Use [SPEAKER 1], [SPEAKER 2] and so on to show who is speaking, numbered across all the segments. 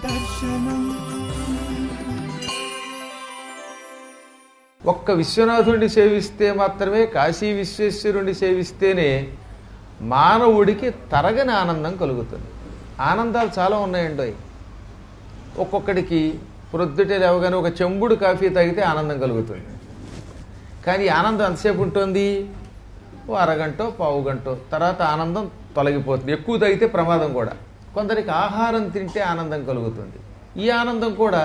[SPEAKER 1] దర్శనం.
[SPEAKER 2] ఒక్క విశ్వనాథుడిని సేవిస్తే మాత్రమే, కాశీ విశ్వేశ్వరుణ్ణి సేవిస్తేనే మానవుడికి తరగని ఆనందం కలుగుతుంది. ఆనందాలు చాలా ఉన్నాయండి. ఒక్కొక్కడికి ప్రొద్దుటే లేవగానే ఒక చెంబుడు కాఫీ తాగితే ఆనందం కలుగుతుంది. కానీ ఆనందం ఎంతసేపు ఉంటుంది? ఓ అరగంటో పావు గంటో, తర్వాత ఆనందం తొలగిపోతుంది. ఎక్కువ తాగితే ప్రమాదం కూడా. కొందరికి ఆహారం తింటే ఆనందం కలుగుతుంది. ఈ ఆనందం కూడా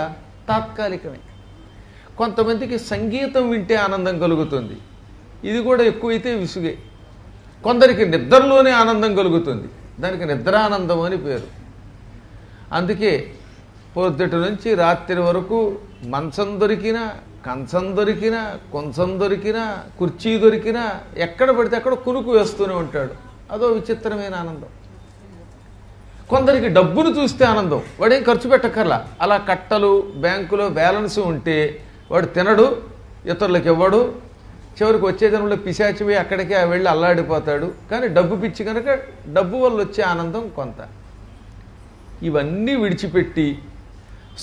[SPEAKER 2] తాత్కాలికమే. కొంతమందికి సంగీతం వింటే ఆనందం కలుగుతుంది. ఇది కూడా ఎక్కువైతే విసుగే. కొందరికి నిద్రలోనే ఆనందం కలుగుతుంది. దానికి నిద్రానందం అని పేరు. అందుకే పొద్దుటి నుంచి రాత్రి వరకు మంచం దొరికినా, కంచం దొరికినా, కొంచం దొరికినా, కుర్చీ దొరికినా ఎక్కడ పడితే అక్కడ కునుకు వేస్తూనే ఉంటాడు. అదో విచిత్రమైన ఆనందం. కొందరికి డబ్బును చూస్తే ఆనందం. వాడేం ఖర్చు పెట్టక్కర్లా. అలా కట్టలు బ్యాంకులో బ్యాలెన్స్ ఉంటే వాడు తినడు, ఇతరులకు ఇవ్వడు, చివరికి వచ్చే జనంలో పిశాచివి అక్కడికే వెళ్ళి అల్లాడిపోతాడు. కానీ డబ్బు పిచ్చి కనుక డబ్బు వల్ల వచ్చే ఆనందం కొంత. ఇవన్నీ విడిచిపెట్టి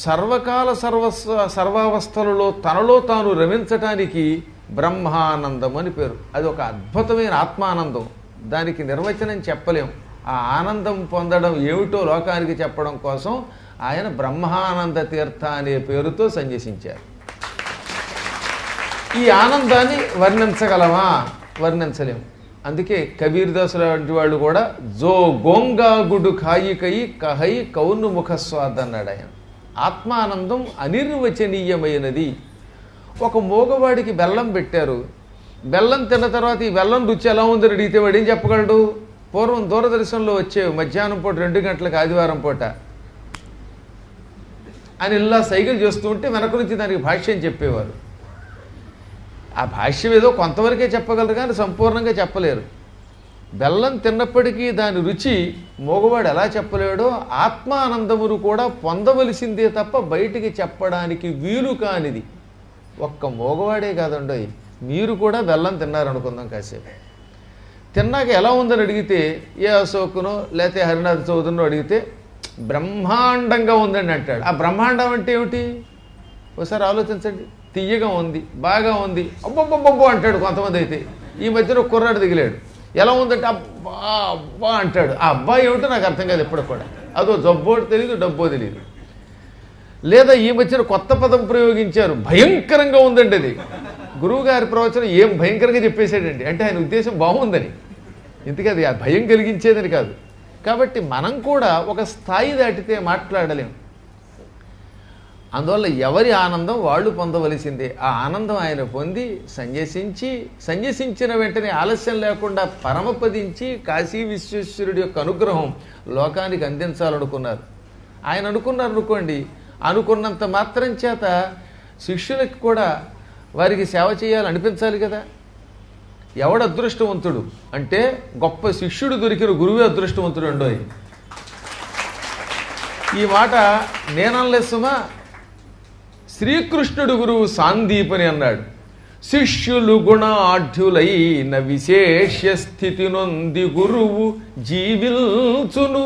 [SPEAKER 2] సర్వకాల సర్వావస్థలలో తనలో తాను రమించటానికి బ్రహ్మానందం అని పేరు. అది ఒక అద్భుతమైన ఆత్మానందం. దానికి నిర్వచనం చెప్పలేం. ఆ ఆనందం పొందడం ఏమిటో లోకానికి చెప్పడం కోసం ఆయన బ్రహ్మానంద తీర్థ అనే పేరుతో సన్యసించారు. ఈ ఆనందాన్ని వర్ణించగలమా? వర్ణించలేం. అందుకే కబీర్ దాస్ లాంటి వాళ్ళు కూడా జో గోంగాగుడు కాయికై కహై కౌను ముఖస్వాద్ అన్నాడు ఆయన. ఆత్మానందం అనిర్వచనీయమైనది. ఒక మూగవాడికి బెల్లం పెట్టారు. బెల్లం తిన్న తర్వాత ఈ బెల్లం రుచి ఎలా ఉందని అడిగితే వాడు ఏం చెప్పగలడు? పూర్వం దూరదర్శన్లో వచ్చేవి మధ్యాహ్నం పూట 2 గంటలకు ఆదివారం పూట అని ఇలా సైకిల్ చేస్తూ ఉంటే వెనక నుంచి దానికి భాష్యం చెప్పేవారు. ఆ భాష్యం ఏదో కొంతవరకే చెప్పగలరు కానీ సంపూర్ణంగా చెప్పలేరు. బెల్లం తిన్నప్పటికీ దాని రుచి మోగవాడు ఎలా చెప్పలేడో ఆత్మానందమును కూడా పొందవలసిందే తప్ప బయటికి చెప్పడానికి వీలు కానిది. ఒక్క మోగవాడే కాదండో, మీరు కూడా బెల్లం తిన్నారనుకుందాం. కాసేపు తిన్నాక ఎలా ఉందని అడిగితే ఏ అశోకునో లేకపోతే హరినాథ్ చౌదరినో అడిగితే బ్రహ్మాండంగా ఉందని అంటాడు. ఆ బ్రహ్మాండం అంటే ఏమిటి? ఒకసారి ఆలోచించండి. తియ్యగా ఉంది, బాగా ఉంది, అబ్బబ్బబ్బబ్బో అంటాడు కొంతమంది. అయితే ఈ మధ్యన ఒక కుర్రాడు దిగిలాడు. ఎలా ఉందంటే అబ్బా అబ్బా అంటాడు. ఆ అబ్బా ఏమిటో నాకు అర్థం కాదు ఎప్పుడు కూడా. అదో జబ్బో తెలియదు, డబ్బో తెలియదు. లేదా ఈ మధ్యన కొత్త పదం ప్రయోగించారు, భయంకరంగా ఉందండి. అది గురువుగారి ప్రవచనం ఏం భయంకరంగా చెప్పేశాడండి. అంటే ఆయన ఉద్దేశం బాగుందని, ఇంతకీ అది ఆ భయం కలిగించేదని కాదు. కాబట్టి మనం కూడా ఒక స్థాయి దాటితే మాట్లాడలేం. అందువల్ల ఎవరి ఆనందం వాళ్ళు పొందవలసిందే. ఆ ఆనందం ఆయన పొంది సన్యసించిన వెంటనే ఆలస్యం లేకుండా పరమపదించి కాశీ విశ్వేశ్వరుడి యొక్క అనుగ్రహం లోకానికి అందించాలనుకున్నారు. ఆయన అనుకున్నారనుకోండి, అనుకున్నంత మాత్రం చేత శిష్యులకు కూడా వారికి సేవ చేయాలనిపించాలి కదా. ఎవడు అదృష్టవంతుడు అంటే గొప్ప శిష్యుడు దొరికిన గురువే అదృష్టవంతుడు అండోయ్. ఈ మాట నేననలేసుమా. శ్రీకృష్ణుడు గురువు సాందీపని అన్నాడు. శిష్యులు గుణాఢ్యులైన విశేష స్థితి నొంది గురువు జీవిల్చును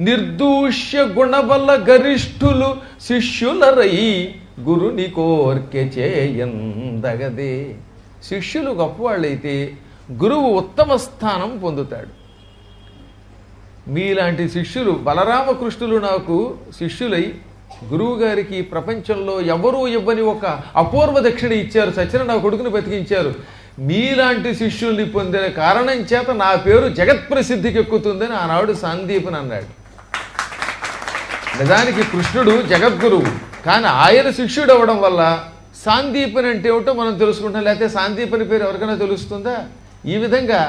[SPEAKER 2] నిర్దూష్య గుణబల గరిష్ఠులు శిష్యులరై గురుని కోర్కె చేయందగదే. శిష్యులు గొప్పవాళ్ళైతే గురువు ఉత్తమ స్థానం పొందుతాడు. మీలాంటి శిష్యులు బలరామకృష్ణులు నాకు శిష్యులై గురువు గారికి ప్రపంచంలో ఎవరూ ఇవ్వని ఒక అపూర్వ దక్షిణ ఇచ్చారు. సచిన నా కొడుకుని బతికించారు. మీలాంటి శిష్యుల్ని పొందిన కారణం చేత నా పేరు జగత్ప్రసిద్ధికి ఎక్కుతుందని ఆనాడు సాందీపని అన్నాడు. నిజానికి కృష్ణుడు జగద్గురువు, కానీ ఆయన శిష్యుడు అవ్వడం వల్ల సాందీపని అంటే ఏమిటో మనం తెలుసుకుంటాం. లేకపోతే సాందీపని పేరు ఎవరికైనా తెలుస్తుందా? ఈ విధంగా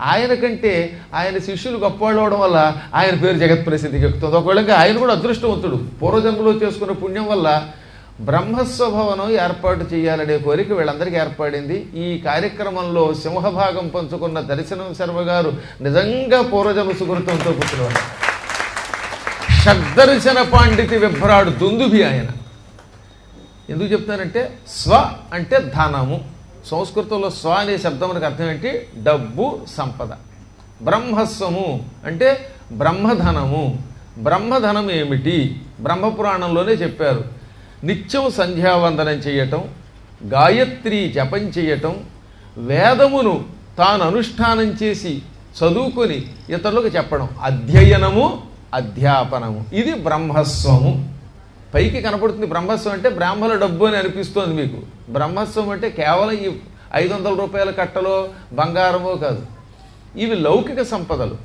[SPEAKER 2] ఆయన కంటే ఆయన శిష్యులు గొప్పవాళ్ళు అవడం వల్ల ఆయన పేరు జగత్ప్రసిద్ధికి ఎక్కుతుంది. ఒకవేళ ఆయన కూడా అదృష్టవంతుడు. పూర్వజన్మలో చేసుకున్న పుణ్యం వల్ల బ్రహ్మస్వభవనం ఏర్పాటు చేయాలనే కోరిక వీళ్ళందరికీ ఏర్పడింది. ఈ కార్యక్రమంలో సింహభాగం పంచుకున్న దర్శనం శర్మ గారు నిజంగా పూర్వజన్మ సుకృతంతో పుట్టినవాడు. షడ్దర్శన పాండితి విభ్రాడు దుందుభి ఆయన. ఎందుకు చెప్తానంటే స్వ అంటే ధనము. సంస్కృతంలో స్వ అనే శబ్దం మనకు అర్థం ఏంటి? డబ్బు, సంపద. బ్రహ్మస్వము అంటే బ్రహ్మధనము. బ్రహ్మధనం ఏమిటి? బ్రహ్మపురాణంలోనే చెప్పారు. నిత్యం సంధ్యావందనం చేయటం, గాయత్రి జపం చేయటం, వేదమును తాను అనుష్ఠానం చేసి చదువుకొని ఇతరులకు చెప్పడం, అధ్యయనము అధ్యాపనము. ఇది బ్రహ్మస్వము. పైకి కనపడుతుంది బ్రహ్మస్వం అంటే బ్రాహ్మణ డబ్బు అని అనిపిస్తోంది మీకు. బ్రహ్మస్వం అంటే కేవలం ఈ 500 రూపాయల కట్టలో బంగారమో కాదు. ఇవి లౌకిక సంపదలు.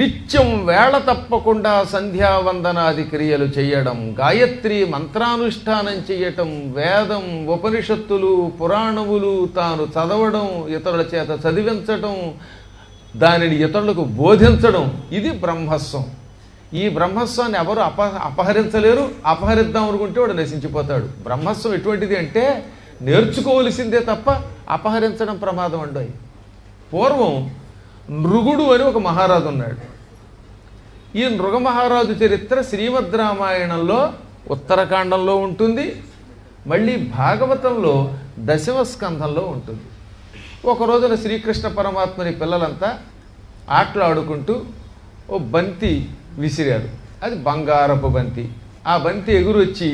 [SPEAKER 2] నిత్యం వేళ తప్పకుండా సంధ్యావందనాది క్రియలు చేయడం, గాయత్రి మంత్రానుష్ఠానం చేయటం, వేదం ఉపనిషత్తులు పురాణములు తాను చదవడం, ఇతరుల చేత చదివించడం, దానిని ఇతరులకు బోధించడం, ఇది బ్రహ్మస్వం. ఈ బ్రహ్మస్వాన్ని ఎవరు అపహరించలేరు. అపహరిద్దాం అనుకుంటే వాడు నశించిపోతాడు. బ్రహ్మస్వం ఎటువంటిది అంటే నేర్చుకోవలసిందే తప్ప అపహరించడం ప్రమాదం అండి. పూర్వం నృగుడు అని ఒక మహారాజు ఉన్నాడు. ఈ నృగ మహారాజు చరిత్ర శ్రీమద్ రామాయణంలో ఉత్తరకాండంలో ఉంటుంది, మళ్ళీ భాగవతంలో దశమ స్కంధంలో ఉంటుంది. ఒక రోజున శ్రీకృష్ణ పరమాత్మని పిల్లలంతా ఆటలాడుకుంటూ ఓ బంతి విసిరారు. అది బంగారపు బంతి. ఆ బంతి ఎగురొచ్చి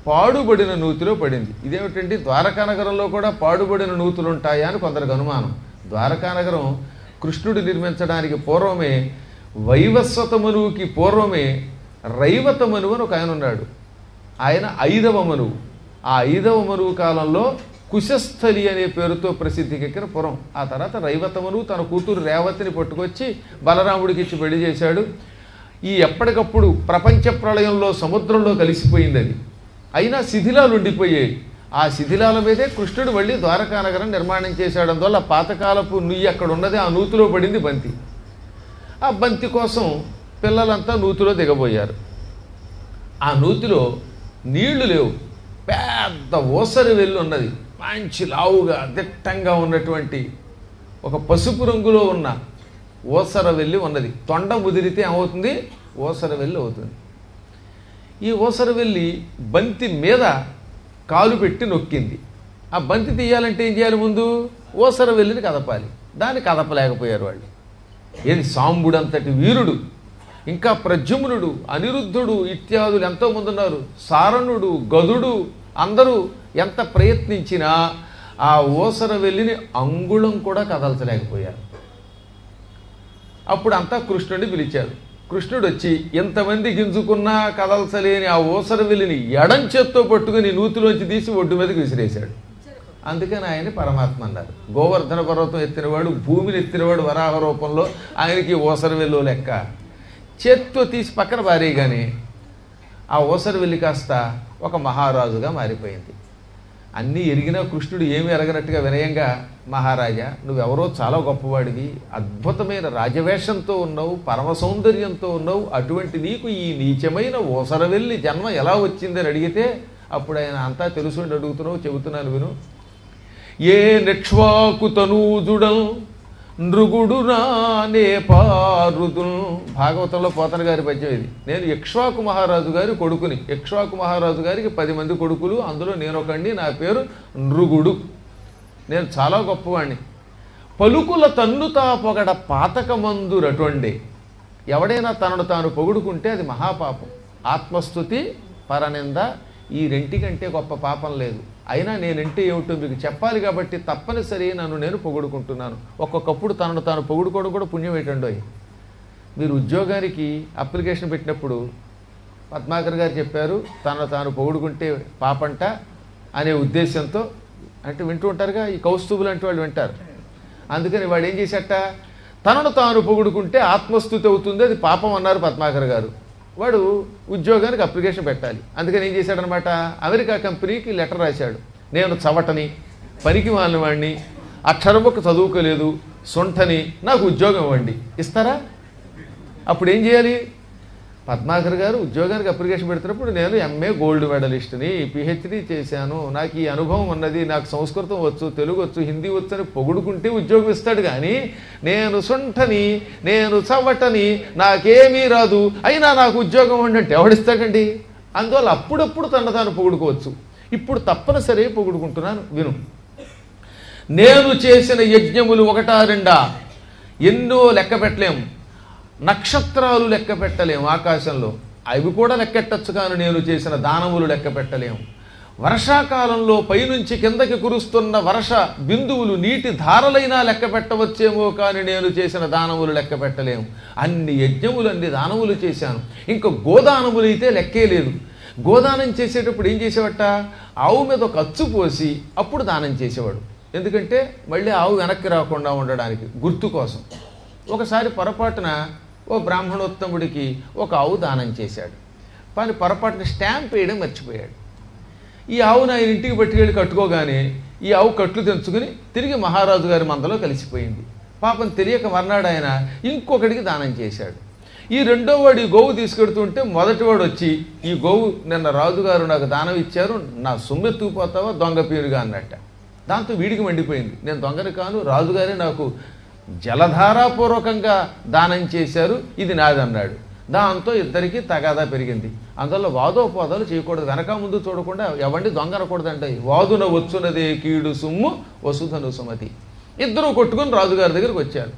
[SPEAKER 2] పాడుబడిన నూతిలో పడింది. ఇదేమిటంటే ద్వారకానగరంలో కూడా పాడుబడిన నూతులు ఉంటాయా అని కొందరికి అనుమానం. ద్వారకానగరం కృష్ణుడు నిర్మించడానికి పూర్వమే, వైవస్వతమనువుకి పూర్వమే రైవత మనువు అని ఒక ఆయన ఉన్నాడు. ఆయన 5వ మనువు. ఆ 5వ మనువు కాలంలో కుశస్థలి అనే పేరుతో ప్రసిద్ధికెక్కిన పురం. ఆ తర్వాత రైవత మనువు తన కూతురు రేవతిని పట్టుకొచ్చి బలరాముడికి ఇచ్చి పెళ్లి చేశాడు. ఈ ఎప్పటికప్పుడు ప్రపంచ ప్రళయంలో సముద్రంలో కలిసిపోయింది అది. అయినా శిథిలాలు ఉండిపోయాయి. ఆ శిథిలాల మీదే కృష్ణుడు మళ్ళీ ద్వారకానగరం నిర్మాణం చేశాడు. అందువల్ల పాతకాలపు నుయ్యి అక్కడ ఉన్నది, ఆ నూతిలో పడింది బంతి. ఆ బంతి కోసం పిల్లలంతా నూతిలో దిగబోయారు. ఆ నూతిలో నీళ్లు లేవు. పెద్ద ఓసరి వెల్లు ఉన్నది. మంచి లావుగా దిట్టంగా ఉన్నటువంటి ఒక పసుపు రంగులో ఉన్న ఓసర వెల్లి ఉన్నది. తొండ ముదిరితే ఏమవుతుంది? ఓసర వెల్లి అవుతుంది. ఈ ఓసర వెల్లి బంతి మీద కాలు పెట్టి నొక్కింది. ఆ బంతి తీయాలంటే ఏం చేయాలి? ముందు ఓసర వెల్లిని కదపాలి. దాన్ని కదపలేకపోయారు వాళ్ళు. ఏది సాంబుడంతటి వీరుడు, ఇంకా ప్రద్యుమ్నుడు, అనిరుద్ధుడు ఇత్యాదులు ఎంతోమంది ఉన్నారు. సారణుడు, గదుడు, అందరూ ఎంత ప్రయత్నించినా ఆ ఓసర వెల్లిని అంగుళం కూడా కదల్చలేకపోయారు. అప్పుడు అంతా కృష్ణుడిని పిలిచారు. కృష్ణుడు వచ్చి ఎంతమంది గింజుకున్నా కదల్చలేని ఆ ఓసర వెల్లిని ఎడం చేత్తో పట్టుకుని నూతిలోంచి తీసి ఒడ్డు మీదకి విసిరేశాడు. అందుకని ఆయన్ని పరమాత్మ అన్నారు. గోవర్ధన పర్వతం ఎత్తినవాడు, భూమిని ఎత్తినవాడు వరాహ రూపంలో, ఆయనకి ఓసర వెల్లో లెక్క. చేత్తో తీసి పక్కన పారేయగానే ఆ ఓసర వెల్లి కాస్త ఒక మహారాజుగా మారిపోయింది. అన్నీ ఎరిగినా కృష్ణుడు ఏమీ ఎరగనట్టుగా వినయంగా, మహారాజా నువ్వెవరో చాలా గొప్పవాడివి, అద్భుతమైన రాజవేషంతో ఉన్నావు, పరమ సౌందర్యంతో ఉన్నావు, అటువంటి నీకు ఈ నీచమైన ఓసర వెల్లి జన్మ ఎలా వచ్చిందని అడిగితే అప్పుడు ఆయన అంతా తెలుసుండి అడుగుతున్నావు, చెబుతున్నాను విను. ఏ నిక్ష్వాకు తనూజుడం నృగుడు నానే పారుదుల్. భాగవతంలో పోతన గారి పద్యం ఇది. నేను ఇక్ష్వాకు మహారాజు గారి కొడుకుని. ఇక్ష్వాకు మహారాజు గారికి 10 మంది కొడుకులు, అందులో నేను ఒకడిని. నా పేరు నృగుడు. నేను చాలా గొప్పవాణ్ణి. పలుకుల తన్నుతా పొగడ పాతకమందురటొండే. ఎవడైనా తనను తాను పొగుడుకుంటే అది మహాపాపం. ఆత్మస్తుతి, పరనింద, ఈ రెంటికంటే గొప్ప పాపం లేదు. అయినా నేనంటే ఏమిటో మీకు చెప్పాలి కాబట్టి తప్పనిసరి నన్ను నేను పొగుడుకుంటున్నాను. ఒక్కొక్కప్పుడు తనను తాను పొగుడుకోవడం కూడా పుణ్యం ఏంటండో. మీరు ఉద్యోగానికి అప్లికేషన్ పెట్టినప్పుడు పద్మాకర్ గారు చెప్పారు, తనను తాను పొగుడుకుంటే పాపంట అనే ఉద్దేశంతో. అంటే వింటూ ఉంటారుగా, ఈ కౌస్తుభులు అంటే వాళ్ళు వింటారు. అందుకని వాడు ఏం చేశాట, తనను తాను పొగుడుకుంటే ఆత్మస్తుతి అవుతుంది, అది పాపం అన్నారు పద్మాకర్ గారు. వాడు ఉద్యోగానికి అప్లికేషన్ పెట్టాలి. అందుకని ఏం చేశాడనమాట, అమెరికా కంపెనీకి లెటర్ రాశాడు. నేను చవటని, పనికి మాలిన వాడిని, అక్షరముక్క చదువుకోలేదు, సొంఠని, నాకు ఉద్యోగం ఇవ్వండి. ఇస్తారా? అప్పుడు ఏం చేయాలి? పద్మాకర్ గారు ఉద్యోగానికి అప్లికేషన్ పెడుతున్నప్పుడు నేను ఎంఏ గోల్డ్ మెడలిస్ట్ని, పిహెచ్డి చేశాను, నాకు ఈ అనుభవం ఉన్నది, నాకు సంస్కృతం వచ్చు, తెలుగు వచ్చు, హిందీ వచ్చు అని పొగుడుకుంటే ఉద్యోగం ఇస్తాడు. కానీ నేను సొంఠని, నేను చవటని, నాకేమీ రాదు, అయినా నాకు ఉద్యోగం అంటే ఎవడిస్తాడండి? అందువల్ల అప్పుడప్పుడు తన తాను పొగుడుకోవచ్చు. ఇప్పుడు తప్పనిసరి పొగుడుకుంటున్నాను విను. నేను చేసిన యజ్ఞములు 1, 2 ఎన్నో లెక్క పెట్టలేం. నక్షత్రాలు లెక్క పెట్టలేము ఆకాశంలో, అవి కూడా లెక్కెట్టచ్చు, కానీ నేను చేసిన దానములు లెక్క పెట్టలేము. వర్షాకాలంలో పైనుంచి కిందకి కురుస్తున్న వర్ష బిందువులు నీటి ధారలైనా లెక్క పెట్టవచ్చేమో, కానీ నేను చేసిన దానములు లెక్క పెట్టలేము. అన్ని యజ్ఞములు అన్ని దానములు చేశాను. ఇంకా గోదానములు అయితే లెక్కే లేదు. గోదానం చేసేటప్పుడు ఏం చేసేవట, ఆవు మీద ఒక అచ్చు పోసి అప్పుడు దానం చేసేవాడు. ఎందుకంటే మళ్ళీ ఆవు వెనక్కి రాకుండా ఉండడానికి, గుర్తు కోసం. ఒకసారి పొరపాటున ఓ బ్రాహ్మణోత్తముడికి ఒక ఆవు దానం చేశాడు. కానీ పొరపాటున స్టాంప్ వేయడం మర్చిపోయాడు. ఈ ఆవును ఆయన ఇంటికి పట్టుకెళ్ళి కట్టుకోగానే ఈ ఆవు కట్లు తెంచుకుని తిరిగి మహారాజు గారి మందలో కలిసిపోయింది. పాపం తెలియక మర్నాడు ఆయన ఇంకొకటికి దానం చేశాడు. ఈ రెండో వాడు ఈ గోవు తీసుకెడుతుంటే మొదటివాడు వచ్చి, ఈ గోవు నిన్న రాజుగారు నాకు దానం ఇచ్చారు, నా సొమ్మెత్తుకుపోతావా దొంగ పీరుగా అన్నట్ట. దాంతో వీడికి మండిపోయింది, నేను దొంగని కాను, రాజుగారే నాకు జలధారాపూర్వకంగా దానం చేశారు, ఇది నాదన్నాడు. దాంతో ఇద్దరికీ తగాదా పెరిగింది. అందువల్ల వాదోపాదాలు చేయకూడదు, వెనక ముందు చూడకుండా ఎవరిని దొంగ అనకూడదంటే. వాదున వచ్చునదే కీడు సుమ్ము వసుధను సుమతి. ఇద్దరూ కొట్టుకుని రాజుగారి దగ్గరికి వచ్చారు.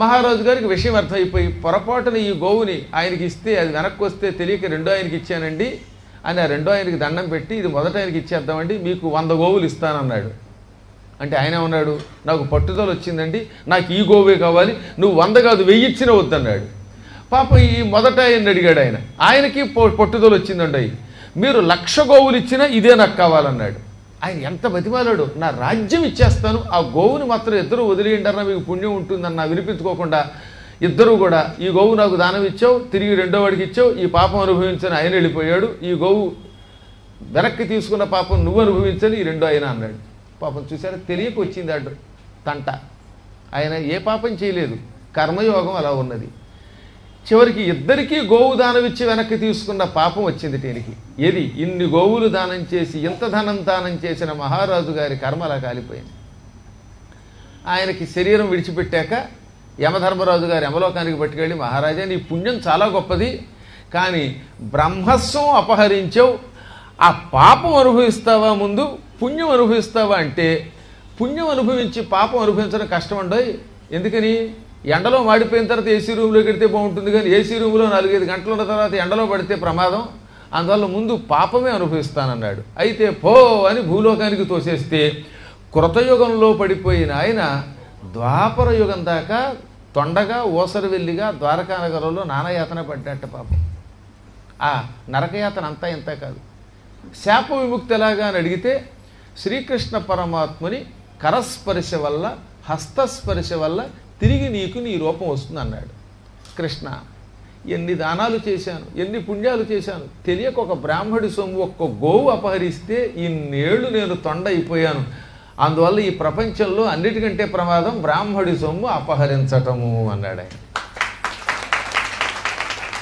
[SPEAKER 2] మహారాజు గారికి విషయం అర్థమైపోయి పొరపాటున ఈ గోవుని ఆయనకి ఇస్తే అది వెనక్కి వస్తే తెలియక రెండో ఆయనకి ఇచ్చానండి అని ఆ రెండో ఆయనకి దండం పెట్టి, ఇది మొదట ఆయనకి ఇచ్చేద్దామండి, మీకు 100 గోవులు ఇస్తానన్నాడు. అంటే ఆయన ఉన్నాడు, నాకు పట్టుదల వచ్చిందండి, నాకు ఈ గోవే కావాలి, నువ్వు 100 కాదు 1000 ఇచ్చినా వద్దన్నాడు. పాప ఈ మొదట ఆయన అడిగాడు, ఆయనకి పట్టుదల వచ్చిందండి, మీరు 1,00,000 గోవులు ఇచ్చినా ఇదే నాకు కావాలన్నాడు. ఆయన ఎంత బతిమాలాడు, నా రాజ్యం ఇచ్చేస్తాను, ఆ గోవుని మాత్రం ఇద్దరు వదిలేయండన్నా మీకు పుణ్యం ఉంటుందన్న వినిపించుకోకుండా ఇద్దరు కూడా, ఈ గోవు నాకు దానం ఇచ్చావు, తిరిగి రెండో వాడికి ఇచ్చావు, ఈ పాపం అనుభవించని ఆయన వెళ్ళిపోయాడు, ఈ గోవు వెనక్కి తీసుకున్న పాపం నువ్వు అనుభవించని ఈ రెండో ఆయన అన్నాడు. పాపం చూసారా, తెలియక వచ్చింది అడ్డు తంట. ఆయన ఏ పాపం చేయలేదు, కర్మయోగం అలా ఉన్నది. చివరికి ఇద్దరికీ గోవు దానం ఇచ్చి వెనక్కి తీసుకున్న పాపం వచ్చింది దీనికి. ఏది, ఇన్ని గోవులు దానం చేసి ఇంత ధనం దానం చేసిన మహారాజు గారి కర్మ అలా కాలిపోయింది. ఆయనకి శరీరం విడిచిపెట్టాక యమధర్మరాజు గారు యమలోకానికి పట్టుకెళ్ళి, మహారాజా నీ పుణ్యం చాలా గొప్పది, కానీ బ్రహ్మస్వం అపహరించావు, ఆ పాపం అనుభవిస్తావా ముందు పుణ్యం అనుభవిస్తావా అంటే, పుణ్యం అనుభవించి పాపం అనుభవించడం కష్టం ఉండవు. ఎందుకని, ఎండలో మాడిపోయిన తర్వాత ఏసీ రూమ్లో పెడితే బాగుంటుంది, కానీ ఏసీ రూమ్లో 4-5 గంటల ఉన్న తర్వాత ఎండలో పడితే ప్రమాదం, అందువల్ల ముందు పాపమే అనుభవిస్తానన్నాడు. అయితే పో అని భూలోకానికి తోసేస్తే కృతయుగంలో పడిపోయిన ఆయన ద్వాపర యుగం దాకా తొండగా ఓసరవెల్లిగా ద్వారకానగరంలో నానాయాతన పడ్డట్ట పాపం. ఆ నరకయాతన అంతా ఇంత కాదు. శాప విముక్తి ఎలాగా అని అడిగితే, శ్రీకృష్ణ పరమాత్ముని కరస్పర్శ వల్ల హస్తస్పర్శ వల్ల తిరిగి నీకు నీ రూపం వస్తుంది అన్నాడు. కృష్ణ, ఎన్ని దానాలు చేశాను, ఎన్ని పుణ్యాలు చేశాను, తెలియక ఒక బ్రాహ్మడి సొమ్ము ఒక్క గోవు అపహరిస్తే ఇన్నేళ్లు నేను తొండ అయిపోయాను, అందువల్ల ఈ ప్రపంచంలో అన్నిటికంటే ప్రమాదం బ్రాహ్మడి సొమ్ము అపహరించటము అన్నాడు ఆయన.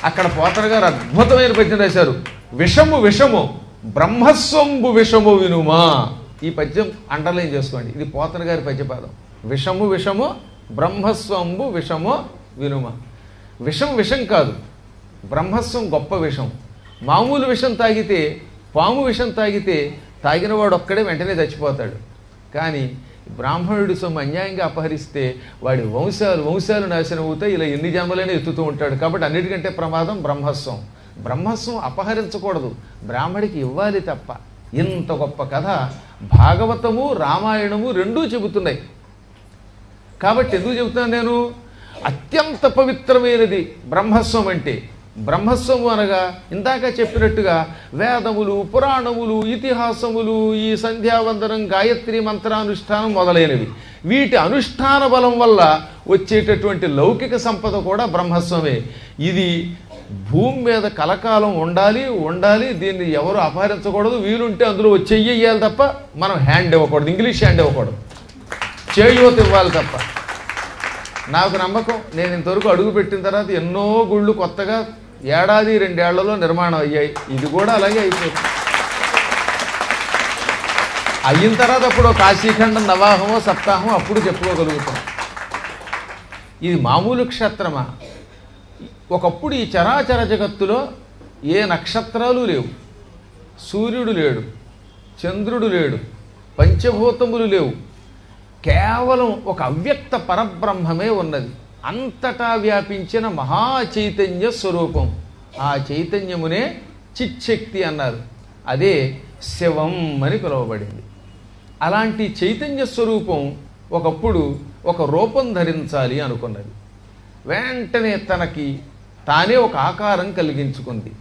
[SPEAKER 2] అక్కడ పోతన గారు అద్భుతమైన పద్యం రాశారు, విషము విషము బ్రహ్మస్వంబు విషము వినుమా. ఈ పద్యం అండర్లైన్ చేసుకోండి, ఇది పోతన గారి పద్యపాదం. విషము విషము బ్రహ్మస్వంబు విషమో వినుమ. విషం విషం కాదు, బ్రహ్మస్వం గొప్ప విషం. మామూలు విషం తాగితే, పాము విషం తాగితే తాగినవాడు ఒక్కడే వెంటనే చచ్చిపోతాడు. కానీ బ్రాహ్మణుడి సొమ్ము అన్యాయంగా అపహరిస్తే వాడి వంశాలు నాశనం అవుతాయి, ఇలా ఎన్ని జన్మలైనా ఎత్తుతూ ఉంటాడు. కాబట్టి అన్నిటికంటే ప్రమాదం బ్రహ్మస్వం. బ్రహ్మస్వం అపహరించకూడదు, బ్రాహ్మడికి ఇవ్వాలి తప్ప. ఇంత గొప్ప కథ భాగవతము రామాయణము రెండూ చెబుతున్నాయి. కాబట్టి ఎందుకు చెబుతున్నాను నేను, అత్యంత పవిత్రమైనది బ్రహ్మస్వం అంటే. బ్రహ్మస్వము అనగా ఇందాక చెప్పినట్టుగా వేదములు, పురాణములు, ఇతిహాసములు, ఈ సంధ్యావందనం, గాయత్రి మంత్రానుష్ఠానం మొదలైనవి, వీటి అనుష్ఠాన బలం వల్ల వచ్చేటటువంటి లౌకిక సంపద కూడా బ్రహ్మస్వమే. ఇది భూమి మీద కలకాలం ఉండాలి. దీన్ని ఎవరు అపహరించకూడదు. వీలుంటే అందులో చెయ్యాలి తప్ప మనం హ్యాండ్ ఇవ్వకూడదు, ఇంగ్లీష్ హ్యాండ్ ఇవ్వకూడదు, చేయూత ఇవ్వాలి తప్ప. నాకు నమ్మకం, నేను ఇంతవరకు అడుగు పెట్టిన తర్వాత ఎన్నో గుళ్ళు కొత్తగా 1-2 ఏళ్లలో నిర్మాణం అయ్యాయి. ఇది కూడా అలాగే అయిపోయింది. అయిన తర్వాత అప్పుడు కాశీఖండం నవాహమో సప్తాహమో అప్పుడు చెప్పుకోగలుగుతాం. ఇది మామూలు క్షేత్రమా? ఒకప్పుడు ఈ చరాచర జగత్తులో ఏ నక్షత్రాలు లేవు, సూర్యుడు లేడు, చంద్రుడు లేడు, పంచభూతములు లేవు, కేవలం ఒక అవ్యక్త పరబ్రహ్మమే ఉన్నది. అంతటా వ్యాపించిన మహాచైతన్య స్వరూపం. ఆ చైతన్యమునే చిచ్చక్తి అన్నారు. అదే శివం అని పిలువబడింది. అలాంటి చైతన్య స్వరూపం ఒకప్పుడు ఒక రూపం ధరించాలి అనుకున్నది. వెంటనే తనకి తానే ఒక ఆకారం కలిగించుకుంది.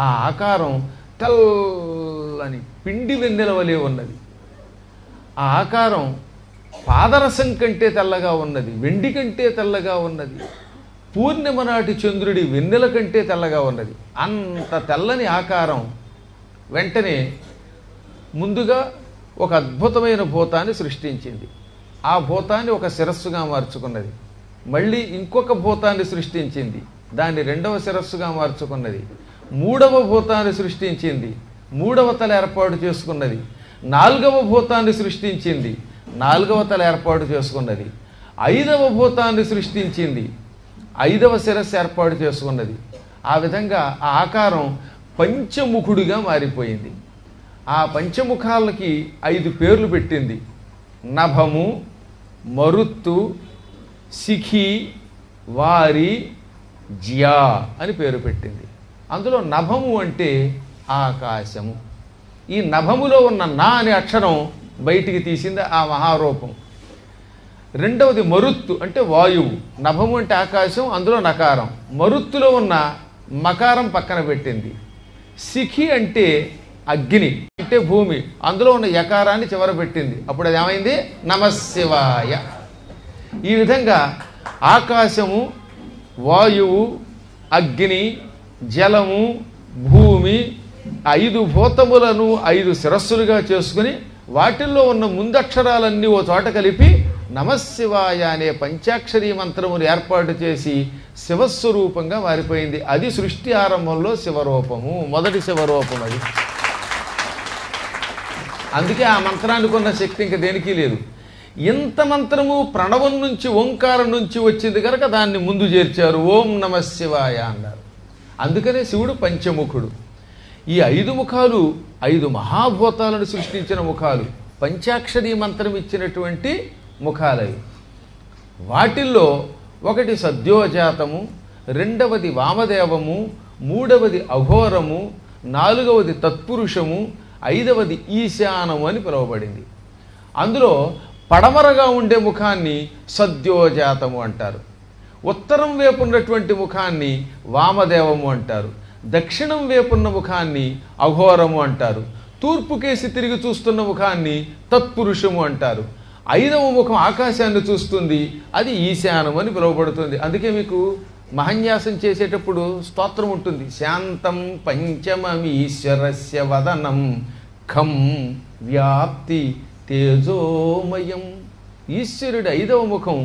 [SPEAKER 2] ఆ ఆకారం తెల్లని పిండి వెన్నెల వలె ఉన్నది. ఆ ఆకారం పాదరసం కంటే తెల్లగా ఉన్నది, వెండి కంటే తెల్లగా ఉన్నది, పూర్ణిమ నాటి చంద్రుడి వెన్నెల కంటే తెల్లగా ఉన్నది. అంత తెల్లని ఆకారం వెంటనే ముందుగా ఒక అద్భుతమైన భూతాన్ని సృష్టించింది. ఆ భూతాన్ని ఒక శిరస్సుగా మార్చుకున్నది. మళ్ళీ ఇంకొక భూతాన్ని సృష్టించింది, దాన్ని రెండవ శిరస్సుగా మార్చుకున్నది. మూడవ భూతాన్ని సృష్టించింది, మూడవ తల ఏర్పాటు చేసుకున్నది. నాలుగవ భూతాన్ని సృష్టించింది, నాలుగవ తల ఏర్పాటు చేసుకున్నది. ఐదవ భూతాన్ని సృష్టించింది, ఐదవ శిరస్సు ఏర్పాటు చేసుకున్నది. ఆ విధంగా ఆ ఆకారం పంచముఖుడిగా మారిపోయింది. ఆ పంచముఖాలకి 5 పేర్లు పెట్టింది. నభము, మరుత్తు, శిఖి, వారి, జ్యా అని పేరు పెట్టింది. అందులో నభము అంటే ఆకాశము. ఈ నభములో ఉన్న నా అనే అక్షరం బయటికి తీసింది ఆ మహారూపం. రెండవది మరుత్తు అంటే వాయువు. నభము అంటే ఆకాశం, అందులో నకారం. మరుత్తులో ఉన్న మకారం పక్కన పెట్టింది. శిఖి అంటే అగ్ని అంటే భూమి, అందులో ఉన్న యకారాన్ని చివర పెట్టింది. అప్పుడు అది ఏమైంది? నమశివాయ. ఈ విధంగా ఆకాశము, వాయువు, అగ్ని, జలము, భూమి 5 భూతములను 5 శిరస్సులుగా చేసుకుని వాటిల్లో ఉన్న ముందక్షరాలన్నీ ఓ చోట కలిపి నమశివాయ అనే పంచాక్షరీ మంత్రమును ఏర్పాటు చేసి శివస్వరూపంగా మారిపోయింది. అది సృష్టి ఆరంభంలో శివరూపము, మొదటి శివరూపం అది. అందుకే ఆ మంత్రానికి ఉన్న శక్తి ఇంక దేనికి లేదు. ఇంత మంత్రము ప్రణవం నుంచి, ఓంకారం నుంచి వచ్చింది కనుక దాన్ని ముందు చేర్చారు. ఓం నమశివాయ అన్నారు. అందుకనే శివుడు పంచముఖుడు. ఈ 5 ముఖాలు 5 మహాభూతాలను సృష్టించిన ముఖాలు, పంచాక్షరీ మంత్రం ఇచ్చినటువంటి ముఖాలవి. వాటిల్లో ఒకటి సద్యోజాతము, రెండవది వామదేవము, మూడవది అఘోరము, నాలుగవది తత్పురుషము, 5వది ఈశానము అని పిలువబడింది. అందులో పడమరగా ఉండే ముఖాన్ని సద్యోజాతము అంటారు. ఉత్తరం వైపున్నటువంటి ముఖాన్ని వామదేవము అంటారు. దక్షిణం వైపున్న ముఖాన్ని అఘోరము అంటారు. తూర్పు కేసి తిరిగి చూస్తున్న ముఖాన్ని తత్పురుషము అంటారు. 5వ ముఖం ఆకాశాన్ని చూస్తుంది, అది ఈశానం అని పిలువబడుతుంది. అందుకే మీకు మహన్యాసం చేసేటప్పుడు స్తోత్రం ఉంటుంది. శాంతం పంచమమీశ్వరస్య వదనం ఖం వ్యాప్తి తేజోమయం. ఈశ్వరుడి 5వ ముఖం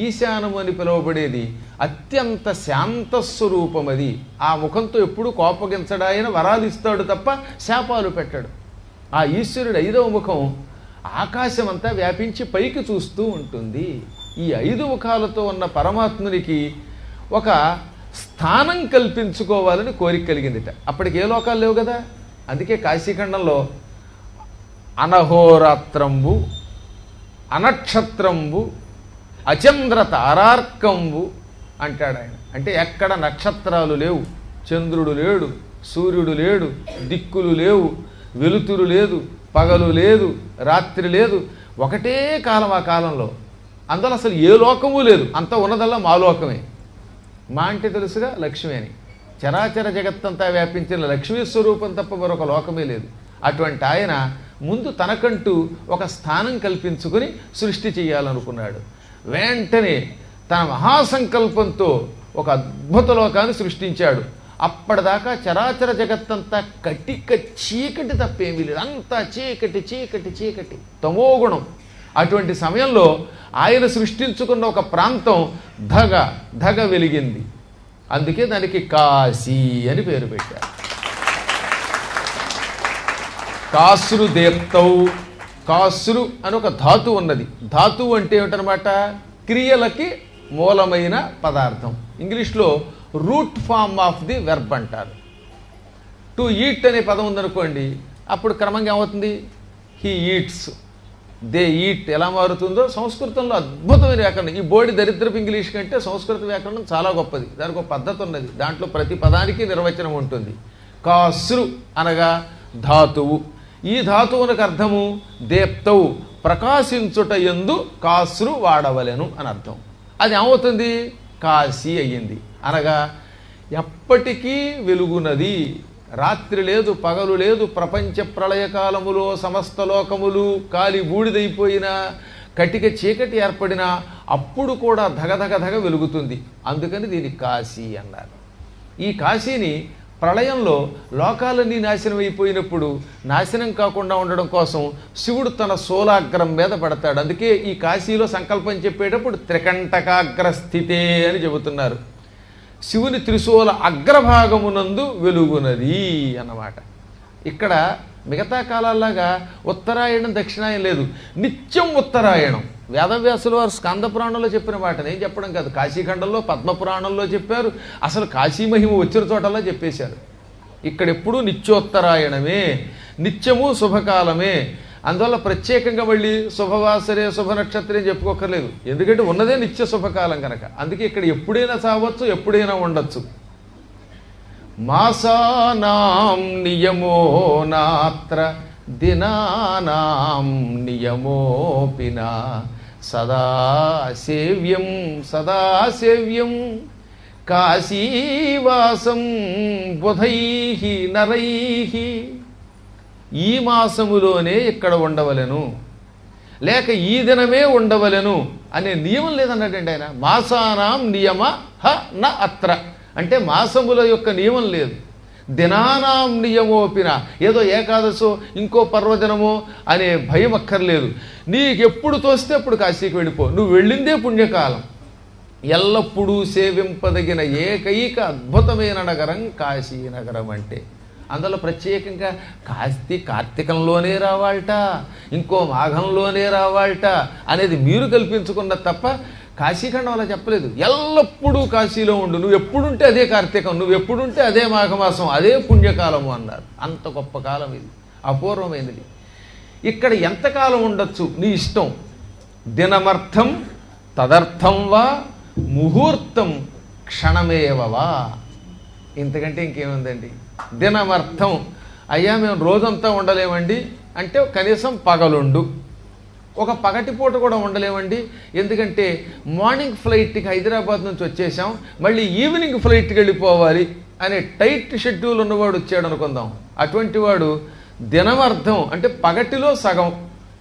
[SPEAKER 2] ఈశానం అని పిలువబడేది అత్యంత శాంతస్వరూపం. అది ఆ ముఖంతో ఎప్పుడు కోపగించడాయన వరాలు ఇస్తాడు తప్ప శాపాలు పెట్టాడు. ఆ ఈశ్వరుడి 5వ ముఖం ఆకాశమంతా వ్యాపించి పైకి చూస్తూ ఉంటుంది. ఈ 5 ముఖాలతో ఉన్న పరమాత్మునికి ఒక స్థానం కల్పించుకోవాలని కోరిక కలిగిందిట. అప్పటికి ఏ లోకాలు లేవు కదా. అందుకే కాశీఖండంలో అనహోరాత్రంబు, అనక్షత్రంబు, అచంద్ర తారార్కంబు అంటాడు ఆయన. అంటే ఎక్కడ నక్షత్రాలు లేవు, చంద్రుడు లేడు, సూర్యుడు లేడు, దిక్కులు లేవు, వెలుతురు లేదు, పగలు లేదు, రాత్రి లేదు, ఒకటే కాలం. ఆ కాలంలో అందులో అసలు ఏ లోకము లేదు. అంతా ఉన్నదల్లా మా లోకమే. మా అంటే తెలుసుగా లక్ష్మి అని. చరాచర జగత్తంతా వ్యాపించిన లక్ష్మీ స్వరూపం తప్ప మరొక లోకమే లేదు. అటువంటి ఆయన ముందు తనకంటూ ఒక స్థానం కల్పించుకుని సృష్టి చేయాలనుకున్నాడు. వెంటనే తన మహాసంకల్పంతో ఒక అద్భుత లోకాన్ని సృష్టించాడు. అప్పటిదాకా చరాచర జగత్తంతా కటిక చీకటి తప్పేమీ లేదు. అంతా చీకటి చీకటి చీకటి, తమోగుణం. అటువంటి సమయంలో ఆయన సృష్టించుకున్న ఒక ప్రాంతం ధగ ధగ వెలిగింది. అందుకే దానికి కాశీ అని పేరు పెట్టారు. కాశ్రు దేప్తౌ. కాశ్రు అని ఒక ధాతు ఉన్నది. ధాతువు అంటే ఏమిటనమాట? క్రియలకి మూలమైన పదార్థం. ఇంగ్లీష్లో root form of the verb అంటారు. టు ఈట్ అనే పదం ఉందనుకోండి, అప్పుడు క్రమంగా ఏమవుతుంది? He eats. దే ఈట్ ఎలా మారుతుందో సంస్కృతంలో అద్భుతమైన వ్యాకరణం. ఈ బోడి దరిద్రపు ఇంగ్లీష్ కంటే సంస్కృత వ్యాకరణం చాలా గొప్పది. దానికి ఒక పద్ధతి ఉన్నది, దాంట్లో ప్రతి పదానికి నిర్వచనం ఉంటుంది. కాశ్రు అనగా ధాతువు. ఈ ధాతువునకు అర్థము దేప్తవు, ప్రకాశించుట యందు కాశ్రు వాడవలెను అని అర్థం. అది ఏమవుతుంది? కాశీ అయ్యింది. అనగా ఎప్పటికీ వెలుగునది, రాత్రి లేదు పగలు లేదు, ప్రపంచ ప్రళయకాలములో సమస్త లోకములు కాలి బూడిదైపోయినా కటిక చీకటి ఏర్పడినా అప్పుడు కూడా ధగధగ వెలుగుతుంది. అందుకని దీన్ని కాశీ అన్నారు. ఈ కాశీని ప్రళయంలో లోకాలన్నీ నాశనం అయిపోయినప్పుడు నాశనం కాకుండా ఉండడం కోసం శివుడు తన శూలాగ్రం మీద పడతాడు. అందుకే ఈ కాశీలో సంకల్పం చెప్పేటప్పుడు త్రికంటకాగ్ర స్థితే అని చెబుతున్నారు. శివుని త్రిశూల అగ్రభాగమునందు వెలుగునది అన్నమాట. ఇక్కడ మిగతా కాలాల్లాగా ఉత్తరాయణం దక్షిణాయనం లేదు, నిత్యం ఉత్తరాయణం. వేదవ్యాసుల వారు స్కంద పురాణంలో చెప్పిన మాట నేను చెప్పడం కాదు, కాశీఖండంలో పద్మపురాణంలో చెప్పారు. అసలు కాశీ మహిమ వచ్చిన చోటలా చెప్పేశారు. ఇక్కడెప్పుడూ నిత్యోత్తరాయణమే, నిత్యము శుభకాలమే. అందువల్ల ప్రత్యేకంగా మళ్ళీ శుభవాసరే శుభ నక్షత్రం చెప్పుకోకర్లేదు, ఎందుకంటే ఉన్నదే నిత్య శుభకాలం కనుక. అందుకే ఇక్కడ ఎప్పుడైనా సావచ్చు, ఎప్పుడైనా ఉండొచ్చు. మాసానాం నియమో నాత్ర దినానాం నియమోపినా సదా సేవ్యం సదా సేవ్యం కాశీవాసం బుధైః నరైః. ఈ మాసములోనే ఇక్కడ ఉండవలెను, లేక ఈ దినమే ఉండవలెను అనే నియమం లేదన్నాడండి ఆయన. మాసానాం నియమ హ న అత్ర అంటే మాసముల యొక్క నియమం లేదు. దినానాం నియమోపిన, ఏదో ఏకాదశో ఇంకో పర్వదినమో అనే భయం అక్కర్లేదు. నీకెప్పుడు తోస్తే అప్పుడు కాశీకి వెళ్ళిపో, నువ్వు వెళ్ళిందే పుణ్యకాలం. ఎల్లప్పుడూ సేవింపదగిన ఏకైక అద్భుతమైన నగరం కాశీ నగరం. అంటే అందులో ప్రత్యేకంగా కార్తీకంలోనే రావాలట, ఇంకో మాఘంలోనే రావాలట అనేది మీరు కల్పించుకున్న తప్ప కాశీఖండం అలా చెప్పలేదు. ఎల్లప్పుడూ కాశీలో ఉండు, నువ్వు ఎప్పుడుంటే అదే కార్తీకం, నువ్వు ఎప్పుడుంటే అదే మాఘమాసం, అదే పుణ్యకాలము అన్నారు. అంత గొప్ప కాలం ఇది, అపూర్వమైనది. ఇక్కడ ఎంతకాలం ఉండొచ్చు నీ ఇష్టం. దినమర్థం తదర్థం వా ముహూర్తం క్షణమేవవా. ఇంతకంటే ఇంకేముందండి. దినమర్థం, అయ్యా మేము రోజంతా ఉండలేమండి అంటే కనీసం పగలుండు, ఒక పగటిపూట కూడా ఉండలేమండి ఎందుకంటే మార్నింగ్ ఫ్లైట్కి హైదరాబాద్ నుంచి వచ్చేసాం, మళ్ళీ ఈవినింగ్ ఫ్లైట్కి వెళ్ళిపోవాలి అనే టైట్ షెడ్యూల్ ఉన్నవాడు వచ్చాడు అనుకుందాం. అటువంటి వాడు దినమర్థం అంటే పగటిలో సగం,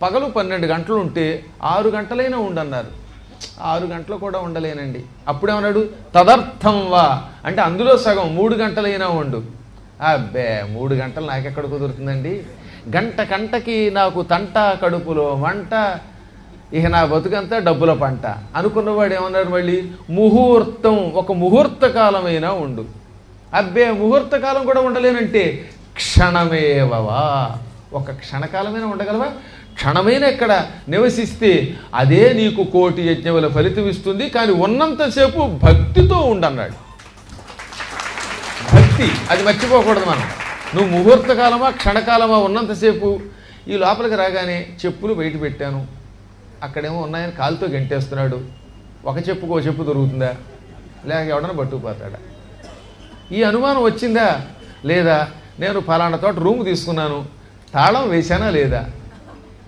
[SPEAKER 2] పగలు 12 గంటలు ఉంటే 6 గంటలైనా ఉండన్నారు. 6 గంటలు కూడా ఉండలేనండి. అప్పుడేమన్నాడు? తదర్థం వా అంటే అందులో సగం 3 గంటలైనా ఉండు. అబ్బే 3 గంటలు నాకెక్కడ కుదురుతుందండి, గంటకి నాకు తంట, కడుపులో మంట, ఇక నా బతుకంతా డబ్బుల పంట అనుకున్నవాడు ఏమన్నాడు? మళ్ళీ ముహూర్తం, ఒక ముహూర్త కాలమైనా ఉండు. అబ్బే ముహూర్త కాలం కూడా ఉండలేనంటే క్షణమేవవా, ఒక క్షణకాలమైనా ఉండగలవా? క్షణమైన ఎక్కడ నివసిస్తే అదే నీకు 1,000,000 యజ్ఞముల ఫలితం ఇస్తుంది. కానీ ఉన్నంతసేపు భక్తితో ఉండన్నాడు. భక్తి అది మర్చిపోకూడదు మనం. నువ్వు ముహూర్తకాలమా క్షణకాలమా ఉన్నంతసేపు. ఈ లోపలికి రాగానే చెప్పులు బయట పెట్టాను, అక్కడేమో ఉన్నాయని కాలుతో గంటేస్తున్నాడు. ఒక చెప్పుకో చెప్పు దొరుకుతుందా, లేక ఎవడన్నా పట్టుకుపోతాడా? ఈ అనుమానం వచ్చిందా లేదా? నేను ఫలానా తోట రూమ్ తీసుకున్నాను, తాళం వేశానా లేదా?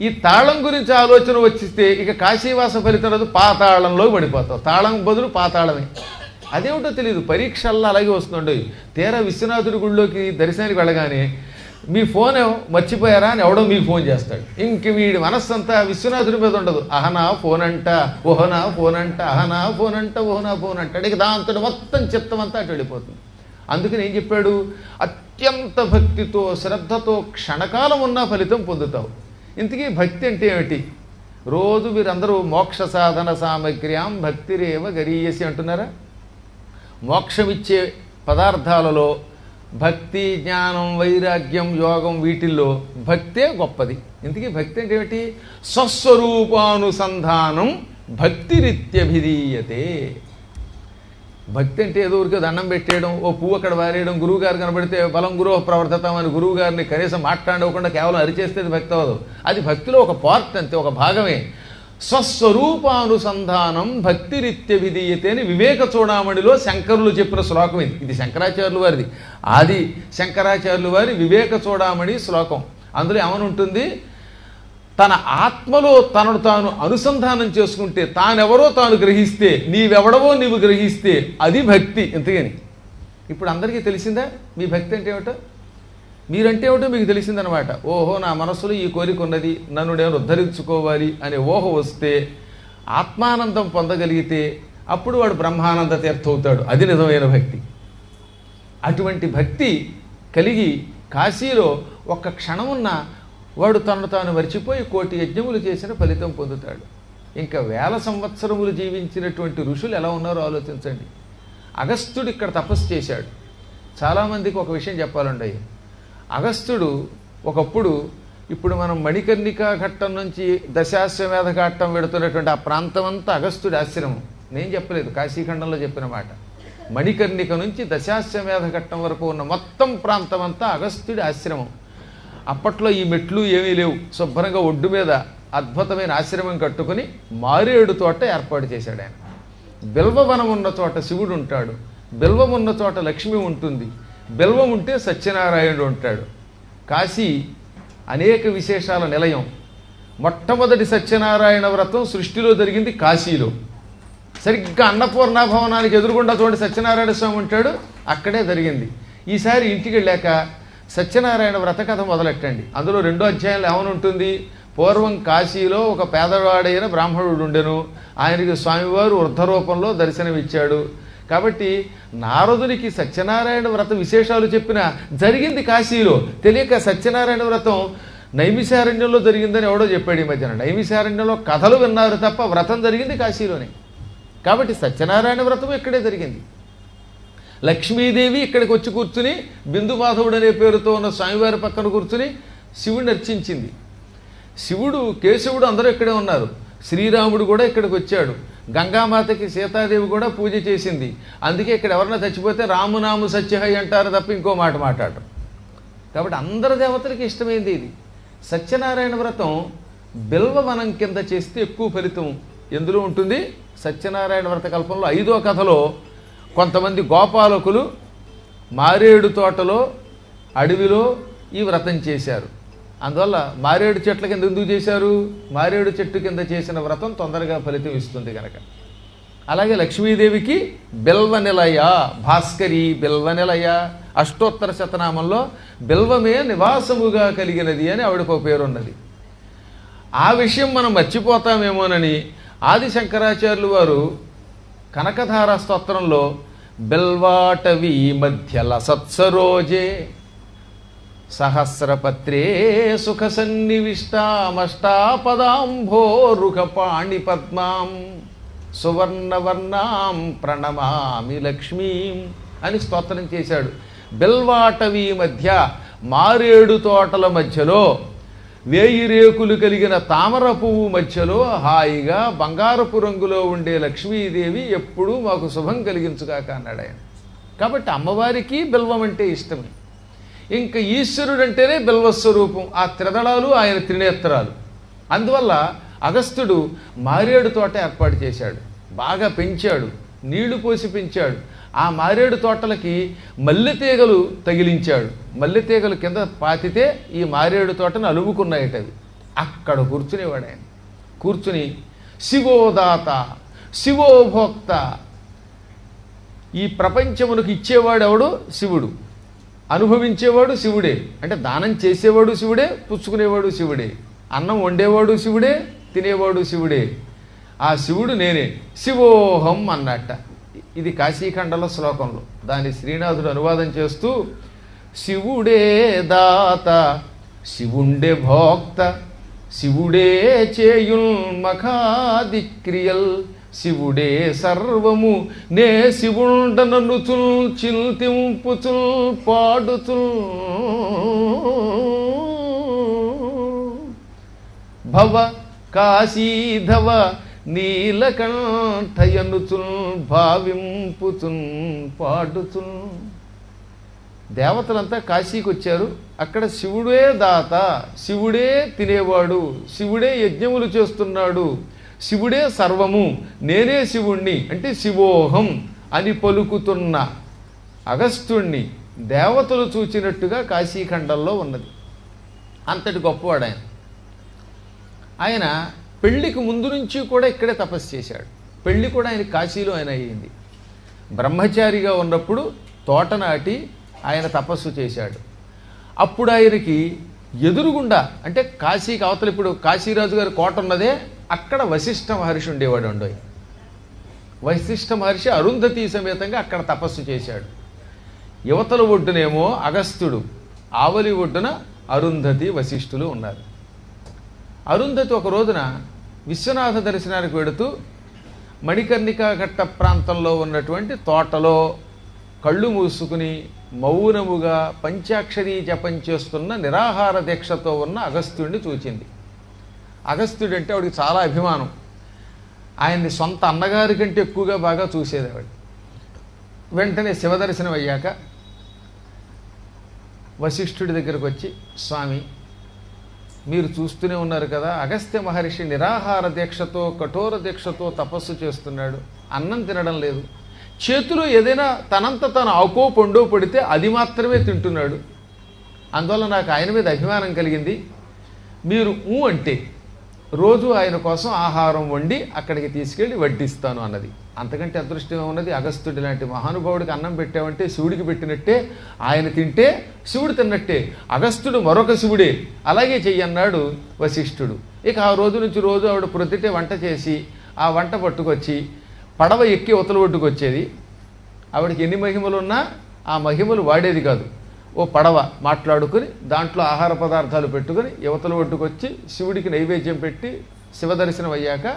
[SPEAKER 2] ఈ తాళం గురించి ఆలోచన వచ్చిస్తే ఇక కాశీవాస ఫలితం రాదు, పాతాళంలో పడిపోతావు. తాళం బదులు పాతాళమే. అదేమిటో తెలియదు, పరీక్షల్లో అలాగే వస్తుండే. తీరా విశ్వనాథుడి గుడిలోకి దర్శనానికి వెళ్ళగానే మీ ఫోన్ మర్చిపోయారా అని ఎవడో మీకు ఫోన్ చేస్తాడు. ఇంక వీడి మనస్సంతా విశ్వనాథుడి మీద ఉండదు. అహనా ఫోన్ అంట, ఓహనా ఫోన్ అంట, అహనా ఫోన్ అంట, ఓహనా ఫోన్ అంటాడు. ఇక దాంతో మొత్తం చిత్తం అంతా అటు వెళ్ళిపోతుంది. అందుకని ఏం చెప్పాడు? అత్యంత భక్తితో శ్రద్ధతో క్షణకాలం ఉన్న ఫలితం పొందుతావు. ఇంతకీ భక్తి అంటే ఏమిటి? రోజు మీరందరూ మోక్ష సాధన సామగ్ర్యాం భక్తిరేవ గరీయసి అంటున్నారా? మోక్షమిచ్చే పదార్థాలలో భక్తి, జ్ఞానం, వైరాగ్యం, యోగం వీటిల్లో భక్తే గొప్పది. ఇంతకీ భక్తి అంటే ఏమిటి? స్వస్వరూపానుసంధానం భక్తిరిత్యభిధీయతే. భక్తి అంటే ఏదో ఊరికే దండం పెట్టేయడం, ఓ పువ్వు అక్కడ వారేయడం, గురువు గారు కనబడితే బలం గురువు ప్రవర్తతం అని గురువు గారిని కనీసం మాట్లాడకుండా కేవలం అరిచేస్తే అది భక్తి అవ్వదు. అది భక్తిలో ఒక పార్ట్ అంతే, ఒక భాగమే. స్వస్వరూపానుసంధానం భక్తిరిత్యభిధీయతే అని వివేక చూడామణిలో శంకరులు చెప్పిన శ్లోకం ఇది. ఇది శంకరాచార్యులు వారిది, ఆది శంకరాచార్యులు వారి వివేక చూడామణి శ్లోకం. అందులో ఏమని ఉంటుంది, తన ఆత్మలో తనను తాను అనుసంధానం చేసుకుంటే, తానెవరో తాను గ్రహిస్తే, నీవెవడవో నీవు గ్రహిస్తే అది భక్తి. ఇంతకని ఇప్పుడు అందరికీ తెలిసిందా మీ భక్తి అంటే ఏమిటో? మీరంటే ఏమిటో మీకు తెలిసిందనమాట. ఓహో, నా మనసులో ఈ కోరిక ఉన్నది, నన్ను నేను ఉద్ధరించుకోవాలి అనే ఊహ వస్తే, ఆత్మానందం పొందగలిగితే అప్పుడు వాడు బ్రహ్మానంద తీర్థ అవుతాడు. అది నిజమైన భక్తి. అటువంటి భక్తి కలిగి కాశీలో ఒక్క క్షణమున్న వాడు తనను తాను మర్చిపోయి కోటి యజ్ఞములు చేసిన ఫలితం పొందుతాడు. ఇంకా వేల సంవత్సరములు జీవించినటువంటి ఋషులు ఎలా ఉన్నారో ఆలోచించండి. అగస్త్యుడు ఇక్కడ తపస్సు చేశాడు. చాలామందికి ఒక విషయం చెప్పాలండి. అగస్త్యుడు ఒకప్పుడు, ఇప్పుడు మనం మణికర్ణికా ఘట్టం నుంచి దశాశ్వమేధ ఘట్టం వెడుతున్నటువంటి ఆ ప్రాంతం అంతా అగస్త్యుడి ఆశ్రమం. నేను చెప్పలేదు, కాశీఖండంలో చెప్పిన మాట. మణికర్ణిక నుంచి దశాశ్వమేధ ఘట్టం వరకు ఉన్న మొత్తం ప్రాంతం అంతా అగస్త్యుడి ఆశ్రమం. అప్పట్లో ఈ మెట్లు ఏమీ లేవు. శుభ్రంగా ఒడ్డు మీద అద్భుతమైన ఆశ్రమం కట్టుకుని మారేడు తోట ఏర్పాటు చేశాడు ఆయన. బిల్వవనం ఉన్న చోట శివుడు ఉంటాడు, బిల్వం ఉన్న చోట లక్ష్మి ఉంటుంది, బిల్వం ఉంటే సత్యనారాయణుడు ఉంటాడు. కాశీ అనేక విశేషాల నిలయం. మొట్టమొదటి సత్యనారాయణ వ్రతం సృష్టిలో జరిగింది కాశీలో. సరిగ్గా అన్నపూర్ణ భవనానికి ఎదురుగుండా చూడండి సత్యనారాయణ స్వామి ఉంటాడు, అక్కడే జరిగింది. ఈసారి ఇంటికి వెళ్ళాక సత్యనారాయణ వ్రత కథ మొదలెట్టండి. అందులో 2వ అధ్యాయంలో ఏమని ఉంటుంది, పూర్వం కాశీలో ఒక పేదవాడైన బ్రాహ్మణుడు ఉండెను. ఆయనకి స్వామివారు వృద్ధరూపంలో దర్శనమిచ్చాడు. కాబట్టి నారదునికి సత్యనారాయణ వ్రత విశేషాలు చెప్పిన జరిగింది కాశీలో. తెలియక సత్యనారాయణ వ్రతం నైమిషారణ్యంలో జరిగిందని ఎవడో చెప్పాడు ఈ మధ్యన. నైమిషారణ్యంలో కథలు విన్నారు తప్ప వ్రతం జరిగింది కాశీలోనే. కాబట్టి సత్యనారాయణ వ్రతం ఇక్కడే జరిగింది. లక్ష్మీదేవి ఇక్కడికి వచ్చి కూర్చుని బిందు మాధవుడు అనే పేరుతో ఉన్న స్వామివారి పక్కన కూర్చుని శివుడిని అర్చించింది. శివుడు, కేశవుడు అందరూ ఇక్కడే ఉన్నారు. శ్రీరాముడు కూడా ఇక్కడికి వచ్చాడు. గంగామాతకి సీతాదేవి కూడా పూజ చేసింది. అందుకే ఇక్కడ ఎవరన్నా చచ్చిపోతే రామునాము సత్యహై అంటారు తప్ప ఇంకో మాట మాట్లాడరు. కాబట్టి అందరి దేవతలకి ఇష్టమైంది ఇది. సత్యనారాయణ వ్రతం బిల్వవనం కింద చేస్తే ఎక్కువ ఫలితం ఎందులో ఉంటుంది. సత్యనారాయణ వ్రత కల్పంలో 5వ కథలో కొంతమంది గోపాలకులు మారేడు తోటలో అడవిలో ఈ వ్రతం చేశారు. అందువల్ల మారేడు చెట్ల కింద ఎందుకు చేశారు, మారేడు చెట్టు కింద చేసిన వ్రతం తొందరగా ఫలితం ఇస్తుంది కనుక. అలాగే లక్ష్మీదేవికి బిల్వనిలయ, భాస్కరి బిల్వనిలయ, అష్టోత్తర శతనామంలో బిల్వమే నివాసముగా కలిగినది అని ఆవిడకు ఒక పేరున్నది. ఆ విషయం మనం మర్చిపోతామేమోనని ఆది శంకరాచార్యులు వారు కనకధార స్తోత్రంలో బిల్వాటవీ మధ్యల సత్సరోజే సహస్రపత్రే సుఖ సన్నివిష్టామష్టాపదాంభోరుఖ పాణి పద్మాం సువర్ణవర్ణాం ప్రణమామి లక్ష్మీం అని స్తోత్రం చేశాడు. బిల్వాటవీ మధ్య, మారేడు తోటల మధ్యలో, 1000 రేకులు కలిగిన తామర పువ్వు మధ్యలో హాయిగా బంగారపు రంగులో ఉండే లక్ష్మీదేవి ఎప్పుడూ మాకు శుభం కలిగించుగాక అన్నాడు ఆయన. కాబట్టి అమ్మవారికి బిల్వం అంటే ఇష్టమే. ఇంకా ఈశ్వరుడు అంటేనే బిల్వస్వరూపం. ఆ త్రిదళాలు ఆయన త్రినేత్రాలు. అందువల్ల అగస్త్యుడు మారేడు తోట ఏర్పాటు చేశాడు, బాగా పెంచాడు, నీళ్లు పోసి పెంచాడు. ఆ మారేడు తోటలకి మల్లెతీగలు తగిలించాడు. మల్లెతీగలు కింద పాతితే ఈ మారేడు తోటను అలుముకున్నాయటవి. అక్కడ కూర్చునేవాడు ఆయన. కూర్చుని శివోదాత, శివోభోక్త, ఈ ప్రపంచమునకు ఇచ్చేవాడు ఎవడు? శివుడు. అనుభవించేవాడు శివుడే. అంటే దానం చేసేవాడు శివుడే, పుచ్చుకునేవాడు శివుడే. అన్నం వండేవాడు శివుడే, తినేవాడు శివుడే. ఆ శివుడు నేనే, శివోహం అన్నట్ట. ఇది కాశీఖండల శ్లోకంలో. దాన్ని శ్రీనాథుడు అనువాదం చేస్తూ శివుడే దాత, శివుండే భోక్త, శివుడే చేయుల్ మఖాదిక్రియల్, శివుడే సర్వము నే శివుండననుచుల్ చింతింపుచుల్ పాడుచుల్ భవ కాశీధవ నీలకంఠయనుచున్ భావింపుచున్ పాడుచున్. దేవతలంతా కాశీకి వచ్చారు. అక్కడ శివుడే దాత, శివుడే తినేవాడు, శివుడే యజ్ఞములు చేస్తున్నాడు, శివుడే సర్వము, నేనే శివుణ్ణి అంటే శివోహం అని పలుకుతున్న అగస్త్యుణ్ణి దేవతలు చూచినట్టుగా కాశీఖండంలో ఉన్నది. అంతటి గొప్పవాడు ఆయన. ఆయన పెళ్లికి ముందు నుంచి కూడా ఇక్కడే తపస్సు చేశాడు. పెళ్లి కూడా ఆయన కాశీలో ఆయన అయ్యింది. బ్రహ్మచారిగా ఉన్నప్పుడు తోట నాటి ఆయన తపస్సు చేశాడు. అప్పుడు ఆయనకి ఎదురుగుండా అంటే కాశీకి అవతల, ఇప్పుడు కాశీరాజు గారి కోట ఉన్నదే, అక్కడ వశిష్ఠ మహర్షి ఉండేవాడు. ఉండోయి వశిష్ఠ మహర్షి అరుంధతి సమేతంగా అక్కడ తపస్సు చేశాడు. యువతల ఒడ్డునేమో అగస్త్యుడు, ఆవలి ఒడ్డున అరుంధతి వశిష్ఠులు ఉన్నారు. అరుంధతి ఒక రోజున విశ్వనాథ దర్శనానికి వెడుతూ మణికర్ణికా ఘట్ట ప్రాంతంలో ఉన్నటువంటి తోటలో కళ్ళు మూసుకుని మౌనముగా పంచాక్షరీ జపం చేస్తున్న నిరాహార దీక్షతో ఉన్న అగస్త్యుడిని చూచింది. అగస్త్యుడంటే ఆవిడికి చాలా అభిమానం. ఆయన్ని సొంత అన్నగారి కంటే ఎక్కువగా బాగా చూసేది ఆవిడ. వెంటనే శివదర్శనం అయ్యాక వశిష్ఠుడి దగ్గరకు వచ్చి, స్వామి మీరు చూస్తూనే ఉన్నారు కదా, అగస్త్య మహర్షి నిరాహార దీక్షతో కఠోర దీక్షతో తపస్సు చేస్తున్నాడు, అన్నం తినడం లేదు, చేతిలో ఏదైనా తనంత తాను ఆకో పండో పడితే అది మాత్రమే తింటున్నాడు. అందువల్ల నాకు ఆయన మీద అభిమానం కలిగింది. మీరు అంటే రోజు ఆయన కోసం ఆహారం వండి అక్కడికి తీసుకెళ్ళి వడ్డిస్తాను అన్నది. అంతకంటే అదృష్టం ఉన్నది. అగస్త్యుడి లాంటి మహానుభావుడికి అన్నం పెట్టామంటే శివుడికి పెట్టినట్టే, ఆయన తింటే శివుడు తిన్నట్టే, అగస్త్యుడు మరొక శివుడే, అలాగే చెయ్యన్నాడు వశిష్ఠుడు. ఇక ఆ రోజు నుంచి రోజు ఆవిడ ప్రొద్దుటే వంట చేసి ఆ వంట పట్టుకొచ్చి పడవ ఎక్కి ఉతల ఒడ్డుకు వచ్చేది. ఆవిడకి ఎన్ని మహిమలు ఉన్నా ఆ మహిమలు వాడేది కాదు. ఓ పడవ మాట్లాడుకుని దాంట్లో ఆహార పదార్థాలు పెట్టుకుని యువతల ఒడ్డుకొచ్చి శివుడికి నైవేద్యం పెట్టి శివదర్శనం అయ్యాక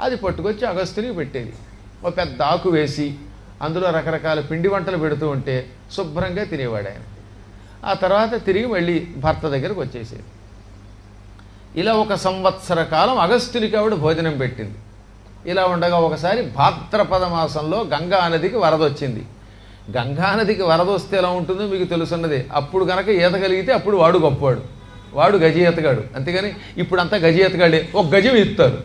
[SPEAKER 2] అది పట్టుకొచ్చి అగస్త్యునికి పెట్టేది. ఓ పెద్ద ఆకు వేసి అందులో రకరకాల పిండి వంటలు పెడుతూ ఉంటే శుభ్రంగా తినేవాడు ఆయన. ఆ తర్వాత తిరిగి మళ్ళీ భర్త దగ్గరకు వచ్చేసేది. ఇలా 1 సంవత్సర కాలం అగస్త్యునికి ఆవిడ భోజనం పెట్టింది. ఇలా ఉండగా ఒకసారి భాద్రపద మాసంలో గంగా నదికి వరద వచ్చింది. గంగా నదికి వరద వస్తే ఎలా ఉంటుందో మీకు తెలుసున్నదే. అప్పుడు కనుక ఈత కలిగితే అప్పుడు వాడు గొప్పవాడు, వాడు గజి ఈతగాడు. అంతేగాని ఇప్పుడు అంతా గజి ఈతగాడే, ఒక గజం ఇస్తారు.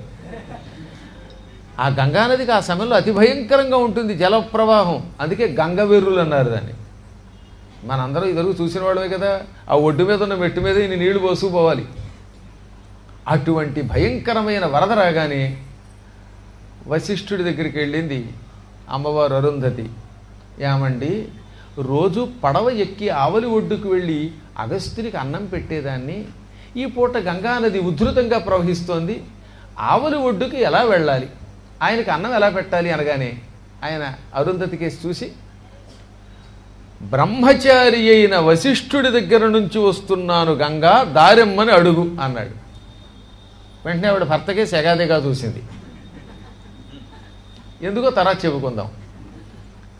[SPEAKER 2] ఆ గంగా నదికి ఆ సమయంలో అతి భయంకరంగా ఉంటుంది జల ప్రవాహం. అందుకే గంగవెర్రులు అన్నారు దాన్ని. మనందరం ఇదివరకు చూసిన వాళ్ళమే కదా, ఆ ఒడ్డు మీద ఉన్న మెట్టు మీద ఇన్ని నీళ్లు పోసుకుపోవాలి. అటువంటి భయంకరమైన వరద రాగానే వశిష్ఠుడి దగ్గరికి వెళ్ళింది అమ్మవారు అరుంధతి. ఏమండి, రోజు పడవ ఎక్కి ఆవలి ఒడ్డుకు వెళ్ళి అగస్త్యునికి అన్నం పెట్టేదాన్ని, ఈ పూట గంగానది ఉధృతంగా ప్రవహిస్తోంది, ఆవలి ఒడ్డుకి ఎలా వెళ్ళాలి, ఆయనకి అన్నం ఎలా పెట్టాలి అనగానే ఆయన అరుంధతి కేసి చూసి, బ్రహ్మచారి అయిన వశిష్ఠుడి దగ్గర నుంచి వస్తున్నాను గంగా, దారెమ్మని అడుగు అన్నాడు. వెంటనే ఆవిడ భర్తకే సెగాదిగా చూసింది. ఎందుకో తర్వాత చెప్పుకుందాం.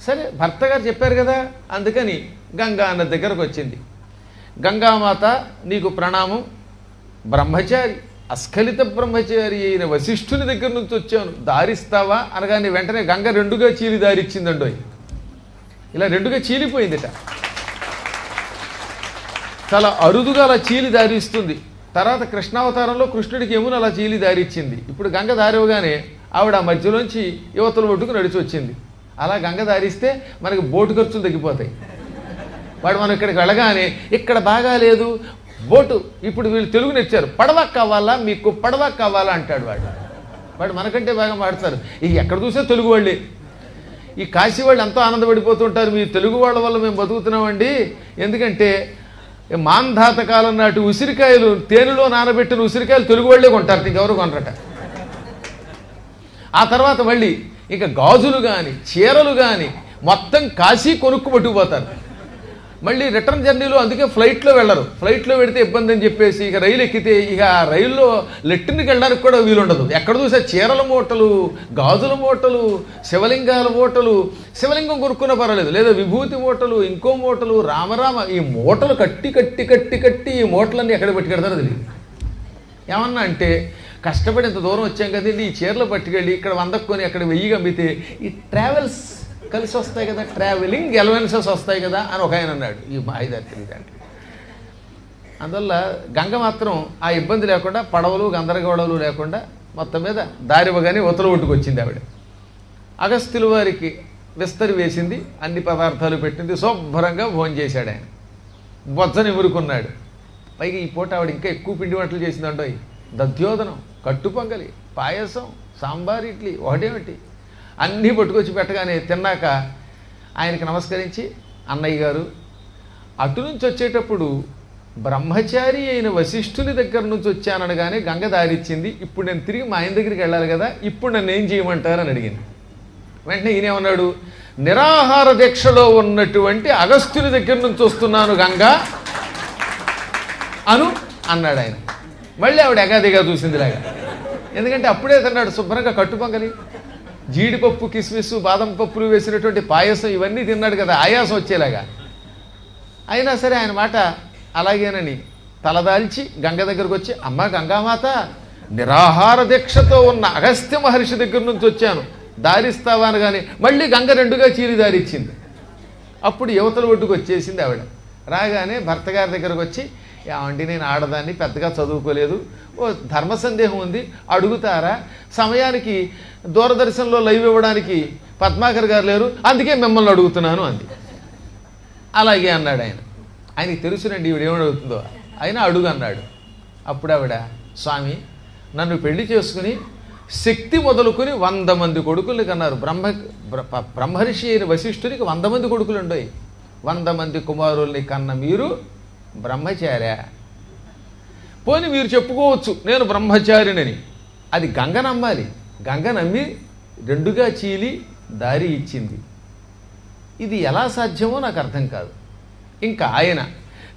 [SPEAKER 2] సరే, భర్త గారు చెప్పారు కదా, అందుకని గంగా అన్న దగ్గరకు వచ్చింది. గంగామాత నీకు ప్రణామం, బ్రహ్మచారి అస్ఖలిత బ్రహ్మచారి అయిన వశిష్ఠుని దగ్గర నుంచి వచ్చాను, దారిస్తావా అనగానే వెంటనే గంగ 2గా చీలి దారిచ్చిందండో. ఇలా 2గా చీలిపోయిందిట. చాలా అరుదుగా అలా చీలి దారిస్తుంది. తర్వాత కృష్ణావతారంలో కృష్ణుడికి యమున అలా చీలి దారిచ్చింది. ఇప్పుడు గంగ దారివగానే ఆవిడ ఆ మధ్యలోంచి యువతల ఒడ్డుకు నడిచి వచ్చింది. అలా గంగ దారిస్తే మనకి బోటు ఖర్చులు తగ్గిపోతాయి. వాడు మనం ఇక్కడికి వెళ్ళగానే ఇక్కడ బాగా లేదు బోటు, ఇప్పుడు వీళ్ళు తెలుగు నేర్చారు, పడవ కావాలా మీకు, పడవ కావాలా అంటాడు వాడు మనకంటే బాగా మాడతారు. ఇక ఎక్కడ చూసే తెలుగు వాళ్ళే. ఈ కాశీ వాళ్ళు ఎంతో ఆనందపడిపోతుంటారు, మీ తెలుగు వాళ్ళ వల్ల మేము బతుకుతున్నామండి, ఎందుకంటే మాంధాత కాలం నాటి ఉసిరికాయలు, తేనెలో నానబెట్టిన ఉసిరికాయలు తెలుగు వాళ్ళే కొంటారు, ఇంకెవరు కొనరట. ఆ తర్వాత మళ్ళీ ఇక గాజులు కానీ చీరలు కానీ మొత్తం కాశీ కొనుక్కు పట్టుకుపోతారు. మళ్ళీ రిటర్న్ జర్నీలో అందుకే ఫ్లైట్లో వెళ్ళరు. ఫ్లైట్లో పెడితే ఇబ్బంది అని చెప్పేసి ఇక రైలు ఎక్కితే ఇక రైల్లో లెట్టిన్కి వెళ్ళడానికి కూడా వీలుండదు. ఎక్కడ చూసే చీరల మూటలు, గాజుల మూటలు, శివలింగాల మూటలు, శివలింగం కొనుక్కున్నా పర్వాలేదు, లేదా విభూతి మూటలు, ఇంకో మూటలు, రామరామ, ఈ మూటలు కట్టి కట్టి కట్టి కట్టి ఈ మూటలన్నీ ఎక్కడ పెట్టుకెడతారో తెలియదు. ఏమన్నా అంటే కష్టపడి ఇంత దూరం వచ్చాం కదండి, ఈ చీరలు పట్టుకెళ్ళి ఇక్కడ 100 కొని అక్కడ 1000 అమ్మితే ఈ ట్రావెల్స్ కలిసి వస్తాయి కదా, ట్రావెలింగ్ ఎలవెన్సెస్ వస్తాయి కదా అని ఒక ఆయన అన్నాడు. ఈ మాయదారి తెలియదండి. అందువల్ల గంగ మాత్రం ఆ ఇబ్బంది లేకుండా, పడవలు గందరగోళాలు లేకుండా మొత్తం మీద దారివగానే ఉత్తర ఒడ్డుకు వచ్చింది ఆవిడ. అగస్త్యుల వారికి విస్తరి వేసింది, అన్ని పదార్థాలు పెట్టింది, శుభ్రంగా భోజనం చేశాడు ఆయన. బొజ్జని మురుకున్నాడు. పైగా ఈ పూట ఆవిడ ఇంకా ఎక్కువ పిండి వంటలు చేసిందంటో, దధ్యోదనం, కట్టు పొంగలి, పాయసం, సాంబార్, ఇడ్లీ, ఒకటేమిటి అన్నీ పట్టుకొచ్చి పెట్టగానే తిన్నాక ఆయనకి నమస్కరించి, అన్నయ్య గారు అటు నుంచి వచ్చేటప్పుడు బ్రహ్మచారి అయిన వశిష్ఠుని దగ్గర నుంచి వచ్చాననగానే గంగ దారిచ్చింది, ఇప్పుడు నేను తిరిగి మా ఆయన దగ్గరికి వెళ్ళాలి కదా, ఇప్పుడు నన్ను ఏం చేయమంటారని అడిగింది. వెంటనే ఈయనేమన్నాడు, నిరాహార దీక్షలో ఉన్నటువంటి అగస్త్యుని దగ్గర నుంచి వస్తున్నాను గంగ అన్నాడు ఆయన. మళ్ళీ ఆవిడ ఎగాదిగా చూసిందిలాగా. ఎందుకంటే అప్పుడే తిన్నాడు శుభ్రంగా కట్టుపొంగలి, జీడిపప్పు, కిస్మిస్, బాదం పప్పులు వేసినటువంటి పాయసం ఇవన్నీ తిన్నాడు కదా, ఆయాసం వచ్చేలాగా. అయినా సరే ఆయన మాట అలాగేనని తలదాల్చి గంగ దగ్గరకు వచ్చి, అమ్మ గంగామాత, నిరాహార దీక్షతో ఉన్న అగస్త్య మహర్షి దగ్గర నుంచి వచ్చాను, దారిస్తావా అనగానే మళ్ళీ గంగ 2గా చీరి దారిచ్చింది. అప్పుడు యువతల ఒడ్డుకు వచ్చేసింది ఆవిడ. రాగానే భర్త గారి దగ్గరకు వచ్చి, ఏమండి నేను ఆడదాన్ని, పెద్దగా చదువుకోలేదు, ఓ ధర్మ సందేహం ఉంది, అడుగుతారా? సమయానికి దూరదర్శన్లో లైవ్ ఇవ్వడానికి పద్మాకర్ గారు లేరు, అందుకే మిమ్మల్ని అడుగుతున్నాను అంది. అలాగే అన్నాడు ఆయన. ఆయనకి తెలుసునండి ఈవిడ ఏమని అడుగుతుందో, అయినా అడుగు అన్నాడు. అప్పుడు ఆవిడ, స్వామి నన్ను పెళ్లి చేసుకుని శక్తి మొదలుకొని 100 మంది కొడుకులు కన్నారు. బ్రహ్మర్షి అయిన వశిష్ఠునికి 100 మంది కొడుకులు ఉండయి. 100 మంది కుమారుల్ని కన్న మీరు బ్రహ్మచార్య? పోని మీరు చెప్పుకోవచ్చు నేను బ్రహ్మచారినని, అది గంగ నమ్మాలి. గంగ నమ్మి 2గా చీలి దారి ఇచ్చింది. ఇది ఎలా సాధ్యమో నాకు అర్థం కాదు. ఇంకా ఆయన,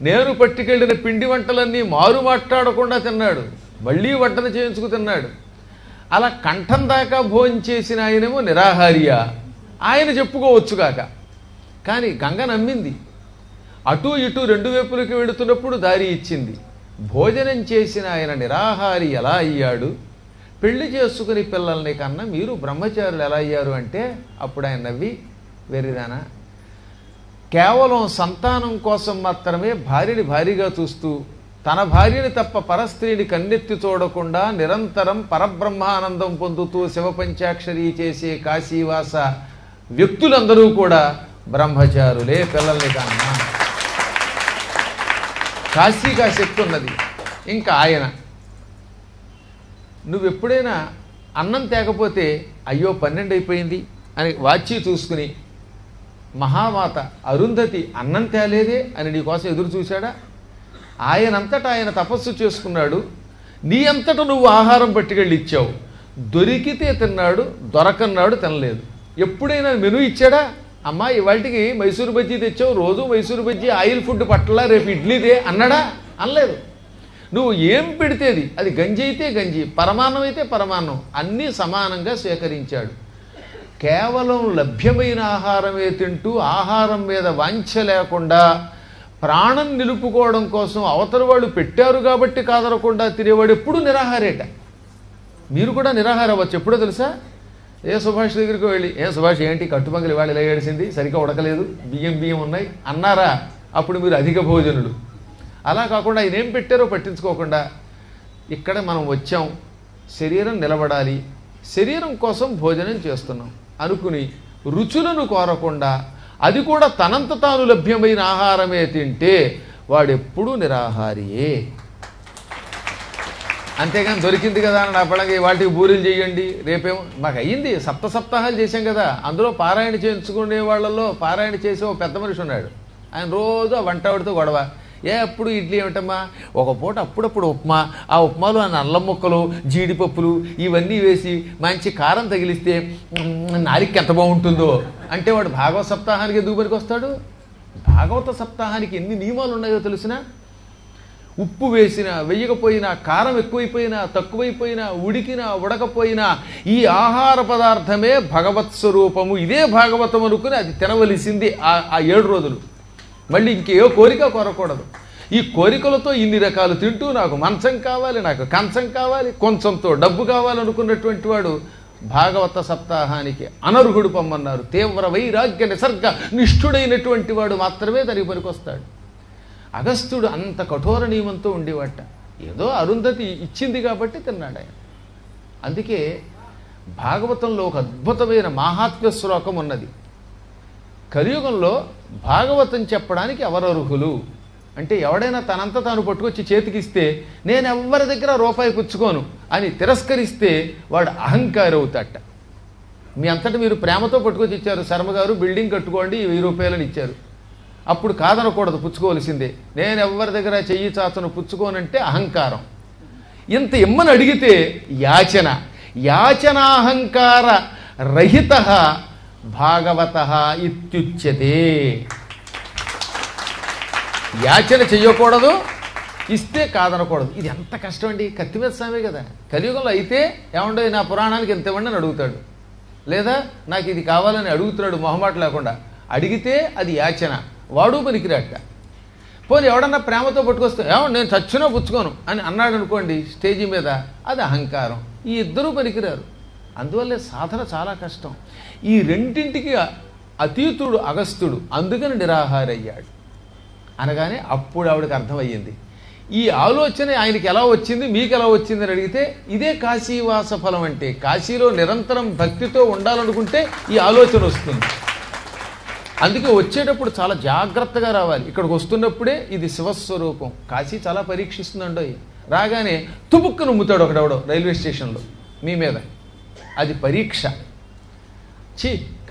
[SPEAKER 2] నేను పట్టుకెళ్ళిన పిండి వంటలన్నీ మారు మాట్లాడకుండా తిన్నాడు, మళ్ళీ వడ్డన చేయించుకు తిన్నాడు. అలా కంఠం దాకా భోజనం చేసిన ఆయనేమో నిరాహారియా? ఆయన చెప్పుకోవచ్చుగాక. కానీ గంగ నమ్మింది. అటు ఇటు 2 వైపులకి వెళుతున్నప్పుడు దారి ఇచ్చింది. భోజనం చేసిన ఆయన నిరాహారి ఎలా అయ్యాడు? పెళ్లి చేసుకుని పిల్లల్ని కన్నా మీరు బ్రహ్మచారులు ఎలా అయ్యారు అంటే, అప్పుడు ఆయన నవ్వి, వెర్రిదానా, కేవలం సంతానం కోసం మాత్రమే భార్యని భారీగా చూస్తూ తన భార్యని తప్ప పరస్త్రీని కన్నెత్తి చూడకుండా నిరంతరం పరబ్రహ్మానందం పొందుతూ శివపంచాక్షరి చేసే కాశీవాస వ్యక్తులందరూ కూడా బ్రహ్మచారులే, పిల్లల్ని కన్నా. కాశీగా శక్తి ఉన్నది. ఇంకా ఆయన, నువ్వెప్పుడైనా అన్నం తేకపోతే అయ్యో 12 అయిపోయింది అని వాచి చూసుకుని, మహామాత అరుంధతి అన్నం తేలేదే అని నీకోసం ఎదురు చూశాడా? ఆయనంతటా ఆయన తపస్సు చేసుకున్నాడు. నీ అంతటా నువ్వు ఆహారం పట్టుకెళ్ళి ఇచ్చావు. దొరికితే తిన్నాడు, దొరకన్నాడు తినలేదు. ఎప్పుడైనా మెనూ ఇచ్చాడా? అమ్మా ఇవాళకి మైసూరు బజ్జీ తెచ్చావు, రోజు మైసూరు బజ్జీ ఆయిల్ ఫుడ్ పట్టలా, రేపు ఇడ్లీదే అన్నాడా? అనలేదు. నువ్వు ఏం పెడితేది, అది గంజి అయితే గంజి, పరమాన్నం అయితే పరమాన్నం, అన్నీ సమానంగా స్వీకరించాడు. కేవలం లభ్యమైన ఆహారమే తింటూ ఆహారం మీద వాంఛ లేకుండా ప్రాణం నిలుపుకోవడం కోసం అవతల వాళ్ళు పెట్టారు కాబట్టి కాదనకుండా తినేవాడు ఎప్పుడు నిరాహారేట. మీరు కూడా నిరాహారం అవ్వచ్చు. ఎప్పుడో తెలుసా? ఏ సుభాష్ దగ్గరికి వెళ్ళి, ఏ సుభాష్ ఏంటి కట్టుపంగలి ఇవాళ ఇలా ఏడిసింది, సరిగ్గా ఉడకలేదు, బియ్యం ఉన్నాయి అన్నారా? అప్పుడు మీరు అధిక భోజనులు. అలా కాకుండా ఆయన ఏం పెట్టారో పట్టించుకోకుండా, ఇక్కడ మనం వచ్చాం, శరీరం నిలబడాలి, శరీరం కోసం భోజనం చేస్తున్నాం అనుకుని రుచులను కోరకుండా, అది కూడా తనంత తాను లభ్యమైన ఆహారమే తింటే వాడెప్పుడూ నిరాహారియే. అంతేగాని దొరికింది కదా అని నా పడంగా వాటికి బూరెలు చేయండి, రేపేమో మాకు అయ్యింది, సప్తాహాలు చేశాం కదా, అందులో పారాయణ చేయించుకునే వాళ్ళలో పారాయణ చేసే ఒక పెద్ద మనిషి ఉన్నాడు. ఆయన రోజు ఆ వంటవాడితో గొడవ. ఎప్పుడు ఇడ్లీ ఏమిటమ్మా, ఒక పూట అప్పుడప్పుడు ఉప్మా, ఆ ఉప్మాలో ఆ అల్లం ముక్కలు, జీడిపప్పులు ఇవన్నీ వేసి మంచి కారం తగిలిస్తే నాలికి ఎంత బాగుంటుందో అంటే వాడు భాగవత సప్తాహానికి ఎందుకు పనికి వస్తాడు? భాగవత సప్తాహానికి ఎన్ని నియమాలు ఉన్నాయో తెలిసినా, ఉప్పు వేసినా వెయ్యకపోయినా, కారం ఎక్కువైపోయినా తక్కువైపోయినా, ఉడికినా ఉడకపోయినా ఈ ఆహార పదార్థమే భగవత్ స్వరూపము, ఇదే భాగవతం అనుకుని అది తినవలసింది ఆ 7 రోజులు. మళ్ళీ ఇంకే కోరిక కోరకూడదు. ఈ కోరికలతో ఇన్ని రకాలు తింటూ నాకు మంచం కావాలి, నాకు కంచం కావాలి, కొంచెంతో డబ్బు కావాలనుకున్నటువంటి వాడు భాగవత సప్తాహానికి అనర్హుడు పొమ్మన్నారు. తీవ్ర వైరాగ్య నిసర్గ నిష్ఠుడైనటువంటి వాడు మాత్రమే దానికి పనికొస్తాడు. అగస్త్యుడు అంత కఠోర నియమంతో ఉండేవాట. ఏదో అరుంధతి ఇచ్చింది కాబట్టి తిన్నాడు ఆయన. అందుకే భాగవతంలో ఒక అద్భుతమైన మాహాత్మ్య శ్లోకం ఉన్నది. కలియుగంలో భాగవతం చెప్పడానికి ఎవరర్హులు అంటే, ఎవడైనా తనంతా తాను పట్టుకొచ్చి చేతికిస్తే నేను ఎవ్వరి దగ్గర రూపాయి పుచ్చుకోను అని తిరస్కరిస్తే వాడు అహంకారి అవుతాట. మీ అంతటా మీరు ప్రేమతో పట్టుకొచ్చి ఇచ్చారు, శర్మ గారు బిల్డింగ్ కట్టుకోండి 1000 రూపాయలని ఇచ్చారు, అప్పుడు కాదనకూడదు, పుచ్చుకోవలసిందే. నేను ఎవరి దగ్గర చెయ్యి చాచను పుచ్చుకోనంటే అహంకారం. ఇంత ఇమ్మని అడిగితే యాచన, యాచనాహంకార రహిత భాగవత ఇత్యుచ్యతే. యాచన చెయ్యకూడదు, ఇస్తే కాదనకూడదు. ఇది ఎంత కష్టం అండి. కత్తిమీద స్వామి కదా. కలియుగంలో అయితే ఏమండో నా పురాణానికి ఎంత ఇవ్వండి అని అడుగుతాడు, లేదా నాకు ఇది కావాలని అడుగుతున్నాడు మొహమాట లేకుండా. అడిగితే అది యాచన, వాడు పనికిరాట. పోనీ ఎవడన్నా ప్రేమతో పట్టుకొస్తే ఏమండి నేను చచ్చినా పుచ్చుకోను అని అన్నాడు అనుకోండి స్టేజీ మీద, అది అహంకారం. ఈ ఇద్దరూ పనికిరారు. అందువల్లే సాధన చాలా కష్టం. ఈ రెండింటికి అతీతుడు అగస్త్యుడు, అందుకని నిరాహారయ్యాడు అనగానే అప్పుడు ఆవిడకి అర్థమయ్యింది. ఈ ఆలోచన ఆయనకి ఎలా వచ్చింది, మీకు ఎలా వచ్చింది అని అడిగితే, ఇదే కాశీవాస ఫలం అంటే. కాశీలో నిరంతరం భక్తితో ఉండాలనుకుంటే ఈ ఆలోచన వస్తుంది. అందుకే వచ్చేటప్పుడు చాలా జాగ్రత్తగా రావాలి. ఇక్కడికి వస్తున్నప్పుడే ఇది శివస్వరూపం. కాశీ చాలా పరీక్షిస్తుందండో. రాగానే తుపుక్కును ఉమ్ముతాడు ఒకడెవడో రైల్వే స్టేషన్లో మీ మీద, అది పరీక్ష.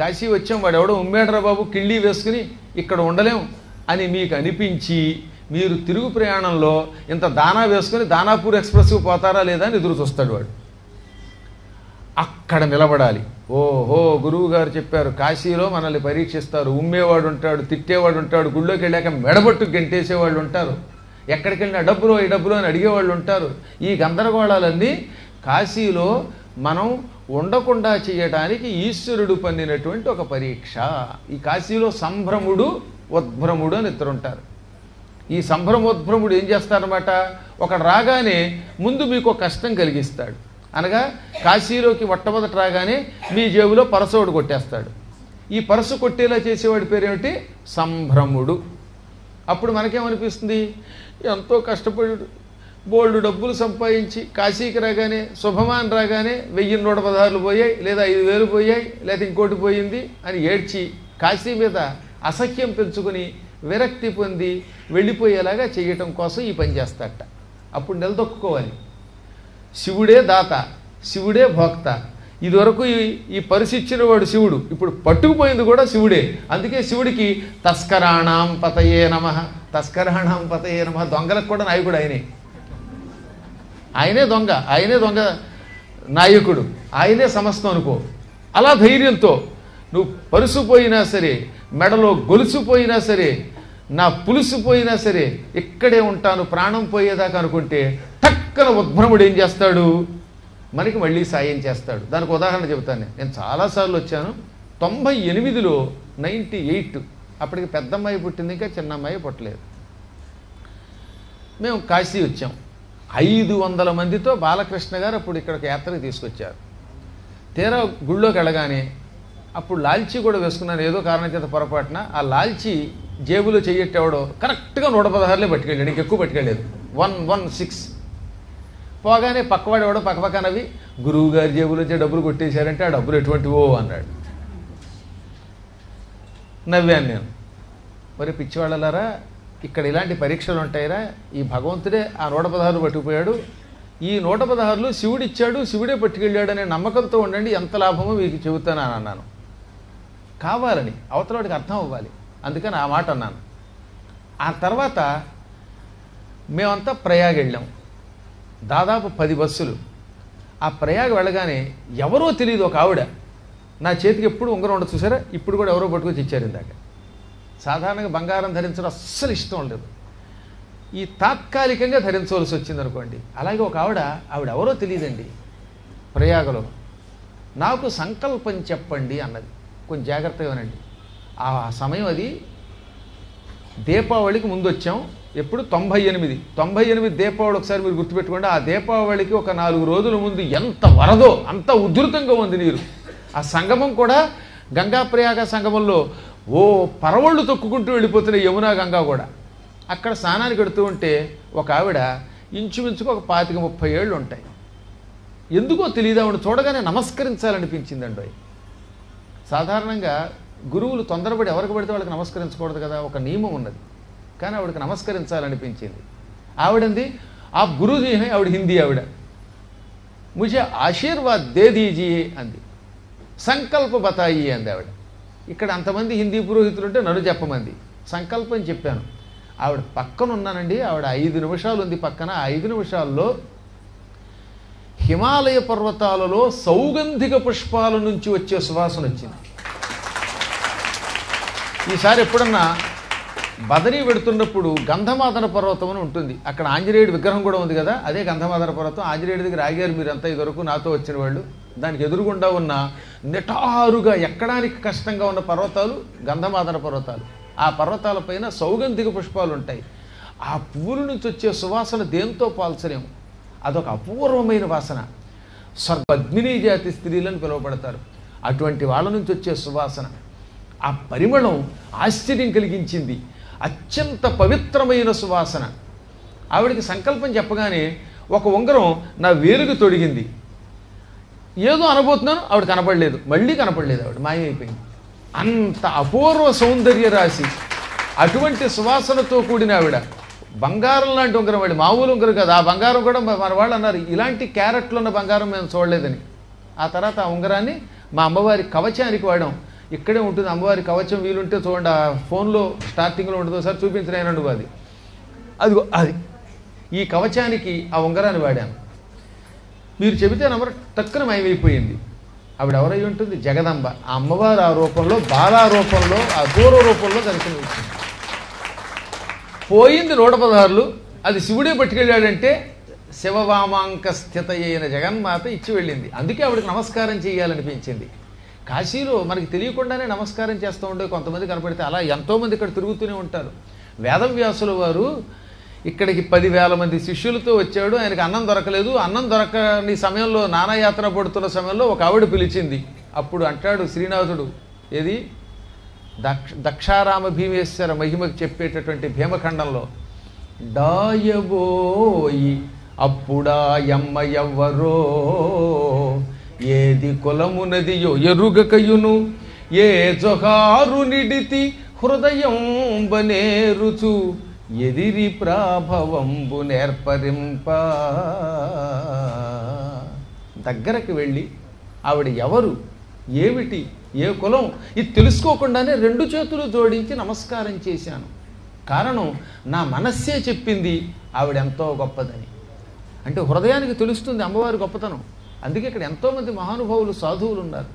[SPEAKER 2] కాశీ వచ్చాం, వాడు ఎవడో ఉమ్మేడరా బాబు కిళ్ళీ వేసుకుని ఇక్కడ ఉండలేం అని మీకు అనిపించి మీరు తిరుగు ప్రయాణంలో ఇంత దానా వేసుకుని దానాపూర్ ఎక్స్ప్రెస్కి పోతారా లేదా అని ఎదురు చూస్తాడు వాడు. అక్కడ నిలబడాలి. ఓహో గురువు గారు చెప్పారు కాశీలో మనల్ని పరీక్షిస్తారు. ఉమ్మేవాడు ఉంటాడు, తిట్టేవాడు ఉంటాడు, గుళ్ళోకి వెళ్ళాక మెడబట్టు గెంటేసేవాళ్ళు ఉంటారు, ఎక్కడికి వెళ్ళినా డబ్బులో ఈ డబ్బులో అని అడిగేవాళ్ళు ఉంటారు. ఈ గందరగోళాలన్నీ కాశీలో మనం ఉండకుండా చేయడానికి ఈశ్వరుడు పన్నినటువంటి ఒక పరీక్ష. ఈ కాశీలో సంభ్రముడు ఉద్భ్రముడు అని ఇద్దరుంటారు. ఈ సంభ్రమోద్భ్రముడు ఏం చేస్తారన్నమాట, ఒకడు రాగానే ముందు మీకు ఒక కష్టం కలిగిస్తాడు. అనగా కాశీలోకి మొట్టమొదటి రాగానే మీ జేబులో పరసోడు కొట్టేస్తాడు. ఈ పరసు కొట్టేలా చేసేవాడి పేరేమిటి, సంభ్రముడు. అప్పుడు మనకేమనిపిస్తుంది, ఎంతో కష్టపడి బోల్డు డబ్బులు సంపాదించి కాశీకి రాగానే శుభమాన్ రాగానే 1116 పోయాయి, లేదా 5000 పోయాయి, లేదా ఇంకోటి పోయింది అని ఏడ్చి కాశీ మీద అసఖ్యం పెంచుకుని విరక్తి పొంది వెళ్ళిపోయేలాగా చేయటం కోసం ఈ పని చేస్తాడట. అప్పుడు నిలదొక్కుకోవాలి. శివుడే దాత, శివుడే భోక్త. ఇదివరకు ఈ పరిశిచ్చిన వాడు శివుడు, ఇప్పుడు పట్టుకుపోయింది కూడా శివుడే. అందుకే శివుడికి తస్కరాణం పతయే నమః, తస్కరాణం పతయే నమః. దొంగలకు కూడా నాయకుడు ఆయనే. ఆయనే దొంగ, ఆయనే దొంగ నాయకుడు, ఆయనే సమస్తం అనుకో. అలా ధైర్యంతో నువ్వు పరుసుపోయినా సరే, మెడలో గొలుసుపోయినా సరే, నా పులుసుపోయినా సరే ఇక్కడే ఉంటాను ప్రాణం పోయేదాకా అనుకుంటే టక్కన ఉద్భ్రముడు ఏం చేస్తాడు, మనకి మళ్ళీ సాయం చేస్తాడు. దానికి ఉదాహరణ చెబుతాను. నేను చాలాసార్లు వచ్చాను. 98లో 98 అప్పటికి పెద్దమ్మాయి పుట్టింది, ఇంకా చిన్నమ్మాయి పుట్టలేదు. మేము కాశీ వచ్చాం. 500 మందితో బాలకృష్ణ గారు అప్పుడు ఇక్కడికి యాత్రకు తీసుకొచ్చారు. తీరా గుళ్ళోకి వెళ్ళగానే అప్పుడు లాల్చీ కూడా వేసుకున్నాను, ఏదో కారణం చేత పొరపాటున. ఆ లాల్చీ జేబులో చెయ్యట్టేవాడో కరెక్ట్గా 116 పట్టుకెళ్ళాడు, ఇంక ఎక్కువ పట్టుకెళ్ళలేదు. 116 పోగానే పక్కవాడేవాడో పక్కనవి గురువు గారి జేబులోంచి డబ్బులు కొట్టేశారంటే ఆ డబ్బులు ఎటువంటివో అన్నాడు. నవ్వాను నేను. మరి పిచ్చివాళ్ళలారా, ఇక్కడ ఇలాంటి పరీక్షలు ఉంటాయిరా. ఈ భగవంతుడే ఆ 116 పట్టుకుపోయాడు. ఈ 116 శివుడు ఇచ్చాడు, శివుడే పట్టుకెళ్ళాడు అనే నమ్మకంతో ఉండండి, ఎంత లాభమో మీకు చెబుతానని అన్నాను. కావాలని అవతలవాడికి అర్థం అవ్వాలి, అందుకని ఆ మాట అన్నాను. ఆ తర్వాత మేమంతా ప్రయాగ వెళ్ళాం. దాదాపు 10 బస్సులు. ఆ ప్రయాగ వెళ్ళగానే ఎవరో తెలియదు ఒక ఆవిడ నా చేతికి ఎప్పుడు ఉంగరం ఉండదు చూసారా, ఇప్పుడు కూడా ఎవరో పట్టుకొచ్చి ఇచ్చారు ఇందాక. సాధారణంగా బంగారం ధరించడం అస్సలు ఇష్టం ఉండదు, ఈ తాత్కాలికంగా ధరించవలసి వచ్చింది అనుకోండి. అలాగే ఒక ఆవిడ ఎవరో తెలియదండి ప్రయాగలో, నాకు సంకల్పం చెప్పండి అన్నది. కొంచెం జాగ్రత్తగా వినండి. ఆ సమయం అది దీపావళికి ముందు వచ్చాం. ఎప్పుడు 98 దీపావళి ఒకసారి మీరు గుర్తుపెట్టుకోండి. ఆ దీపావళికి ఒక 4 రోజుల ముందు ఎంత వరదో అంత ఉధృతంగా ఉంది నీరు. ఆ సంగమం కూడా గంగా ప్రయాగ సంగమంలో పరవళ్ళు తొక్కుకుంటూ వెళ్ళిపోతున్న యమునా గంగా కూడా. అక్కడ స్నానానికి వెడుతూ ఉంటే ఒక ఆవిడ ఇంచుమించుకు ఒక 25-30 ఏళ్ళు ఉంటాయి. ఎందుకో తెలియదు, ఆవిడ చూడగానే నమస్కరించాలనిపించిందండి. సాధారణంగా గురువులు తొందరపడి ఎవరికి పడితే వాళ్ళకి నమస్కరించకూడదు కదా, ఒక నియమం ఉన్నది. కానీ ఆవిడకి నమస్కరించాలనిపించింది. ఆవిడంది ఆ గురుజీ, ఆవిడ హిందీ ఆవిడ, ముझे ఆశీర్వాద్ దే దీజియే అంది. సంకల్ప బతాయి అంది ఆవిడ. ఇక్కడ అంతమంది హిందీ పురోహితులు ఉంటే నన్ను చెప్పమంది. సంకల్పం చెప్పాను. ఆవిడ పక్కన ఉన్నానండి. ఆవిడ 5 నిమిషాలు ఉంది పక్కన. 5 నిమిషాల్లో హిమాలయ పర్వతాలలో సౌగంధిక పుష్పాల నుంచి వచ్చే సువాసన వచ్చింది. ఈసారి ఎప్పుడన్నా బదరీ పెడుతున్నప్పుడు గంధమాదన పర్వతం అని ఉంటుంది. అక్కడ ఆంజనేయుడి విగ్రహం కూడా ఉంది కదా, అదే గంధమాదన పర్వతం. ఆంజనేయుడి దగ్గర ఆగారు మీరంతా ఇదివరకు నాతో వచ్చిన వాళ్ళు. దానికి ఎదురుగుండా ఉన్న నిటారుగా ఎక్కడానికి కష్టంగా ఉన్న పర్వతాలు గంధమాదన పర్వతాలు. ఆ పర్వతాలపైన సౌగంధిక పుష్పాలు ఉంటాయి. ఆ పువ్వుల నుంచి వచ్చే సువాసన దేంతో పోల్చలేము. అదొక అపూర్వమైన వాసన. స్వర్గగ్ని జాతి స్త్రీలను పిలువబడతారు. అటువంటి వాళ్ళ నుంచి వచ్చే సువాసన, ఆ పరిమళం ఆశ్చర్యం కలిగించింది. అత్యంత పవిత్రమైన సువాసన. ఆవిడికి సంకల్పం చెప్పగానే ఒక ఉంగరం నా వేలుగు తొడిగింది. ఏదో అనబోతున్నాను, ఆవిడ కనపడలేదు. మళ్ళీ కనపడలేదు, ఆవిడ మాయమైపోయింది. అంత అపూర్వ సౌందర్య రాశి, అటువంటి సువాసనతో కూడిన ఆవిడ. బంగారం లాంటి ఉంగరం, వాడి మామూలు ఉంగరం కదా. ఆ బంగారం కూడా మన వాళ్ళు అన్నారు ఇలాంటి క్యారెట్లు ఉన్న బంగారం మేము చూడలేదని. ఆ తర్వాత ఆ ఉంగరాన్ని మా అమ్మవారి కవచానికి వాడాం. ఇక్కడే ఉంటుంది అమ్మవారి కవచం, వీలుంటే చూడండి. ఆ ఫోన్లో స్టార్టింగ్లో ఉంటుంది, ఒకసారి చూపించినాయనండు. అది ఈ కవచానికి ఆ ఉంగరాన్ని వాడాను. మీరు చెబితే నమ్మరు, టక్కున మాయమైపోయింది. ఆవిడ ఎవరై ఉంటుంది? జగదంబ. ఆ అమ్మవారు ఆ రూపంలో, బాలా రూపంలో, ఆ దూర రూపంలో దర్శనం ఇచ్చింది. పోయింది 116. అది శివుడే పట్టుకెళ్ళాడంటే శివవామాంక స్థిత అయిన జగన్మాత ఇచ్చి వెళ్ళింది. అందుకే ఆవిడకి నమస్కారం చేయాలనిపించింది. కాశీలో మనకి తెలియకుండానే నమస్కారం చేస్తూ ఉండే కొంతమంది కనపడితే అలా ఎంతోమంది ఇక్కడ తిరుగుతూనే ఉంటారు. వేదవ్యాసుల వారు ఇక్కడికి 10,000 మంది శిష్యులతో వచ్చాడు. ఆయనకు అన్నం దొరకలేదు. అన్నం దొరకని సమయంలో, నానాయాత్ర పడుతున్న సమయంలో ఒక ఆవిడ పిలిచింది. అప్పుడు అంటాడు శ్రీనాథుడు, ఏది దక్షారామ భీమేశ్వర మహిమకు చెప్పేటటువంటి భీమఖండంలో, డాయబోయి అప్పుడాయమ్మ ఎవ్వరో ఏది కులమునదియో ఎరుగకయును ఏ జొహారు నిడితి హృదయం బనేరుచు ఎదిరి ప్రాభవంబు నేర్పరింప. దగ్గరకు వెళ్ళి ఆవిడ ఎవరు, ఏమిటి, ఏ కులం, ఇది తెలుసుకోకుండానే 2 చేతులు జోడించి నమస్కారం చేశాను. కారణం నా మనస్సే చెప్పింది ఆవిడెంతో గొప్పదని. అంటే హృదయానికి తెలుస్తుంది అమ్మవారి గొప్పతనం. అందుకే ఇక్కడ ఎంతోమంది మహానుభావులు, సాధువులు ఉన్నారు.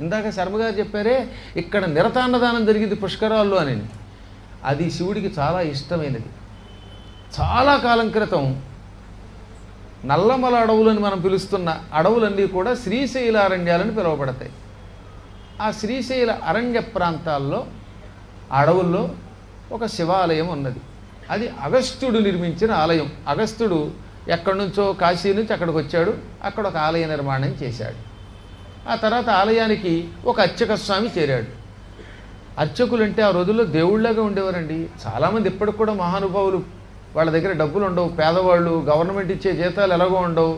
[SPEAKER 2] ఇందాక శర్మగారు చెప్పారే ఇక్కడ నిరతాన్నదానం జరిగింది పుష్కరాల్లో అని. అది శివుడికి చాలా ఇష్టమైనది. చాలా కాలం క్రితం నల్లమల అడవులని మనం పిలుస్తున్న అడవులన్నీ కూడా శ్రీశైల అరణ్యాలని పిలువబడతాయి. ఆ శ్రీశైల అరణ్య ప్రాంతాల్లో, అడవుల్లో ఒక శివాలయం ఉన్నది. అది అగస్త్యుడు నిర్మించిన ఆలయం. అగస్త్యుడు ఎక్కడి నుంచో కాశీ నుంచి అక్కడికి వచ్చాడు. అక్కడ ఒక ఆలయ నిర్మాణం చేశాడు. ఆ తర్వాత ఆలయానికి ఒక అర్చక స్వామి చేరాడు. అర్చకులు అంటే ఆ రోజుల్లో దేవుళ్ళగా ఉండేవారండి. చాలామంది ఇప్పటికి కూడా మహానుభావులు, వాళ్ళ దగ్గర డబ్బులు ఉండవు, పేదవాళ్ళు, గవర్నమెంట్ ఇచ్చే జీతాలు ఎలాగో ఉండవు.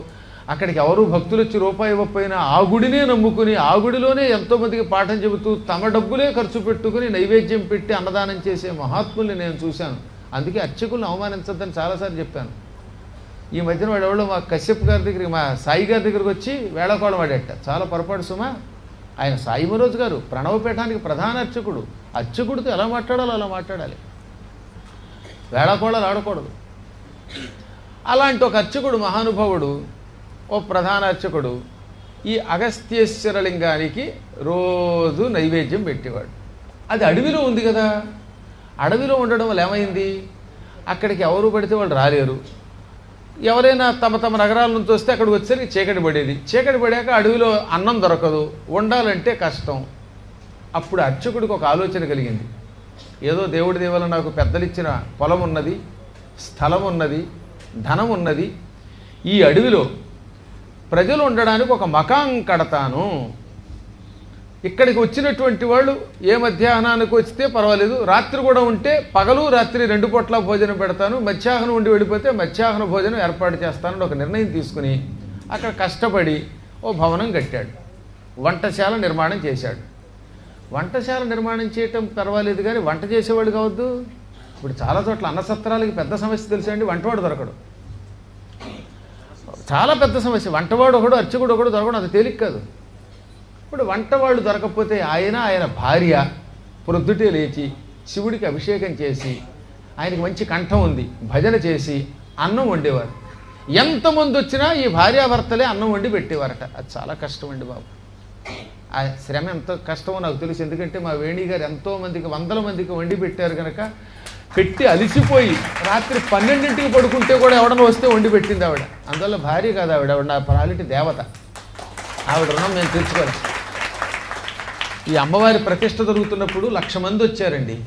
[SPEAKER 2] అక్కడికి ఎవరు భక్తులు వచ్చి రూపాయి ఇవ్వకపోయినా ఆ గుడినే నమ్ముకుని, ఆ గుడిలోనే ఎంతోమందికి పాఠం చెబుతూ తమ డబ్బులే ఖర్చు పెట్టుకుని నైవేద్యం పెట్టి అన్నదానం చేసే మహాత్ముల్ని నేను చూశాను. అందుకే అర్చకులను అవమానించద్దని చాలాసార్లు చెప్పాను. ఈ మధ్యన వాడు ఎవడో మా కశ్యప్ గారి దగ్గరికి, మా సాయి గారి దగ్గరికి వచ్చి వేళకోళం వాడేట. చాలా పొరపాటు సుమా. ఆయన సాయి మనోజ్ గారు ప్రణవపీఠానికి ప్రధాన అర్చకుడు. అర్చకుడితో ఎలా మాట్లాడాలో అలా మాట్లాడాలి, వేళకోళాలు ఆడకూడదు. అలాంటి ఒక అర్చకుడు, మహానుభావుడు, ఓ ప్రధాన అర్చకుడు ఈ అగస్త్యేశ్వరలింగానికి రోజు నైవేద్యం పెట్టేవాడు. అది అడవిలో ఉంది కదా. అడవిలో ఉండడం వల్ల ఏమైంది, అక్కడికి ఎవరు పడితే వాళ్ళు రాలేరు. ఎవరైనా తమ తమ నగరాల నుంచి వస్తే అక్కడికి వచ్చేసరికి చీకటి పడేది. చీకటి పడాక అడవిలో అన్నం దొరకదు, ఉండాలంటే కష్టం. అప్పుడు అర్చకుడికి ఒక ఆలోచన కలిగింది. ఏదో దేవుడి దేవల నాకు పెద్దలిచ్చిన పొలం ఉన్నది, స్థలం ఉన్నది, ధనం ఉన్నది. ఈ అడవిలో ప్రజలు ఉండడానికి ఒక మకాం కడతాను. ఇక్కడికి వచ్చినటువంటి వాళ్ళు ఏ మధ్యాహ్నానికి వస్తే పర్వాలేదు, రాత్రి కూడా ఉంటే పగలు రాత్రి 2 పూట్ల భోజనం పెడతాను, మధ్యాహ్నం ఉండి వెళ్ళిపోతే మధ్యాహ్న భోజనం ఏర్పాటు చేస్తానని ఒక నిర్ణయం తీసుకుని అక్కడ కష్టపడి ఓ భవనం కట్టాడు. వంటశాల నిర్మాణం చేశాడు. వంటశాల నిర్మాణం చేయటం పర్వాలేదు కానీ వంట చేసేవాడు కావద్దు. ఇప్పుడు చాలా చోట్ల అన్నసత్రాలకి పెద్ద సమస్య తెలుసా అండి, వంటవాడు దొరకడు. చాలా పెద్ద సమస్య. వంటవాడు ఒకడు, అర్చకుడు ఒకడు దొరకడం అది తేలిక కాదు. ఇప్పుడు వంటవాళ్ళు దొరకకపోతే ఆయన భార్య ప్రొద్దుటే లేచి శివుడికి అభిషేకం చేసి, ఆయనకి మంచి కంఠం ఉంది, భజన చేసి అన్నం వండేవారు. ఎంతమంది వచ్చినా ఈ భార్యాభర్తలే అన్నం వండి పెట్టేవారట. అది చాలా కష్టం అండి బాబు. ఆ శ్రమ ఎంత కష్టమో నాకు తెలుసు. ఎందుకంటే మా వేణి గారు ఎంతో మందికి, 100 మందికి వండి పెట్టారు కనుక పెట్టి అలిసిపోయి రాత్రి 12ంటికి పడుకుంటే కూడా ఎవడన్నా వస్తే వండి పెట్టింది ఆవిడ. అందువల్ల భార్య కాదు ఆవిడ నా పాలిటి దేవత. ఆవిడ రుణం మేము తీర్చుకోవాలి. ఈ అమ్మవారి ప్రతిష్ఠ జరుగుతున్నప్పుడు 1,00,000 మంది వచ్చారండి.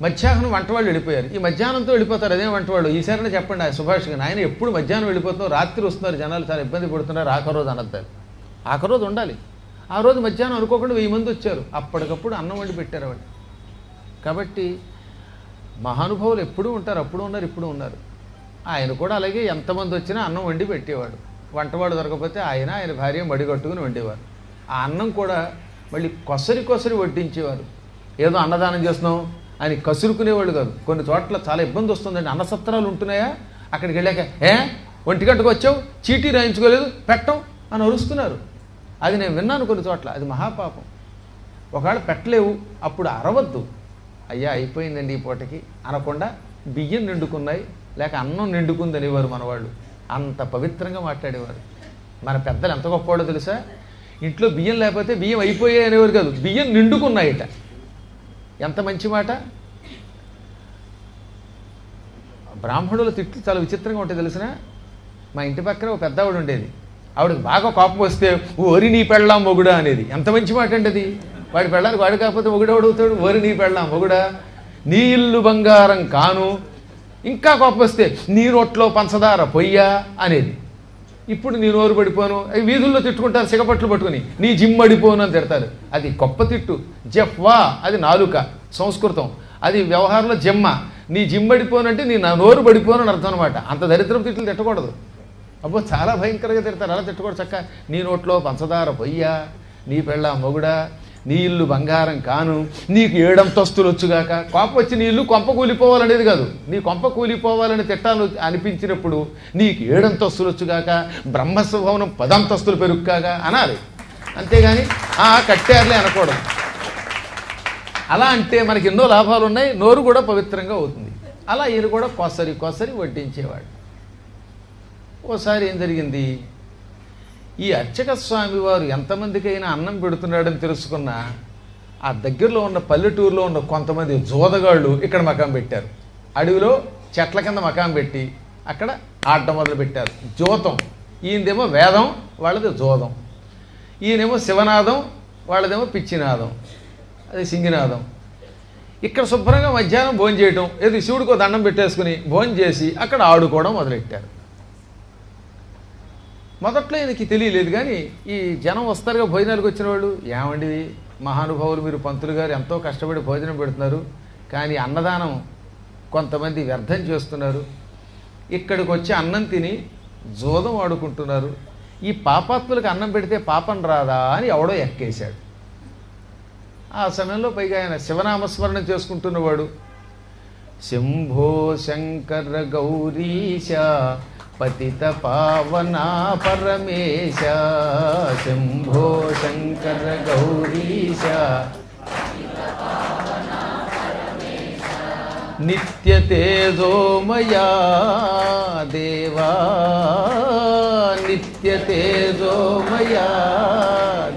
[SPEAKER 2] మధ్యాహ్నం వంటవాళ్ళు వెళ్ళిపోయారు. ఈ మధ్యాహ్నంతో వెళ్ళిపోతారు, అదే వంటవాళ్ళు. ఈసారి చెప్పండి ఆ సుభాష్ గారు, ఆయన ఎప్పుడు మధ్యాహ్నం వెళ్ళిపోతున్నావు, రాత్రి వస్తున్నారు జనాలు, చాలా ఇబ్బంది పడుతున్నారు, ఆఖరోజు అనద్దారు. ఆఖరోజు ఉండాలి. ఆ రోజు మధ్యాహ్నం అనుకోకుండా 1000 మంది వచ్చారు. అప్పటికప్పుడు అన్నం వండి పెట్టారు ఆవిడ. కాబట్టి మహానుభావులు ఎప్పుడూ ఉంటారు, అప్పుడు ఉన్నారు, ఇప్పుడు ఉన్నారు. ఆయన కూడా అలాగే ఎంతమంది వచ్చినా అన్నం వండి పెట్టేవాడు. వంటవాడు దొరకపోతే ఆయన భార్య మడిగట్టుకుని వండేవారు. ఆ అన్నం కూడా మళ్ళీ కొసరి వడ్డించేవారు. ఏదో అన్నదానం చేస్తున్నాం అని కసురుకునేవాళ్ళు కాదు. కొన్ని చోట్ల చాలా ఇబ్బంది వస్తుందండి. అన్నసత్రాలు ఉంటున్నాయా, అక్కడికి వెళ్ళాక 1 గంటకు వచ్చావు, చీటీ రాయించుకోలేదు, పెట్టం అని అరుస్తున్నారు. అది నేను విన్నాను కొన్ని చోట్ల. అది మహాపాపం. ఒకవేళ పెట్టలేవు అప్పుడు అరవద్దు, అయ్యా అయిపోయిందండి ఈ పూటకి అనకుండా బియ్యం నిండుకున్నాయి లేక అన్నం నిండుకుంది అనేవారు మనవాళ్ళు. అంత పవిత్రంగా మాట్లాడేవారు. మన పెద్దలు ఎంత గొప్పవాడో తెలుసా, ఇంట్లో బియ్యం లేకపోతే బియ్యం అయిపోయాయి అనేవారు కాదు, బియ్యం నిండుకున్నాయిట. ఎంత మంచి మాట. బ్రాహ్మణుల తిట్లు చాలా విచిత్రంగా ఉంటాయి తెలిసిన. మా ఇంటి పక్కన ఒక పెద్ద ఆవిడ ఉండేది. ఆవిడకి బాగా కోపం వస్తే ఓరి నీ పెళ్ళాం మొగుడా అనేది. ఎంత మంచి మాట అండి అది. వాడి పెళ్ళానికి వాడు కాకపోతే మొగుడవుతాడు. ఓరి నీ పెళ్ళాం మొగుడా, నీ ఇల్లు బంగారం కాను. ఇంకా కోపం వస్తే నీ నోట్లో పంచదార పొయ్యా అనేది. ఇప్పుడు నీ నోరు పడిపోను, అవి వీధుల్లో తిట్టుకుంటారు సిగపట్లు పట్టుకుని, నీ జిమ్మడిపోను అని తిడతారు. అది గొప్ప తిట్టు. జఫ్వా అది నాలుక సంస్కృతం, అది వ్యవహారంలో జమ్మ. నీ జిమ్మడిపోను అంటే నీ నా నోరు పడిపోను అని అర్థం అనమాట. అంత దరిద్రం తిట్లు తిట్టకూడదు. అబ్బో చాలా భయంకరంగా తిడతారు. అలా తిట్టకూడదు. చక్క నీ నోట్లో పంచదార పొయ్యా, నీ పెళ్ళ మొగుడా, నీ ఇల్లు బంగారం కాను, నీకు 7 అంతస్తులు వచ్చుగాక. కోపం వచ్చి నీ ఇల్లు కొంప కూలిపోవాలనేది కాదు, నీ కొంప కూలిపోవాలని తిట్టాలు అనిపించినప్పుడు నీకు 7 అంతస్తులు వచ్చుగాక, బ్రహ్మస్వభవనం 10 అంతస్తులు పెరుక్కాగా అనాలి. అంతేగాని కట్టారులే అనకూడదు. అలా అంటే మనకి ఎన్నో లాభాలు ఉన్నాయి, నోరు కూడా పవిత్రంగా అవుతుంది. అలా ఈయన కూడా కొసరి వడ్డించేవాడు. ఓసారి ఏం జరిగింది, ఈ అర్చక స్వామి వారు ఎంతమందికైనా అన్నం పెడుతున్నాడని తెలుసుకున్న ఆ దగ్గరలో ఉన్న పల్లెటూరులో ఉన్న కొంతమంది జోదగాళ్ళు ఇక్కడ మకాం పెట్టారు. అడవిలో చెట్ల కింద మకాం పెట్టి అక్కడ ఆడటం మొదలు పెట్టారు. జోతం, ఈయనదేమో వేదం, వాళ్ళది జోదం. ఈయనేమో శివనాదం, వాళ్ళదేమో పిచ్చినాదం, అది సింగినాదం. ఇక్కడ శుభ్రంగా మధ్యాహ్నం భోజనం చేయటం, ఏది శివుడికో దండం పెట్టేసుకుని భోజనం చేసి అక్కడ ఆడుకోవడం మొదలెట్టారు. మొదట్లో ఈయనకి తెలియలేదు కానీ ఈ జనం వస్తారుగా భోజనాలకు వచ్చిన వాళ్ళు, ఏమండి మహానుభావులు మీరు పంతులు గారు ఎంతో కష్టపడి భోజనం పెడుతున్నారు, కానీ అన్నదానం కొంతమంది వ్యర్థం చేస్తున్నారు, ఇక్కడికి వచ్చి అన్నం తిని జోదం ఆడుకుంటున్నారు, ఈ పాపాత్ములకు అన్నం పెడితే పాపం రాదా అని ఎవడో ఎక్కేశాడు. ఆ సమయంలో పైగా ఆయన శివనామస్మరణ చేసుకుంటున్నవాడు. శంభో శంకర గౌరీశ పతిత పావనా పరమేశ, శంభో శంకర గౌరీశ నిత్య తేజోమయా దేవా, నిత్య తేజోమయా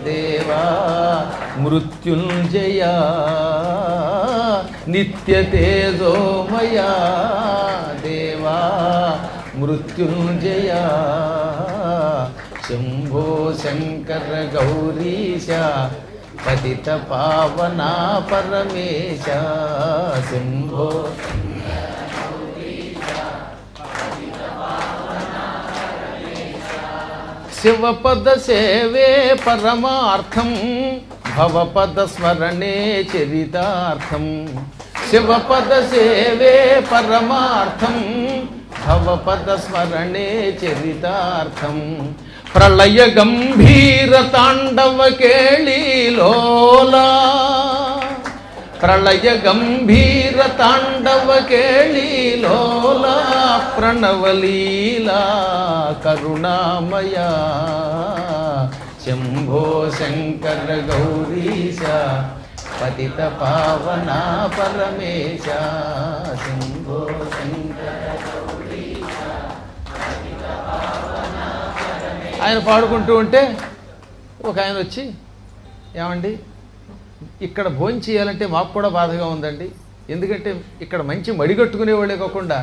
[SPEAKER 2] దేవా, మృత్యుంజయా నిత్య తేజోమయా దేవా, మృత్యుంజయా శంభో శంకర గౌరీశ పతిత పావనా పరమేశ, శంభో శివపద సేవే పరమార్థం భవపద స్మరణే చరితార్థం. శివపద సేవే పరమార్థం భవపద స్మరణే చరితార్థం. ప్రళయ గంభీర తాండవ కేళీలోలా ప్రళయ గంభీర తాండవ కేళీలోలా ప్రణవలీలా కరుణామయ శంభో శంకర గౌరీశ పతిత పావన పరమేశ. శంభో శంకర గౌరీశ పతిత పావన పరమేశ. ఆయన పాడుకుంటూ ఉంటే ఒక ఆయన వచ్చి, ఏమండి ఇక్కడ భోజనం చేయాలంటే మాకు కూడా బాధగా ఉందండి, ఎందుకంటే ఇక్కడ మంచి మడిగట్టుకునేవాళ్ళే కాకుండా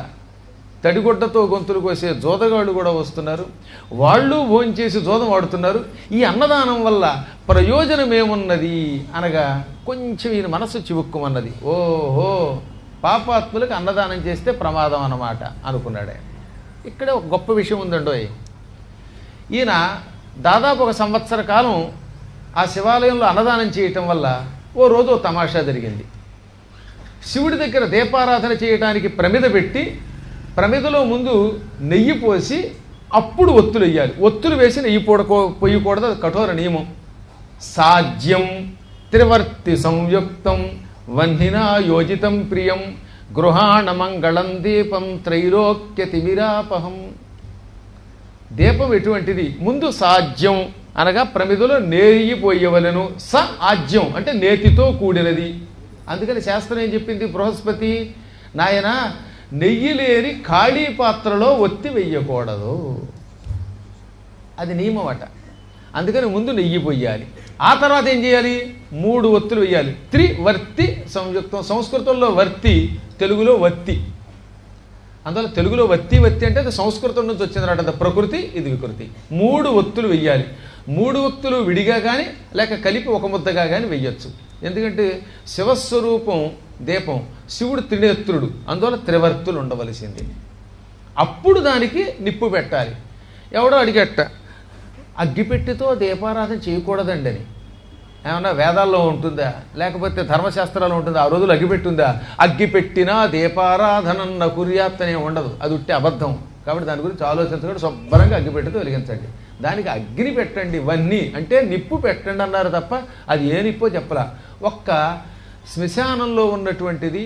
[SPEAKER 2] తడిగుడ్డతో గొంతులు కోసే జోదగాళ్ళు కూడా వస్తున్నారు, వాళ్ళు భోజనం చేసి జోదం ఆడుతున్నారు, ఈ అన్నదానం వల్ల ప్రయోజనం ఏమున్నది అనగా కొంచెం ఈయన మనసు చివుక్కుమన్నది. ఓహో, పాపాత్ములకు అన్నదానం చేస్తే ప్రమాదం అన్నమాట అనుకున్నాడే. ఇక్కడే ఒక గొప్ప విషయం ఉందండోయ్. ఈయన దాదాపు 1 సంవత్సర కాలం ఆ శివాలయంలో అన్నదానం చేయటం వల్ల ఓ రోజు తమాషా జరిగింది. శివుడి దగ్గర దీపారాధన చేయడానికి ప్రమిద పెట్టి ప్రమిదలో ముందు నెయ్యి పోసి అప్పుడు ఒత్తులు వేయాలి. ఒత్తులు వేసి నెయ్యి పొయ్యకూడదు, అది కఠోర నియమం. సాధ్యం త్రివర్తి సంయుక్తం వహ్నినా యోజితం ప్రియం గృహాణ మంగళం దీపం త్రైలోక్య తిమిరాపహం. దీపం ఎటువంటిది? ముందు సాధ్యం అనగా ప్రమిదలో నెయ్యి పోయవలను. స ఆజ్యం అంటే నేతితో కూడినది. అందుకని శాస్త్రం ఏం చెప్పింది? బృహస్పతి నాయన నెయ్యి లేని ఖాళీ పాత్రలో ఒత్తి వెయ్యకూడదు, అది నియమం అట. అందుకని ముందు నెయ్యి పొయ్యాలి, ఆ తర్వాత ఏం చేయాలి? 3 ఒత్తులు వెయ్యాలి. త్రివర్తి సంయుక్తం. సంస్కృతంలో వర్తి, తెలుగులో వత్తి. అందువల్ల తెలుగులో వత్తి వత్తి అంటే అది సంస్కృతం నుంచి వచ్చిందన్నమాట. అది ప్రకృతి, ఇది వికృతి. 3 ఒత్తులు వెయ్యాలి. 3 ఒత్తులు విడిగా కానీ లేక కలిపి ఒక ముద్దగా కానీ వెయ్యొచ్చు. ఎందుకంటే శివస్వరూపం దీపం, శివుడు త్రినేత్రుడు, అందువల్ల త్రివర్తులు ఉండవలసింది. అప్పుడు దానికి నిప్పు పెట్టాలి. ఎవడో అడిగట్ట, అగ్గిపెట్టితో దీపారాధన చేయకూడదండి అని. ఏమన్నా వేదాల్లో ఉంటుందా, లేకపోతే ధర్మశాస్త్రాల్లో ఉంటుందా? ఆ రోజులు అగ్గిపెట్టి ఉందా? అగ్గిపెట్టినా దీపారాధనన్న కుర్యాత్ అనే ఉండదు, అది ఉట్టి అబద్ధం. కాబట్టి దాని గురించి ఆలోచించకుండా శుభ్రంగా అగ్గిపెట్టితో వెలిగించండి. దానికి అగ్ని పెట్టండి, వన్ని అంటే నిప్పు పెట్టండి అన్నారు తప్ప అది ఏ నిప్పో చెప్పలా. ఒక్క శ్మశానంలో ఉన్నటువంటిది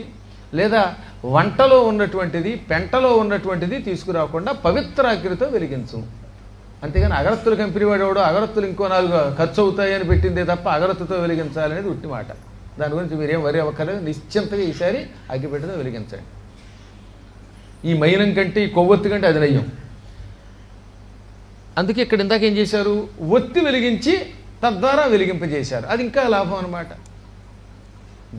[SPEAKER 2] లేదా వంటలో ఉన్నటువంటిది పెంటలో ఉన్నటువంటిది తీసుకురాకుండా పవిత్ర అగ్నితో వెలిగించు. అంతేగాని అగరత్తుల కంపెనీ వాడు అగరత్తులు ఇంకో 4 ఖర్చు అవుతాయని పెట్టిందే తప్ప అగరత్తుతో వెలిగించాలనేది ఉట్టి మాట. దాని గురించి మీరేం వరి అవ్వక్కర్లేదు. నిశ్చింతగా ఈసారి అగ్గిపెట్టతో వెలిగించండి. ఈ మైనం కంటే ఈ కొవ్వొత్తి కంటే అది నయ్యం. అందుకే ఇక్కడ ఇందాక ఏం చేశారు? ఒత్తి వెలిగించి తద్వారా వెలిగింపజేశారు. అది ఇంకా లాభం అన్నమాట.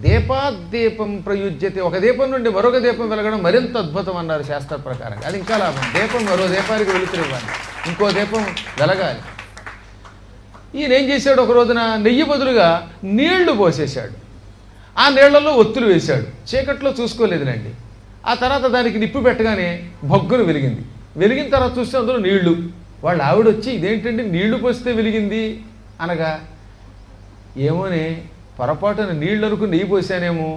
[SPEAKER 2] దీపాద్దీపం ప్రయుజ్యతే. ఒక దీపం నుండి మరొక దీపం వెలగడం మరింత అద్భుతం అన్నారు శాస్త్ర ప్రకారంగా. అది ఇంకా లాభం. దీపం మరో దీపానికి వెలుతురివ్వాలి, ఇంకో దీపం వెలగాలి. ఈయన ఏం చేశాడు? ఒక రోజున నెయ్యి బదులుగా నీళ్లు పోసేశాడు. ఆ నీళ్లలో ఒత్తులు వేశాడు. చీకట్లో చూసుకోలేదులేండి. ఆ తర్వాత దానికి నిప్పు పెట్టగానే భగ్గును వెలిగింది. వెలిగిన తర్వాత చూస్తే అందులో నీళ్లు. వాళ్ళ ఆవిడొచ్చి ఇదేంటంటే నీళ్లు పోస్తే వెలిగింది అనగా, ఏమోనే పొరపాటున నీళ్ళు అనుకుని నెయ్యి పోసానేమో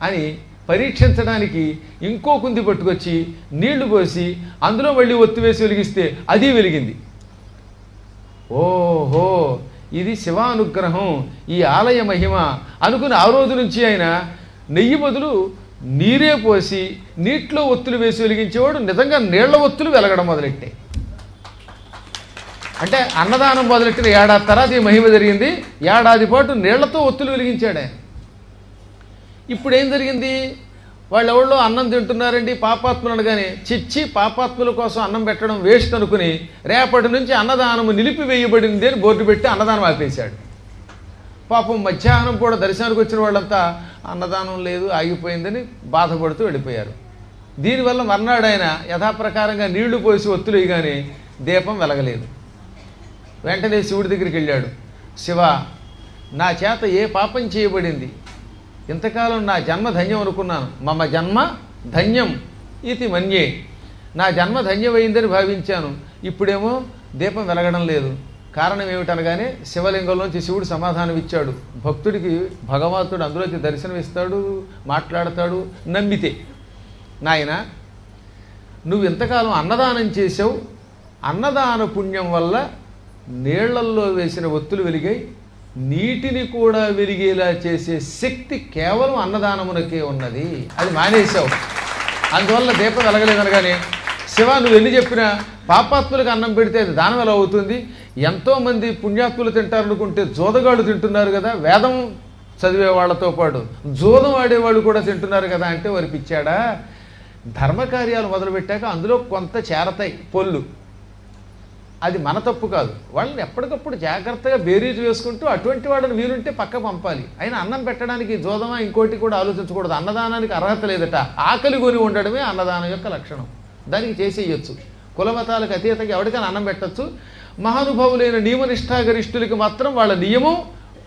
[SPEAKER 2] అని పరీక్షించడానికి ఇంకో కుంది పట్టుకొచ్చి నీళ్లు పోసి అందులో మళ్ళీ ఒత్తి వేసి వెలిగిస్తే అది వెలిగింది. ఓహో, ఇది శివానుగ్రహం, ఈ ఆలయ మహిమ అనుకుని ఆ రోజు నుంచి ఆయన నెయ్యి బదులు నీరే పోసి నీటిలో ఒత్తులు వేసి వెలిగించేవాడు. నిజంగా నీళ్ల ఒత్తులు వెలగడం మొదలెట్టాయి. అంటే అన్నదానం మొదలెట్టిన ఏడాది తర్వాత ఈ మహిమ జరిగింది. ఏడాది పాటు నీళ్లతో ఒత్తులు వెలిగించాడు ఆయన. ఇప్పుడు ఏం జరిగింది? వాళ్ళు ఎవరిలో అన్నం తింటున్నారండి పాపాత్ములు అనగానే, చిచ్చి పాపాత్ముల కోసం అన్నం పెట్టడం వేస్ట్ అనుకుని రేపటి నుంచి అన్నదానము నిలిపివేయబడింది అని బోర్డు పెట్టి అన్నదానం ఆపేశాడు. పాపం మధ్యాహ్నం కూడా దర్శనానికి వచ్చిన వాళ్ళంతా అన్నదానం లేదు ఆగిపోయిందని బాధపడుతూ వెళ్ళిపోయారు. దీనివల్ల మర్నాడు ఆయన యథాప్రకారంగా నీళ్లు పోసి ఒత్తులు వేయగానే దీపం వెలగలేదు. వెంటనే శివుడి దగ్గరికి వెళ్ళాడు. శివ, నా చేత ఏ పాపం చేయబడింది? ఇంతకాలం నా జన్మ ధన్యం అనుకున్నాను. మమ జన్మ ధన్యం ఇది మన్యే. నా జన్మ ధన్యమైందని భావించాను. ఇప్పుడేమో దీపం వెలగడం లేదు. కారణం ఏమిటనగానే శివలింగంలోంచి శివుడు సమాధానం ఇచ్చాడు. భక్తుడికి భగవంతుడు అందులోంచి దర్శనం ఇస్తాడు, మాట్లాడతాడు. నమ్మితే, నాయన నువ్వు ఇంతకాలం అన్నదానం చేసావు, అన్నదాన పుణ్యం వల్ల నీళ్లల్లో వేసిన ఒత్తులు వెలిగాయి, నీటిని కూడా వెలిగేలా చేసే శక్తి కేవలం అన్నదానమునకే ఉన్నది, అది మానేశావు, అందువల్ల దీపం వెలగలేదనగానే శివ నువ్వు ఎన్ని చెప్పినా పాపాత్ములకు అన్నం పెడితే అది దానం ఎలా అవుతుంది? ఎంతోమంది పుణ్యాత్ములు తింటారనుకుంటే జోదగాళ్ళు తింటున్నారు కదా, వేదం చదివే వాళ్ళతో పాటు జోదం ఆడేవాళ్ళు కూడా తింటున్నారు కదా అంటే వారి పిచ్చాడా? ధర్మకార్యాలు మొదలుపెట్టాక అందులో కొంత చేరతాయి పొల్లు, అది మన తప్పు కాదు. వాళ్ళని ఎప్పటికప్పుడు జాగ్రత్తగా బేరీజు వేసుకుంటూ అటువంటి వాళ్ళని వీలుంటే పక్క పంపాలి. అయినా అన్నం పెట్టడానికి జోదమా ఇంకోటి కూడా ఆలోచించకూడదు. అన్నదానానికి అర్హత లేదట, ఆకలి కొని ఉండడమే అన్నదానం యొక్క లక్షణం. దానికి చేసేయచ్చు. కులమతాలకు అతీతంగా ఎవరికైనా అన్నం పెట్టచ్చు. మహానుభావులైన నియమనిష్టాగరిష్ఠులకి మాత్రం వాళ్ళ నియమం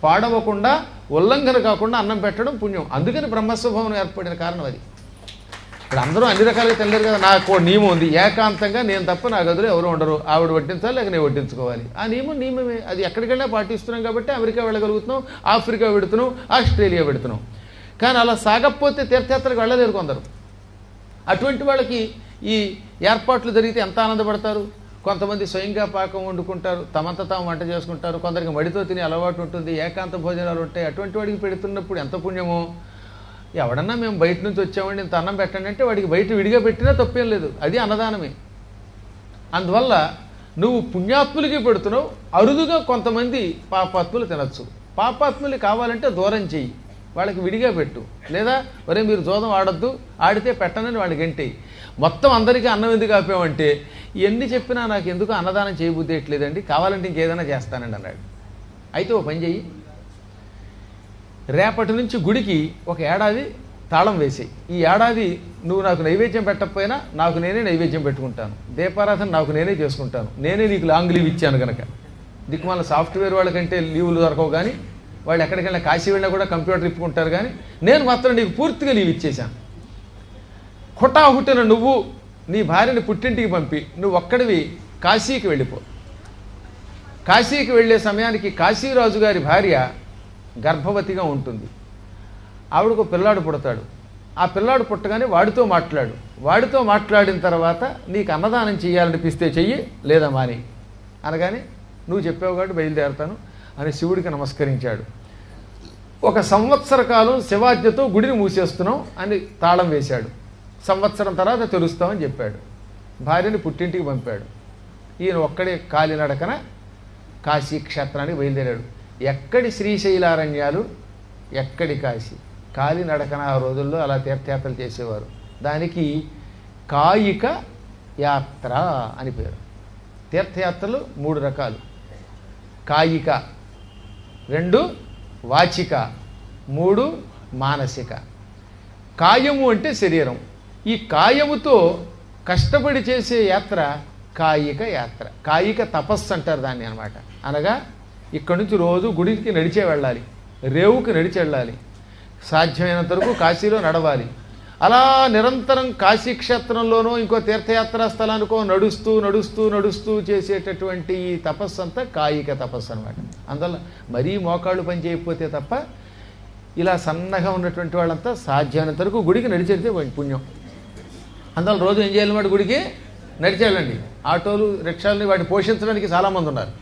[SPEAKER 2] పాడవకుండా, ఉల్లంఘన కాకుండా అన్నం పెట్టడం పుణ్యం. అందుకని బ్రహ్మస్వభావం ఏర్పడిన కారణం అది. ఇప్పుడు అందరూ అన్ని రకాలుగా తెలియదు కదా. నాకు నియమం ఉంది, ఏకాంతంగా నేను తప్ప నా గదిలో ఎవరు ఉండరు, ఆవిడ వడ్డించాలి లేక నేను వడ్డించుకోవాలి. ఆ నియమమే, అది ఎక్కడికెళ్ళా పాటిస్తున్నాం కాబట్టి అమెరికా వెళ్ళగలుగుతున్నాం, ఆఫ్రికా పెడుతున్నాం, ఆస్ట్రేలియా పెడుతున్నాం. కానీ అలా సాగకపోతే తీర్థయాత్రకు వెళ్ళలేరు కొందరు. అటువంటి వాళ్ళకి ఈ ఏర్పాట్లు జరిగితే ఎంత ఆనందపడతారు. కొంతమంది స్వయంగా పాకం వండుకుంటారు, తమంత తాము వంట చేసుకుంటారు, కొందరికి మడితో తినే అలవాటు ఉంటుంది, ఏకాంత భోజనాలు ఉంటాయి. అటువంటి వాడికి పెడుతున్నప్పుడు ఎంత పుణ్యమో. ఎవడన్నా మేము బయట నుంచి వచ్చామండి ఇంత అన్నం పెట్టండి అంటే వాడికి బయట విడిగా పెట్టినా తప్పేం లేదు, అది అన్నదానమే. అందువల్ల నువ్వు పుణ్యాత్ములకి పెడుతున్నావు, అరుదుగా కొంతమంది పాపాత్ములు తినచ్చు. పాపాత్ములు కావాలంటే దూరం చెయ్యి, వాళ్ళకి విడిగా పెట్టు. లేదా ఒరే మీరు జోదం ఆడద్దు, ఆడితే పెట్టనని వాడికి గంటేయి. మొత్తం అందరికీ అన్నం ఎందుకు ఆపామంటే ఎన్ని చెప్పినా నాకు ఎందుకు అన్నదానం చేయబుద్ధి ఎట్లేదండి, కావాలంటే ఇంకేదైనా చేస్తానండి అన్నాడు. అయితే ఓ పని చెయ్యి, రేపటి నుంచి గుడికి ఒక ఏడాది తాళం వేసేయి. ఈ ఏడాది నువ్వు నాకు నైవేద్యం పెట్టకపోయినా నాకు నేనే నైవేద్యం పెట్టుకుంటాను, దీపారాధన నాకు నేనే చేసుకుంటాను, నేనే నీకు లాంగ్ లీవ్ ఇచ్చాను కనుక. దిక్కుమాల సాఫ్ట్వేర్ వాళ్ళకంటే లీవులు దొరకవు, కానీ వాళ్ళు ఎక్కడికైనా కాశీ వెళ్ళినా కూడా కంప్యూటర్ ఇప్పుకుంటారు, కానీ నేను మాత్రం నీకు పూర్తిగా లీవ్ ఇచ్చేశాను. హుటాహుటిన నువ్వు నీ భార్యని పుట్టింటికి పంపి నువ్వు ఒక్కడివి కాశీకి వెళ్ళిపో. కాశీకి వెళ్ళే సమయానికి కాశీరాజు గారి భార్య గర్భవతిగా ఉంటుంది. ఆవిడకు పిల్లాడు పుడతాడు. ఆ పిల్లాడు పుట్టగానే వాడితో మాట్లాడు. వాడితో మాట్లాడిన తర్వాత నీకు అన్నదానం చేయాలనిపిస్తే చెయ్యి, లేదా మాని అనగానే నువ్వు చెప్పావు కాబట్టి బయలుదేరుతాను అని శివుడికి నమస్కరించాడు. 1 సంవత్సర కాలం శివాజ్ఞతో గుడిని మూసేస్తున్నాం అని తాళం వేశాడు. సంవత్సరం తర్వాత తెరుస్తామని చెప్పాడు. భార్యని పుట్టింటికి పంపాడు. ఈయన ఒక్కడే కాలినడకన కాశీ క్షేత్రానికి బయలుదేరాడు. ఎక్కడి శ్రీశైలారణ్యాలు, ఎక్కడి కాశీ, కాలినడకన ఆ రోజుల్లో అలా తీర్థయాత్రలు చేసేవారు. దానికి కాయిక యాత్ర అని పేరు. తీర్థయాత్రలు 3 రకాలు. కాయిక, 2 వాచిక, 3 మానసిక. కాయము అంటే శరీరం. ఈ కాయముతో కష్టపడి చేసే యాత్ర కాయిక యాత్ర. కాయిక తపస్సు అంటారు దాన్ని అనమాట. అనగా ఇక్కడి నుంచి రోజు గుడికి నడిచే వెళ్ళాలి, రేవుకి నడిచి వెళ్ళాలి, సాధ్యమైనంత వరకు కాశీలో నడవాలి. అలా నిరంతరం కాశీ క్షేత్రంలోనో ఇంకో తీర్థయాత్రా స్థలానికో నడుస్తూ నడుస్తూ నడుస్తూ చేసేటటువంటి ఈ తపస్సు అంతా కాయిక తపస్సు అనమాట. అందువల్ల మరీ మోకాళ్ళు పని చేయకపోతే తప్ప ఇలా సన్నగా ఉన్నటువంటి వాళ్ళంతా సాధ్యమైనంత వరకు గుడికి నడిచేస్తే పుణ్యం. అందువల్ల రోజు ఏం చేయాలన్నమాట, గుడికి నడిచి వెళ్ళండి. ఆటోలు, రిక్షాలని వాటిని పోషించడానికి చాలామంది ఉన్నారు,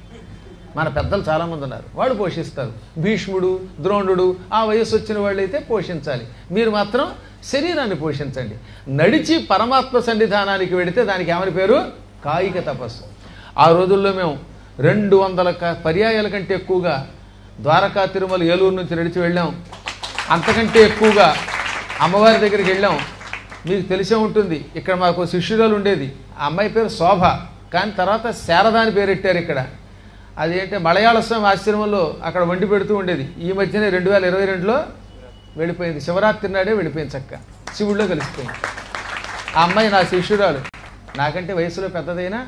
[SPEAKER 2] మన పెద్దలు చాలామంది ఉన్నారు, వాళ్ళు పోషిస్తారు. భీష్ముడు, ద్రోణుడు ఆ వయస్సు వచ్చిన వాళ్ళు అయితే పోషించాలి. మీరు మాత్రం శరీరాన్ని పోషించండి. నడిచి పరమాత్మ సన్నిధానానికి వెడితే దానికి ఏమని పేరు? కాయిక తపస్సు. ఆ రోజుల్లో మేము 200 పర్యాయాల కంటే ఎక్కువగా ద్వారకా, తిరుమల, ఏలూరు నుంచి నడిచి వెళ్ళాం. అంతకంటే ఎక్కువగా అమ్మవారి దగ్గరికి వెళ్ళాం. మీకు తెలిసే ఉంటుంది, ఇక్కడ మాకు శిష్యురాలు ఉండేది. ఆ అమ్మాయి పేరు శోభ, కానీ తర్వాత శారద అని పేరెట్టారు ఇక్కడ. అదేంటే మలయాళ స్వామి ఆశ్రమంలో అక్కడ వండి పెడుతూ ఉండేది. ఈ మధ్యనే 2022లో వెళ్ళిపోయింది. శివరాత్రి నాడే వెళ్ళిపోయింది, చక్క శివుడిలో కలిసిపోయింది. ఆ అమ్మాయి నా శిష్యురాలు. నాకంటే వయసులో పెద్దదైనా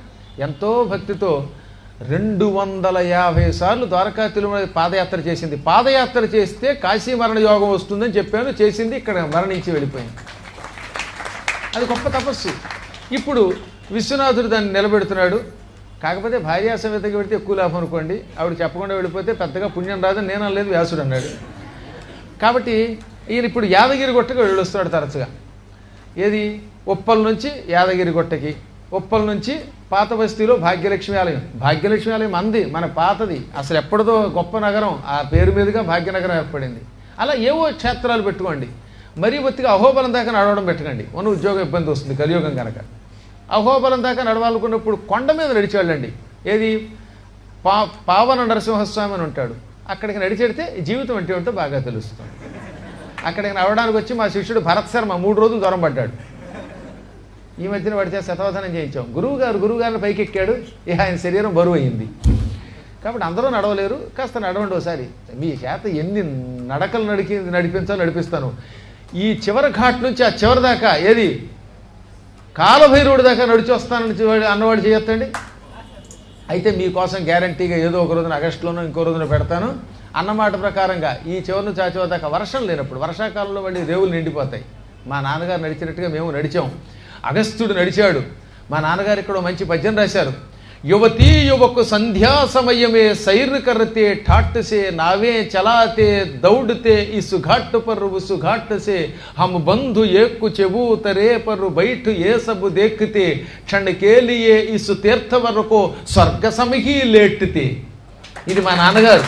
[SPEAKER 2] ఎంతో భక్తితో 250 సార్లు ద్వారకా తిరుమల పాదయాత్ర చేసింది. పాదయాత్ర చేస్తే కాశీ మరణ యోగం వస్తుందని చెప్పాను, చేసింది. ఇక్కడ మరణించి వెళ్ళిపోయింది. అది గొప్ప తపస్సు. ఇప్పుడు విశ్వనాథుడు దాన్ని నిలబెడుతున్నాడు. కాకపోతే భార్యా సమేతంగా పెడితే ఎక్కువ లాభం అనుకోండి. ఆవిడ చెప్పకుండా వెళ్ళిపోతే పెద్దగా పుణ్యం రాదని నేను అనలేదు, వ్యాసుడు అన్నాడు. కాబట్టి ఈయన ఇప్పుడు యాదగిరి గుట్టకి వెళ్ళొస్తాడు తరచుగా. ఏది ఉప్పల్ నుంచి యాదగిరి గుట్టకి, ఉప్పల్ నుంచి పాత బస్తీలో భాగ్యలక్ష్మి ఆలయం. భాగ్యలక్ష్మి ఆలయం అంది మన పాతది, అసలు ఎప్పటిదో గొప్ప నగరం, ఆ పేరు మీదుగా భాగ్యనగరం ఏర్పడింది. అలా ఏవో క్షేత్రాలు పెట్టుకోండి. మరీ ఒత్తిగా అహోబలం దాకా నడవడం పెట్టకండి, ఉన్న ఉద్యోగం ఇబ్బంది వస్తుంది కలియుగం కనుక. అహోబలం దాకా నడవాలనుకున్నప్పుడు కొండ మీద నడిచేళ్ళండి. ఏది పావన నరసింహస్వామి అని ఉంటాడు, అక్కడికి నడిచెడితే జీవితం అంటే ఉంటో బాగా తెలుస్తుంది. అక్కడికి నడవడానికి వచ్చి మా శిష్యుడు భరత్ శర్మ 3 రోజులు దూరం పడ్డాడు. ఈ మధ్యన పడితే శతవధనం చేయించాం. గురువుగారిని పైకి ఎక్కాడు, ఇక ఆయన శరీరం బరువు అయింది. కాబట్టి అందరూ నడవలేరు, కాస్త నడవండి ఒకసారి. మీ చేత ఎన్ని నడకలు నడిపించాలో నడిపిస్తాను. ఈ చివరి ఘాట్ నుంచి ఆ చివరి దాకా, ఏది కాలభైరవుడి దాకా నడిచి వస్తానని అన్నవాడు చేయొద్దండి. అయితే మీకోసం గ్యారంటీగా ఏదో ఒక రోజున ఆగస్టులోనో ఇంకో రోజున పెడతాను. అన్నమాట ప్రకారంగా ఈ చివరి నుంచి ఆ చివరి దాకా వర్షం లేనప్పుడు, వర్షాకాలంలో మళ్ళీ రేవులు నిండిపోతాయి. మా నాన్నగారు నడిచినట్టుగా మేము నడిచాం. అగస్త్యుడు నడిచాడు. మా నాన్నగారు ఇక్కడ మంచి పద్యం రాశారు. యువతీ యువకు సంధ్యా సమయమే సైర్ కర్తే ఠాట్ సే నావే చలాతే దౌడతే ఇసు ఘాట్ पर उस घाट से हम बंधु एक चबूतरे पर बैठ ये सब देखते क्षण के लिए इस तीर्थवर को स्वर्ग सम ही लेटते. ఇది మా నాన్నగారు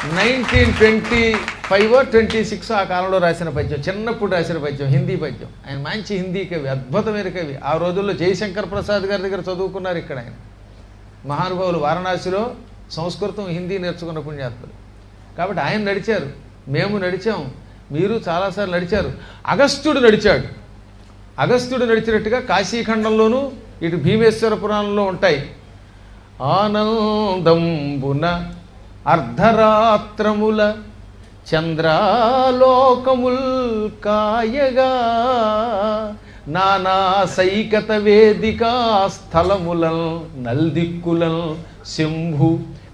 [SPEAKER 2] 1925-26 ఆ కాలంలో రాసిన పద్యం, చిన్నప్పుడు రాసిన పద్యం, హిందీ పద్యం. ఆయన మంచి హిందీ కవి, అద్భుతమైన కవి. ఆ రోజుల్లో జయశంకర్ ప్రసాద్ గారి దగ్గర చదువుకున్నారు ఇక్కడ ఆయన. మహానుభావులు వారణాసిలో సంస్కృతం హిందీ నేర్చుకున్న పుణ్యాత్ములు. కాబట్టి ఆయన నడిచారు, మేము నడిచాం, మీరు చాలాసార్లు నడిచారు. అగస్త్యుడు నడిచాడు. అగస్త్యుడు నడిచినట్టుగా కాశీఖండంలోనూ ఇటు భీమేశ్వర పురాణంలో ఉంటాయి. ఆనందంబున అర్ధరాత్రముల చంద్రాలోకముల్ కాయగా నానా సైకత వేదికా స్థలములం నల్దిక్కులం శంభు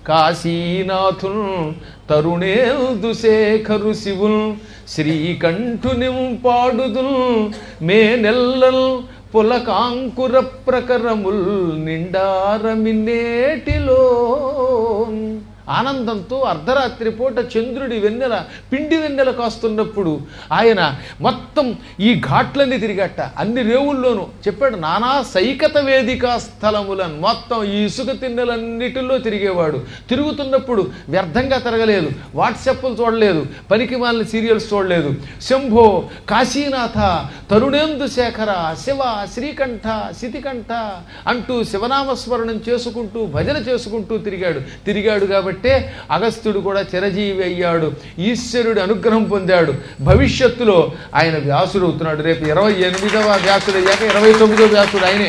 [SPEAKER 2] కాశీనాథుల్ తరుణేల్దు శేఖరు శివుల్ శ్రీకంఠునిం పాడుదుల్ మే నెల్లల్ పులకాంకుర ప్రకరముల్ నిండారమినేటిలో. ఆనందంతో అర్ధరాత్రి పూట చంద్రుడి వెన్నెల, పిండి వెన్నెల కాస్తున్నప్పుడు ఆయన మొత్తం ఈ ఘాట్లన్నీ తిరిగట్ట. అన్ని రేవుల్లోనూ చెప్పాడు. నానా సైకత వేదికా స్థలములను మొత్తం ఈ ఇసుక తిన్నెలన్నిటిలో తిరిగేవాడు. తిరుగుతున్నప్పుడు వ్యర్థంగా తిరగలేదు, వాట్సాప్లు చూడలేదు, పనికి మాలిన సీరియల్స్ చూడలేదు. శంభో కాశీనాథ తరుణేందు శేఖర శివ శ్రీకంఠ శితికంఠ అంటూ శివనామస్మరణం చేసుకుంటూ భజన చేసుకుంటూ తిరిగాడు కాబట్టి అగస్త్యుడు కూడా చిరజీవి అయ్యాడు, ఈశ్వరుడి అనుగ్రహం పొందాడు. భవిష్యత్తులో ఆయన వ్యాసుడు అవుతున్నాడు. రేపు 28వ వ్యాసుడు అయ్యాక 29వ వ్యాసుడు ఆయనే.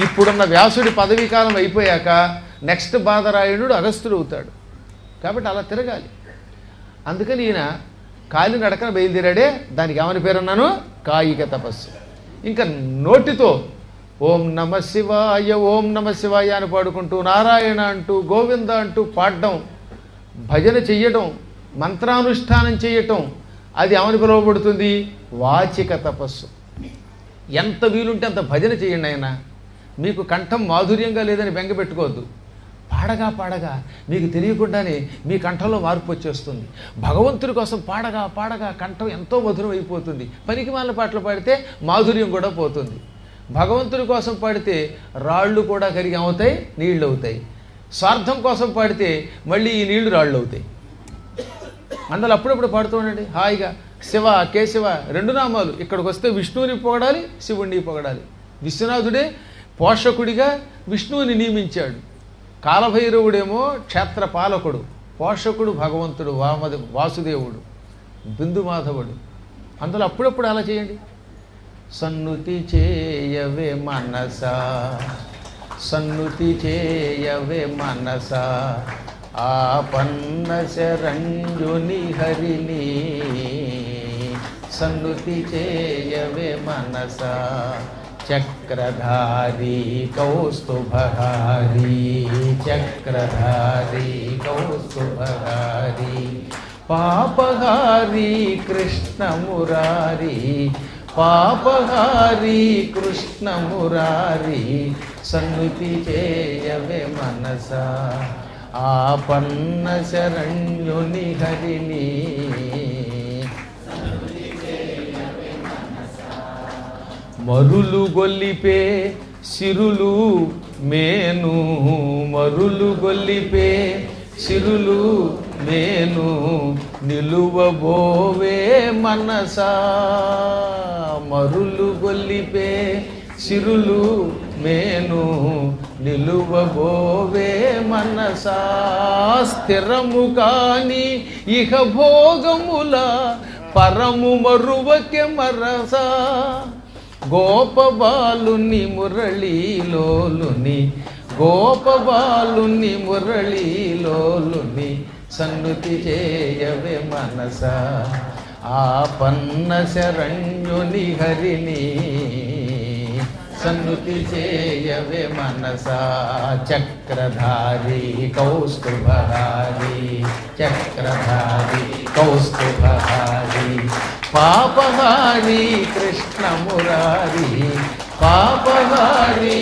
[SPEAKER 2] ఇప్పుడున్న వ్యాసుడి పదవీ కాలం అయిపోయాక నెక్స్ట్ బాదరాయణుడు అగస్త్యుడు అవుతాడు. కాబట్టి అలా తిరగాలి. అందుకని ఈయన కాలి నడకన బయలుదేరాడే. దానికి ఏమని పేరన్నాను? కాయిక తపస్సు. ఇంకా నోటితో ఓం నమ శివాయ ఓం నమ శివాయ అని పాడుకుంటూ నారాయణ అంటూ గోవింద అంటూ పాడడం, భజన చెయ్యటం, మంత్రానుష్ఠానం చేయటం, అది ఏమని పిలువబడుతుంది? వాచిక తపస్సు. ఎంత వీలుంటే అంత భజన చేయండి. ఆయన మీకు కంఠం మాధుర్యంగా లేదని బెంగ పెట్టుకోవద్దు. పాడగా మీకు తెలియకుండానే మీ కంఠంలో మార్పు వచ్చేస్తుంది. భగవంతుడి కోసం పాడగా కంఠం ఎంతో మధురం అయిపోతుంది. పనికి మాలిన పాటలు పాడితే మాధుర్యం కూడా పోతుంది. భగవంతుడి కోసం పాడితే రాళ్ళు కూడా కరిగి అవుతాయి, నీళ్లు అవుతాయి. స్వార్థం కోసం పాడితే మళ్ళీ ఈ నీళ్లు రాళ్ళు అవుతాయి. అందులో అప్పుడప్పుడు పాడుతూ ఉండండి హాయిగా. శివ కేశవ 2 నామాలు. ఇక్కడికి వస్తే విష్ణువుని పొగడాలి, శివుణ్ణి పొగడాలి. విశ్వనాథుడే పోషకుడిగా విష్ణువుని నియమించాడు. కాలభైరవుడేమో క్షేత్ర పాలకుడు, పోషకుడు భగవంతుడు వాసుదేవుడు, బిందుమాధవుడు. అందులో అప్పుడప్పుడు అలా చేయండి. సన్నుతి చేయవే మనసా, సన్నుతి చేయవే మనసా, ఆపన్న శరంజుని హరిని. సన్నుతి చేయవే మనసా, చక్రధారి కౌస్తుభహారి, చక్రధారి కౌస్తుభహారి, పాపహారి కృష్ణ మురారి, పాపహారి కృష్ణ మురారి సన్నుతి చేయవే మనసా ఆపన్న శరణ్యుని హరిని మరులు గొల్లిపే సిరులు మేను మరులు గొల్లిపే సిరులు మేను నిలువబోవే మనసా మరులు గొల్లిపే సిరులు మేను నిలువబోవే మనసా స్థిరము కాని ఇహ భోగముల పరము మరువకె మరసా గోపబాలుని మురళీలోలుని గోపబాలుని మురళీలోలుని సన్నుతి చేయవే మనసా ఆపన్న శరణ్యుని హరిని సన్నుతి చేయవే మనసా చక్రధారి కౌస్తుభహారి చక్రధారి కౌస్తుభహారి పాపహారి కృష్ణ మురారి పాపహారి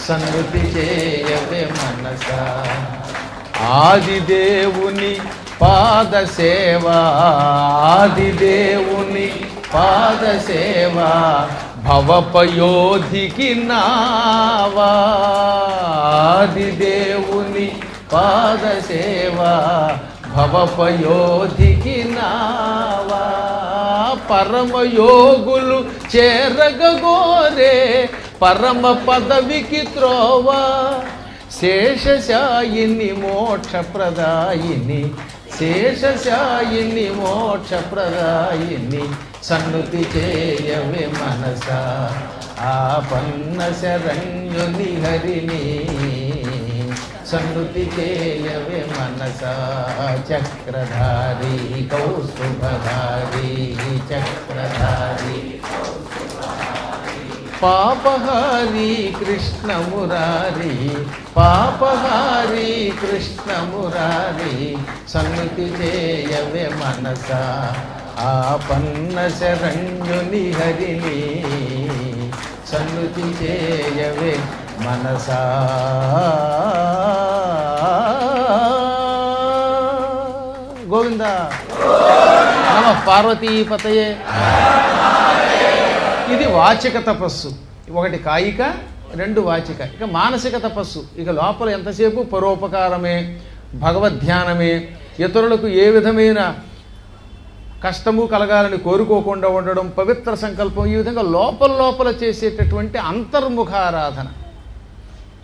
[SPEAKER 2] సన్నుతి చేయవే మనసా ఆదిదేవుని పాదసేవా ఆదిదేవుని పాదసేవా భవపయోధికి నావా ఆదిదేవుని పాదసేవా భవపయోధికి నావా పరమయోగులు చేరగోరే పరమ పదవికి త్రోవా శేషశాయిని మోక్షప్రదాయిని శేషశాయిని మోక్షప్రదాయిని సన్నుతి చేయవే మనసా ఆపన్న శరణ్యుని హరిని సన్నుతి చేయవే మనసా చక్రధారి కౌస్తుభధారి చక్రధారి పాపహారి కృష్ణ మురారి పాపహారి కృష్ణ మురారి సన్నుతి చేయవే మనసా ఆపన్న శరణ్యుని హరిని సన్నుతి చేయవే మనసా గోవింద నమ పార్వతీపతయే. ఇది వాచిక తపస్సు, ఒకటి కాయిక, రెండు వాచిక. ఇక మానసిక తపస్సు, ఇక లోపల ఎంతసేపు పరోపకారమే, భగవద్ధ్యానమే, ఇతరులకు ఏ విధమైన కష్టము కలగాలని కోరుకోకుండా ఉండడం, పవిత్ర సంకల్పం, ఈ విధంగా లోపల లోపల చేసేటటువంటి అంతర్ముఖారాధన.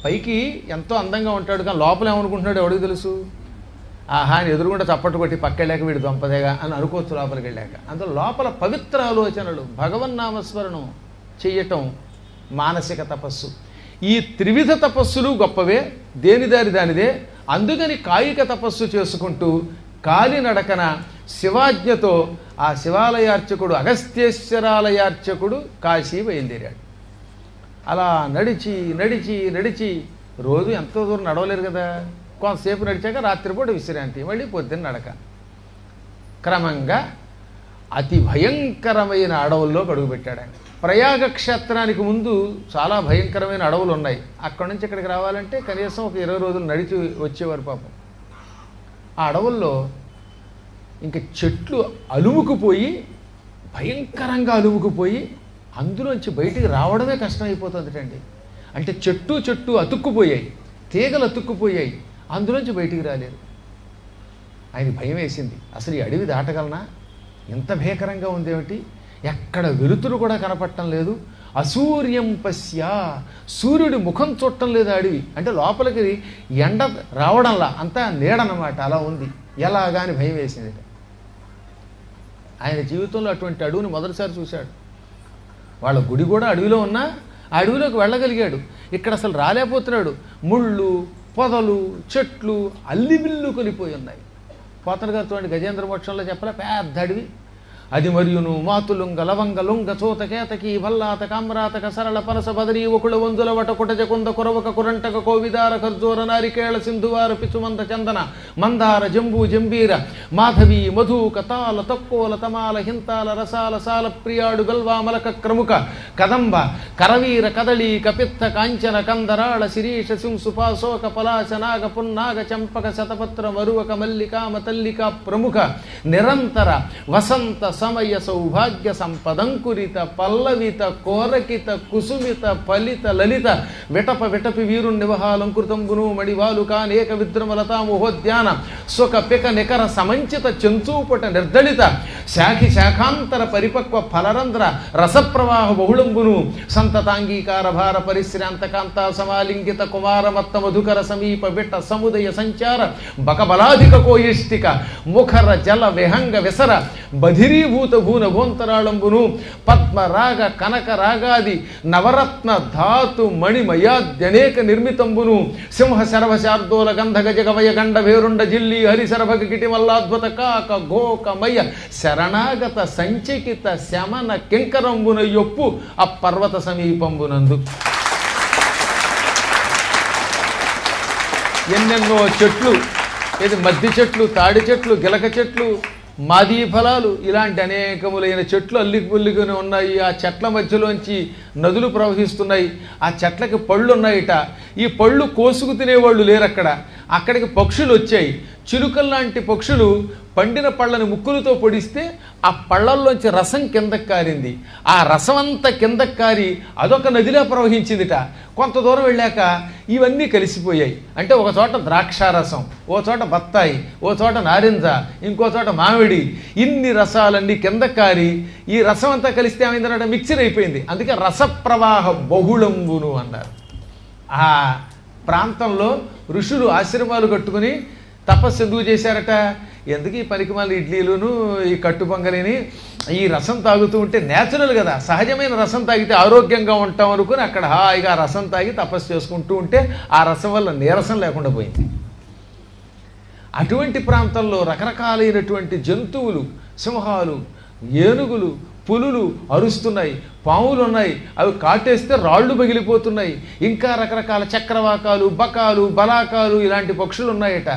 [SPEAKER 2] పైకి ఎంతో అందంగా ఉంటాడు కానీ లోపల ఏమనుకుంటున్నాడు ఎవడికి తెలుసు? ఆహా అని ఎదురుగుండా చప్పట్టు కొట్టి పక్కెళ్ళాక వీడు దొంపదేగా అని అనుకోవచ్చు లోపలికి వెళ్ళాక. అందులో లోపల పవిత్ర ఆలోచనలు, భగవన్నామస్మరణం చెయ్యటం మానసిక తపస్సు. ఈ త్రివిధ తపస్సులు గొప్పవే, దేని దారి దానిదే. అందుకని కాయిక తపస్సు చేసుకుంటూ కాలినడకన శివాజ్ఞతో ఆ శివాలయార్చకుడు అగస్త్యేశ్వరాలయార్చకుడు కాశీ బయలుదేరాడు. అలా నడిచి నడిచి నడిచి రోజు ఎంతో దూరం నడవలేరు కదా, కొంతసేపు నడిచాక రాత్రిపూట విశ్రాంతి, మళ్ళీ పొద్దున్న నడక. క్రమంగా అతి భయంకరమైన అడవుల్లో అడుగుపెట్టాడు ఆయన. ప్రయాగ క్షేత్రానికి ముందు చాలా భయంకరమైన అడవులు ఉన్నాయి. అక్కడి నుంచి ఇక్కడికి రావాలంటే కనీసం ఒక 20 రోజులు నడిచి వచ్చేవారు పాపం. ఆ అడవుల్లో ఇంక చెట్లు అలుముకుపోయి, భయంకరంగా అలుముకుపోయి, అందులోంచి బయటికి రావడమే కష్టమైపోతుందిటండి. అంటే చెట్టు అతుక్కుపోయాయి, తీగలు అతుక్కుపోయాయి, అందులోంచి బయటికి రాలేరు. ఆయన భయం వేసింది, అసలు ఈ అడవి దాటగలనా, ఎంత భీకరంగా ఉందేమిటి, ఎక్కడ వెలుతురు కూడా కనపడటం లేదు, అసూర్యం పశ్య, సూర్యుడి ముఖం చూడటం లేదు అడవి. అంటే లోపలికి ఎండ రావడంలా, అంతా నీడనమాట, అలా ఉంది, ఎలాగా అని భయం వేసింది. ఆయన జీవితంలో అటువంటి అడవిని మొదటిసారి చూశాడు. వాళ్ళ గుడి కూడా అడవిలో ఉన్నా ఆ అడవిలోకి వెళ్ళగలిగాడు. ఇక్కడ అసలు రాలేకపోతున్నాడు. ముళ్ళు, పొదలు, చెట్లు అల్లిబిల్లు కొలిపోయి ఉన్నాయి. పోతన గారు చూడండి గజేంద్ర మోక్షంలో చెప్పలే, పెద్ద అడవి, అది మరియును మాతులుంగ లవంగ లుంగ చోత కేతకి వల్లాత కామ్రాతక సరళ పనస బదరీ ఒకళ వంజుల వట కుటజ కుంద కురవక కురంటక కోవిదార ఖర్జూర నారికేళ సింధువార పిచుమంద చందన మందార జంబూ జంబీర మాధవి మధుక తాల తక్కోల తమాల హింతాల రసాల సాల ప్రియాడు గల్వా మలక క్రముక కదంబ కరవీర కదళీ కపిత్త కాంచన కందరాళ శిరీష సింసుపాశోక పలాశ నాగ పున్నాగ చంపక శతపత్ర మరువక మల్లికామ తల్లిక ప్రముఖ నిరంతర వసంత సమయ సౌభాగ్య సంపదంకురిత పల్లవిత కోరకిత కుసుమిత ఫలిత లలిత విటప విటపి వీరు నివహాలంకృతంబును మడివాలు కానేక విద్రమలతా మోహోద్యాన సుఖ పిక నికర సమంచిత చంచూపట నిర్దళిత శాఖి శాఖాంతర పరిపక్వ ఫలరంధ్ర రసప్రవాహ బహుళంబును సంతతాంగీకార భార పరిశ్రాంత కాంతా సమాలింగిత కుమారమత్త మధుకర సమీప విట సముదయ సంచార బకబలాధిక కోయిష్టిక ముఖర జల విహంగ విసర బధిరీభూత భూన భోంతరాళంబును పద్మరాగ కనక రాగాది నవరత్న ధాతు మణిమయాద్యనేక నిర్మితంబును సింహ శరభ శార్దోల గంధ గజ గవయ గండ భేరుండ జిల్లి హరిశరభగ కిటిమల్లాద్భుత కాక ఘోకమయ శరణాగత సంచికిత శమన కింకరంబున యొప్పు ఆ పర్వత సమీపంబునందు. ఎన్నెన్నో చెట్లు, ఇది మద్ది చెట్లు, తాడి చెట్లు, గిలక చెట్లు, మాదీ ఫలాలు, ఇలాంటి అనేకములైన చెట్లు అల్లిపుల్లికొని ఉన్నాయి. ఆ చెట్ల మధ్యలోంచి నదులు ప్రవహిస్తున్నాయి. ఆ చెట్లకి పళ్ళు ఉన్నాయిట. ఈ పళ్ళు కోసుకు తినేవాళ్ళు లేరు అక్కడ. అక్కడికి పక్షులు వచ్చాయి. చిలుకల్లాంటి పక్షులు పండిన పళ్ళని ముక్కులతో పొడిస్తే ఆ పళ్ళల్లోంచి రసం కిందకి కారింది. ఆ రసం అంతా కిందకి కారి అదొక నదిలా ప్రవహించిందిట. కొంత దూరం వెళ్ళాక ఇవన్నీ కలిసిపోయాయి. అంటే ఒక చోట ద్రాక్షారసం, ఓ చోట బత్తాయి, ఓ చోట నారింజ, ఇంకో చోట మామిడి, ఇన్ని రసాలన్నీ కిందకి కారి ఈ రసం అంతా కలిస్తే ఏమైందన్నట మిక్చర్ అయిపోయింది. అందుకే రసప్రవాహ బహుళంబును అన్నారు. ఆ ప్రాంతంలో ఋషులు ఆశ్రమాలు కట్టుకుని తపస్సు ఎందుకు చేశారట? ఎందుకు ఈ పనికిమాల ఇడ్లీలును ఈ కట్టు పొంగలిని ఈ రసం తాగుతూ ఉంటే నేచురల్ కదా, సహజమైన రసం తాగితే ఆరోగ్యంగా ఉంటాం అనుకుని అక్కడ హాయిగా రసం తాగి తపస్సు చేసుకుంటూ ఉంటే ఆ రసం వల్ల నీరసం లేకుండా పోయింది. అటువంటి ప్రాంతంలో రకరకాలైనటువంటి జంతువులు, సింహాలు, ఏనుగులు, పులులు అరుస్తున్నాయి, పాములు ఉన్నాయి, అవి కాటేస్తే రాళ్ళు పగిలిపోతున్నాయి, ఇంకా రకరకాల చక్రవాకాలు, బకాలు, బలాకాలు ఇలాంటి పక్షులు ఉన్నాయట.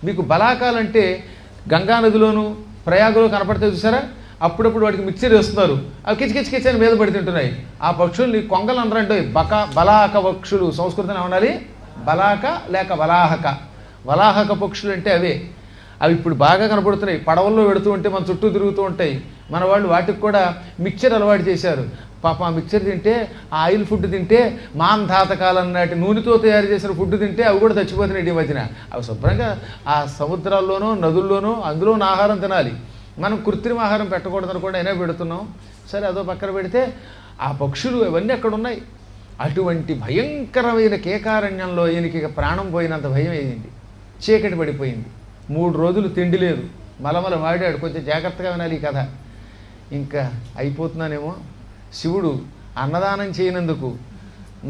[SPEAKER 2] మీకు బలాకాలంటే గంగానదిలోను ప్రయాగలో కనపడితే చూసారా, అప్పుడప్పుడు వాటికి మిక్చర్ వేస్తున్నారు, అవి కిచకిచకిచ అని మీద పడి తింటున్నాయి. ఆ పక్షుల్ని కొంగలు అందరంటే బలాహక పక్షులు. సంస్కృతం ఏమనాలి? బలాక లేక వలాహక. వలాహక పక్షులు అంటే అవే. అవి ఇప్పుడు బాగా కనపడుతున్నాయి. పడవల్లో పెడుతూ ఉంటే మన చుట్టూ తిరుగుతూ ఉంటాయి. మన వాళ్ళు వాటికి కూడా మిక్చర్ అలవాటు చేశారు. పాప ఆ మిక్చర్ తింటే, ఆ ఆయిల్ ఫుడ్ తింటే, మాంధాతకాలం నాటి నూనెతో తయారు చేసిన ఫుడ్ తింటే అవి కూడా చచ్చిపోతున్నాయి ఈ మధ్యన. అవి శుభ్రంగా ఆ సముద్రాల్లోనో నదుల్లోనో అందులోనూ ఆహారం తినాలి. మనం కృత్రిమ ఆహారం పెట్టకూడదు అనుకోండి, అయినా పెడుతున్నాం. సరే అదో పక్కన పెడితే ఆ పక్షులు అవన్నీ అక్కడ ఉన్నాయి. అటువంటి భయంకరమైన కేకారణ్యంలో ఈయనకి ప్రాణం పోయినంత భయం అయింది. చీకటి పడిపోయింది. 3 రోజులు తిండి లేదు. మలమల వాడాడు. కొంచెం జాగ్రత్తగా వినాలి ఈ కథ. ఇంకా అయిపోతున్నానేమో, శివుడు అన్నదానం చేయనందుకు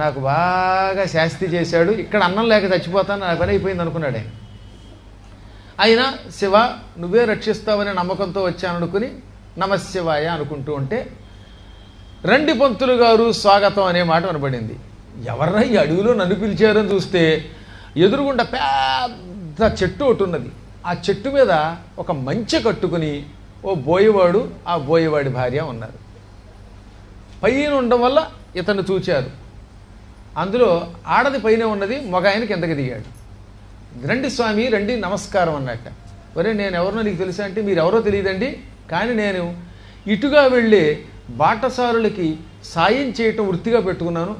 [SPEAKER 2] నాకు బాగా శాస్తి చేశాడు, ఇక్కడ అన్నం లేక చచ్చిపోతాను, నా పని అయిపోయింది అనుకున్నాడే. అయినా శివ నువ్వే రక్షిస్తావనే నమ్మకంతో వచ్చాననుకుని నమశివాయ అనుకుంటూ ఉంటే రండి పంతులు గారు స్వాగతం అనే మాట వినబడింది. ఎవర్రా ఈ అడవిలో నన్ను పిలిచారని చూస్తే ఎదురుగుండా పెద్ద చెట్టు ఒకటి ఉన్నది. ఆ చెట్టు మీద ఒక మంచె కట్టుకుని ఓ బోయవాడు, ఆ బోయవాడి భార్య ఉన్నారు. పైన ఉండడం వల్ల ఇతను చూచారు. అందులో ఆడది పైన ఉన్నది, మగ ఆయన కిందకి దిగాడు. రండి స్వామి రండి నమస్కారం అన్నట్ట. ఒరే నేను ఎవరినో నీకు తెలుసా అంటే, మీరు ఎవరో తెలియదండి, కానీ నేను ఇటుగా వెళ్ళే బాటసారులకి సాయం చేయటం వృత్తిగా పెట్టుకున్నాను.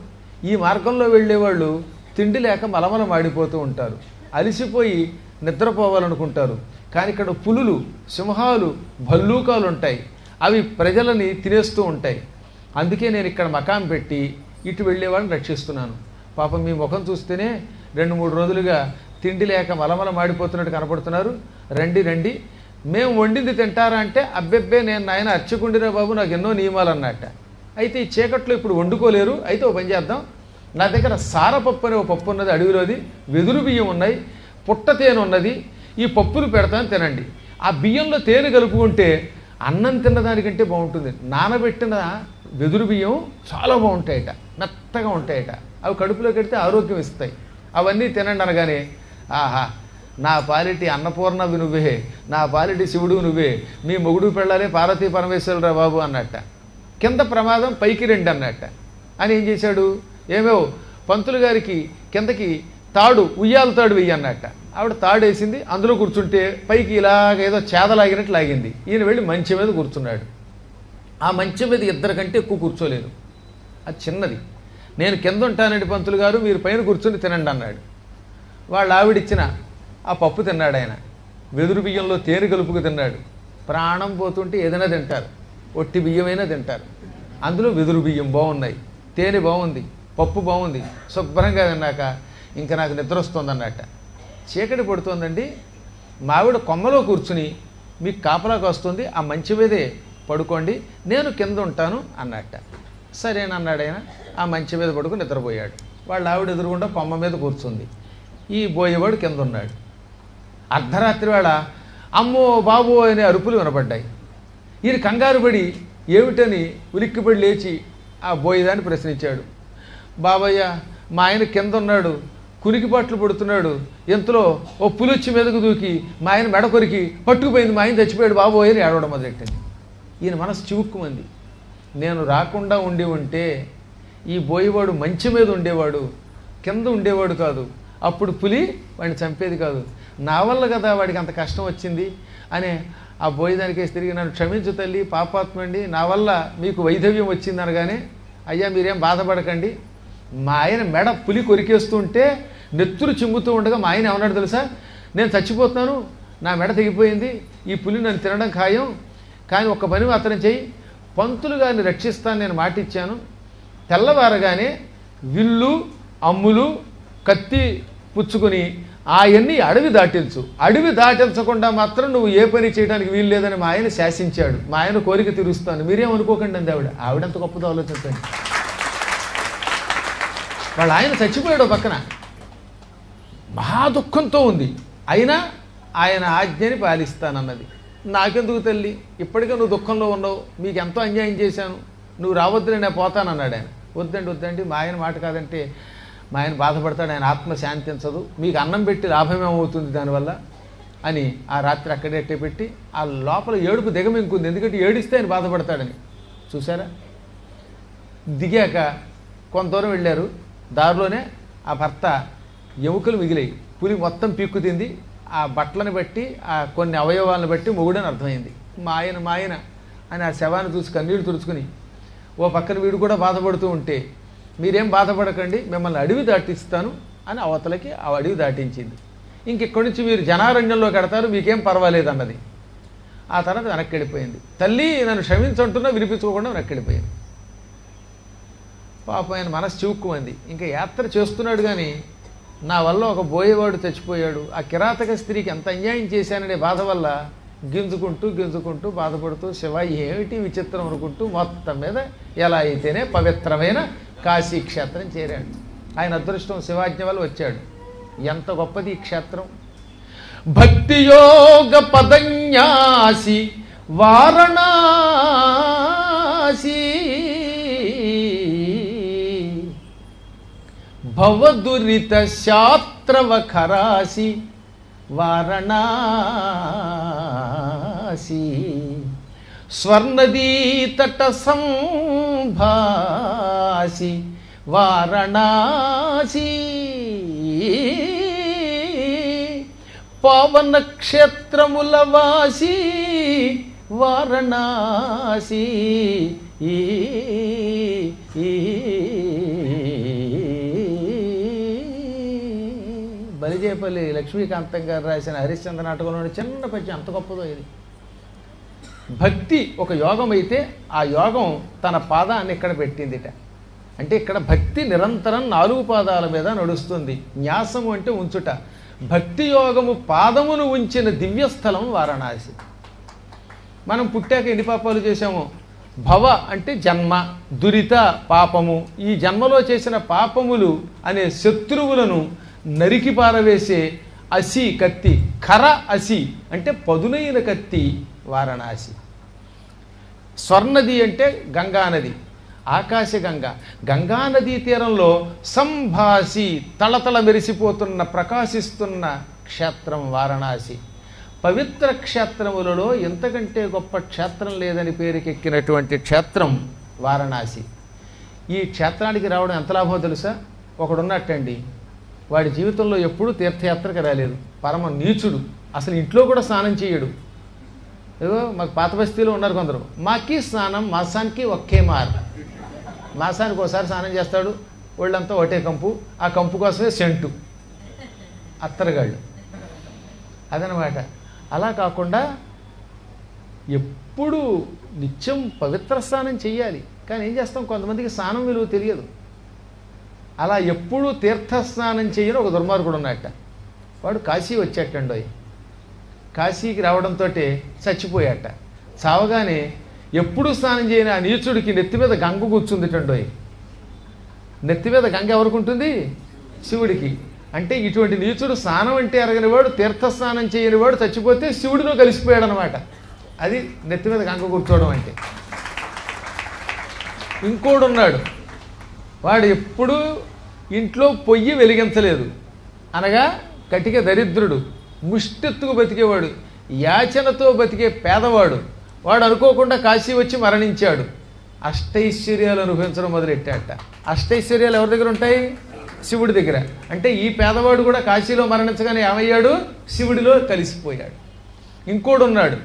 [SPEAKER 2] ఈ మార్గంలో వెళ్ళేవాళ్ళు తిండి లేక మలమల మాడిపోతూ ఉంటారు, అలిసిపోయి నిద్రపోవాలనుకుంటారు. కానీ ఇక్కడ పులులు, సింహాలు, భల్లూకాలు ఉంటాయి, అవి ప్రజలని తినేస్తూ ఉంటాయి. అందుకే నేను ఇక్కడ మకాం పెట్టి ఇటు వెళ్ళేవాడిని రక్షిస్తున్నాను. పాపం మీ ముఖం చూస్తేనే 2-3 రోజులుగా తిండి లేక మలమల మాడిపోతున్నట్టు కనపడుతున్నారు. రండి రండి, మేము వండింది తింటారా అంటే, అబ్బెబ్బే నేను నాయన అర్చకుండిరా బాబు, నాకు ఎన్నో నియమాలు అన్నట్ట. అయితే ఈ చీకట్లో ఇప్పుడు వండుకోలేరు, అయితే ఓ పని చేద్దాం, నా దగ్గర సారపప్పు అనే ఓ పప్పు ఉన్నది అడవిలోది, వెదురు బియ్యం ఉన్నాయి, పుట్ట తేనె ఉన్నది, ఈ పప్పులు పెడతాను తినండి. ఆ బియ్యంలో తేనె కలుపుకుంటే అన్నం తిన్నదానికంటే బాగుంటుంది. నానబెట్టిన వెదురు బియ్యం చాలా బాగుంటాయట, మెత్తగా ఉంటాయట. అవి కడుపులోకి వెడితే ఆరోగ్యం ఇస్తాయి. అవన్నీ తినండి అనగానే ఆహా, నా పాలిటి అన్నపూర్ణవి నువ్వే, నా పాలిటి శివుడు నువ్వే, మీ మొగుడు పెళ్ళాలే పార్వతీ పరమేశ్వరురా బాబు అన్నట్ట. కింద ప్రమాదం పైకి రండి అన్నట్ట. అని ఏం చేశాడు, ఏమేవో పంతులు గారికి కిందకి తాడు, ఉయ్యాల తాడు వెయ్యి అన్నట్ట. ఆవిడ తాడు వేసింది, అందులో కూర్చుంటే పైకి ఇలాగ ఏదో చేదలాగినట్టు లాగింది. ఈయన వెళ్ళి మంచం మీద కూర్చున్నాడు. ఆ మంచం మీద ఇద్దరికంటే ఎక్కువ కూర్చోలేదు, అది చిన్నది. నేను కింద ఉంటానండి పంతులు గారు, మీరు పైన కూర్చొని తినండి అన్నాడు. వాళ్ళు ఆవిడిచ్చిన ఆ పప్పు తిన్నాడు ఆయన. వెదురు బియ్యంలో తేనె కలుపుకు తిన్నాడు. ప్రాణం పోతుంటే ఏదైనా తింటారు, ఒట్టి బియ్యమైనా తింటారు. అందులో వెదురు బియ్యం బాగున్నాయి, తేనె బాగుంది, పప్పు బాగుంది. శుభ్రంగా తిన్నాక ఇంకా నాకు నిద్ర వస్తుందన్నట్ట. చీకటి పడుతోందండి, మావిడ కొమ్మలో కూర్చుని మీకు కాపలాకి వస్తుంది, ఆ మంచి మీదే పడుకోండి, నేను కింద ఉంటాను అన్నట్ట. సరేనన్నాడు ఆయన. ఆ మంచి మీద పడుకుని నిద్రపోయాడు. వాళ్ళ ఆవిడ ఎదురుగుండా కొమ్మ మీద కూర్చుంది, ఈ బోయేవాడు కింద ఉన్నాడు. అర్ధరాత్రి వేళ అమ్మో బాబో అనే అరుపులు వినపడ్డాయి. ఈయన కంగారు పడి ఏమిటని ఉలిక్కిపడి లేచి ఆ బోయేదాన్ని ప్రశ్నించాడు. బాబయ్య, మా ఆయన కింద ఉన్నాడు, కునికిపాట్లు పడుతున్నాడు, ఎంతలో ఓ పులొచ్చి మీదకు దూకి మా ఆయన మెడ కొరికి పట్టుకుపోయింది, మా ఆయన చచ్చిపోయాడు బాబోయ్ అని ఏడవడం మొదలెట్టింది. ఈయన మనసు చివుక్కుమంది. నేను రాకుండా ఉండి ఉంటే ఈ బోయేవాడు మంచి మీద ఉండేవాడు, కింద ఉండేవాడు కాదు, అప్పుడు పులి వాడిని చంపేది కాదు, నా వల్ల కదా వాడికి అంత కష్టం వచ్చింది అని ఆ బోయేదానికేసి తిరిగి నన్ను క్షమించు తల్లి, పాపాత్మండి, నా వల్ల మీకు వైధవ్యం వచ్చింది అనగానే, అయ్యా మీరేం బాధపడకండి, మా ఆయన మెడ పులి కొరికేస్తుంటే నెత్తురు చిమ్ముతూ ఉండగా మా ఆయన ఏమన్నాడు తెలుసా, నేను చచ్చిపోతున్నాను, నా మెడ తెగిపోయింది, ఈ పులి నన్ను తినడం ఖాయం, కానీ ఒక్క పని మాత్రం చెయ్యి, పంతులు గారిని రక్షిస్తాను నేను మాటిచ్చాను, తెల్లవారగానే విల్లు అమ్ములు కత్తి పుచ్చుకొని ఆయన్ని అడవి దాటించు, అడవి దాటించకుండా మాత్రం నువ్వు ఏ పని చేయడానికి వీలు లేదని మా ఆయన శాసించాడు, మా ఆయన కోరిక తీరుస్తాను, మీరేమనుకోకండి అంది ఆవిడ. ఆవిడంత గొప్పదో ఆలోచించండి. వాళ్ళ ఆయన చచ్చిపోయాడు పక్కన, మహా దుఃఖంతో ఉంది, అయినా ఆయన ఆజ్ఞని పాలిస్తానన్నది. నాకెందుకు తల్లి, ఇప్పటికే నువ్వు దుఃఖంలో ఉన్నావు, మీకు ఎంతో అన్యాయం చేశాను, నువ్వు రావద్దులే నేను పోతానన్నాడు ఆయన. వద్దండి మా ఆయన మాట కాదంటే మా ఆయన బాధపడతాడు, ఆయన ఆత్మ శాంతించదు, మీకు అన్నం పెట్టి లాభమేమవుతుంది దానివల్ల అని ఆ రాత్రి అక్కడే పెట్టి ఆ లోపల ఏడుపు దిగమింకుంది. ఎందుకంటే ఏడిస్తే ఆయన బాధపడతాడని. చూసారా, దిగాక కొంత దూరం వెళ్ళారు, దారిలోనే ఆ భర్త ఎముకలు మిగిలాయి, పులి మొత్తం పీక్కు తింది. ఆ బట్టలను బట్టి ఆ కొన్ని అవయవాలను బట్టి మొగుడని అర్థమైంది. మా ఆయన అని ఆ శవాన్ని చూసి కన్నీళ్లు తుడుచుకుని ఓ పక్కన వీడు కూడా బాధపడుతూ ఉంటే, మీరేం బాధపడకండి, మిమ్మల్ని అడవి దాటిస్తాను అని అవతలకి ఆ అడవి దాటించింది. ఇంకెక్కడి నుంచి మీరు జనారణ్యంలో కడతారు, మీకేం పర్వాలేదు అన్నది. ఆ తర్వాత వెనక్కి వెళ్ళిపోయింది. తల్లి నన్ను క్షమించంటున్నా వినిపించుకోకుండా వెనక్కి వెళ్ళిపోయింది. పాపం ఆయన మనసు చివుక్కుమంది. ఇంకా యాత్ర చేస్తున్నాడు కానీ నా వల్ల ఒక బోయేవాడు చచ్చిపోయాడు, ఆ కిరాతక స్త్రీకి ఎంత అన్యాయం చేశాననే బాధ వల్ల గింజుకుంటూ బాధపడుతూ శివ ఏమిటి విచిత్రం అనుకుంటూ మొత్తం మీద ఎలా అయితేనే పవిత్రమైన కాశీక్షేత్రం చేరాడు. ఆయన అదృష్టం శివాజ్ఞ వల్ల వచ్చాడు. ఎంత గొప్పది ఈ క్షేత్రం. భక్తియోగ పదన్యాసి వారణాసి భవదురిత శాత్రవఖరాసి వారణాసి స్వర్ణదీతట సంభాసి వారణాసి పవన క్షేత్రముల వాసి వారణాసి బలిజేపల్లి లక్ష్మీకాంతం గారు రాసిన హరిశ్చంద్ర నాటకంలోని చిన్న పద్యం అంత గొప్పదో ఇది. భక్తి ఒక యోగం అయితే ఆ యోగం తన పాదాన్ని ఇక్కడ పెట్టిందిట. అంటే ఇక్కడ భక్తి నిరంతరం 4 పాదాల మీద నడుస్తుంది. న్యాసము అంటే ఉంచుట. భక్తి యోగము పాదమును ఉంచిన దివ్యస్థలం వారణాసి. మనం పుట్టాక ఎన్ని పాపాలు చేశాము? భవ అంటే జన్మ, దురిత పాపము. ఈ జన్మలో చేసిన పాపములు అనే శత్రువులను నరికి పారవేసే అసి కత్తి, ఖర అసి అంటే పదునైన కత్తి వారణాసి. స్వర్ణది అంటే గంగానది, ఆకాశగంగ. గంగానదీ తీరంలో సంభాసి తళతళ మెరిసిపోతున్న ప్రకాశిస్తున్న క్షేత్రం వారణాసి. పవిత్ర క్షేత్రములలో ఎంతకంటే గొప్ప క్షేత్రం లేదని పేరుకెక్కినటువంటి క్షేత్రం వారణాసి. ఈ క్షేత్రానికి రావడం ఎంత లాభమో తెలుసా? ఒకడున్నట్టండి, వాడి జీవితంలో ఎప్పుడూ తీర్థయాత్రకు రాలేదు, పరమ నీచుడు, అసలు ఇంట్లో కూడా స్నానం చేయడు. ఏదో మాకు పాత బస్తీలో ఉన్నారు కొందరు, మాకి స్నానం మాసానికి ఒకే మాసానికి ఒకసారి స్నానం చేస్తాడు, వాళ్ళంతా ఒకటే కంపు, ఆ కంపు కోసమే సెంటు అత్తరగాళ్ళు, అదనమాట. అలా కాకుండా ఎప్పుడు నిత్యం పవిత్ర స్నానం చెయ్యాలి. కానీ ఏం చేస్తాం, కొంతమందికి స్నానం విలువ తెలియదు. అలా ఎప్పుడూ తీర్థస్నానం చేయని ఒక దుర్మార్గుడు ఉన్నట్ట. వాడు కాశీ వచ్చేటండోయ్. కాశీకి రావడంతో చచ్చిపోయాట. చావగానే ఎప్పుడు స్నానం చేయని ఆ నీచుడికి నెత్తి మీద గంగ కూర్చుందిటండోయ్. నెత్తి మీద గంగ ఎవరికి ఉంటుంది? శివుడికి. అంటే ఇటువంటి నీచుడు స్నానం అంటే ఎరగనివాడు, తీర్థస్నానం చేయనివాడు చచ్చిపోతే శివుడిలో కలిసిపోయాడు అనమాట. అది నెత్తి మీద గంగ కూర్చోవడం అంటే. ఇంకోడున్నాడు, వాడు ఎప్పుడూ ఇంట్లో పొయ్యి వెలిగించలేదు, అనగా కటిక దరిద్రుడు, ముష్టెత్తుకు బతికేవాడు, యాచనతో బతికే పేదవాడు. వాడు అనుకోకుండా కాశీ వచ్చి మరణించాడు. అష్టైశ్వర్యాలు అనుభవించడం మొదలెట్టాట. అష్టైశ్వర్యాలు ఎవరి దగ్గర ఉంటాయి? శివుడి దగ్గర. అంటే ఈ పేదవాడు కూడా కాశీలో మరణించగానే ఏమయ్యాడు? శివుడిలో కలిసిపోయాడు. ఇంకోడు ఉన్నాడు,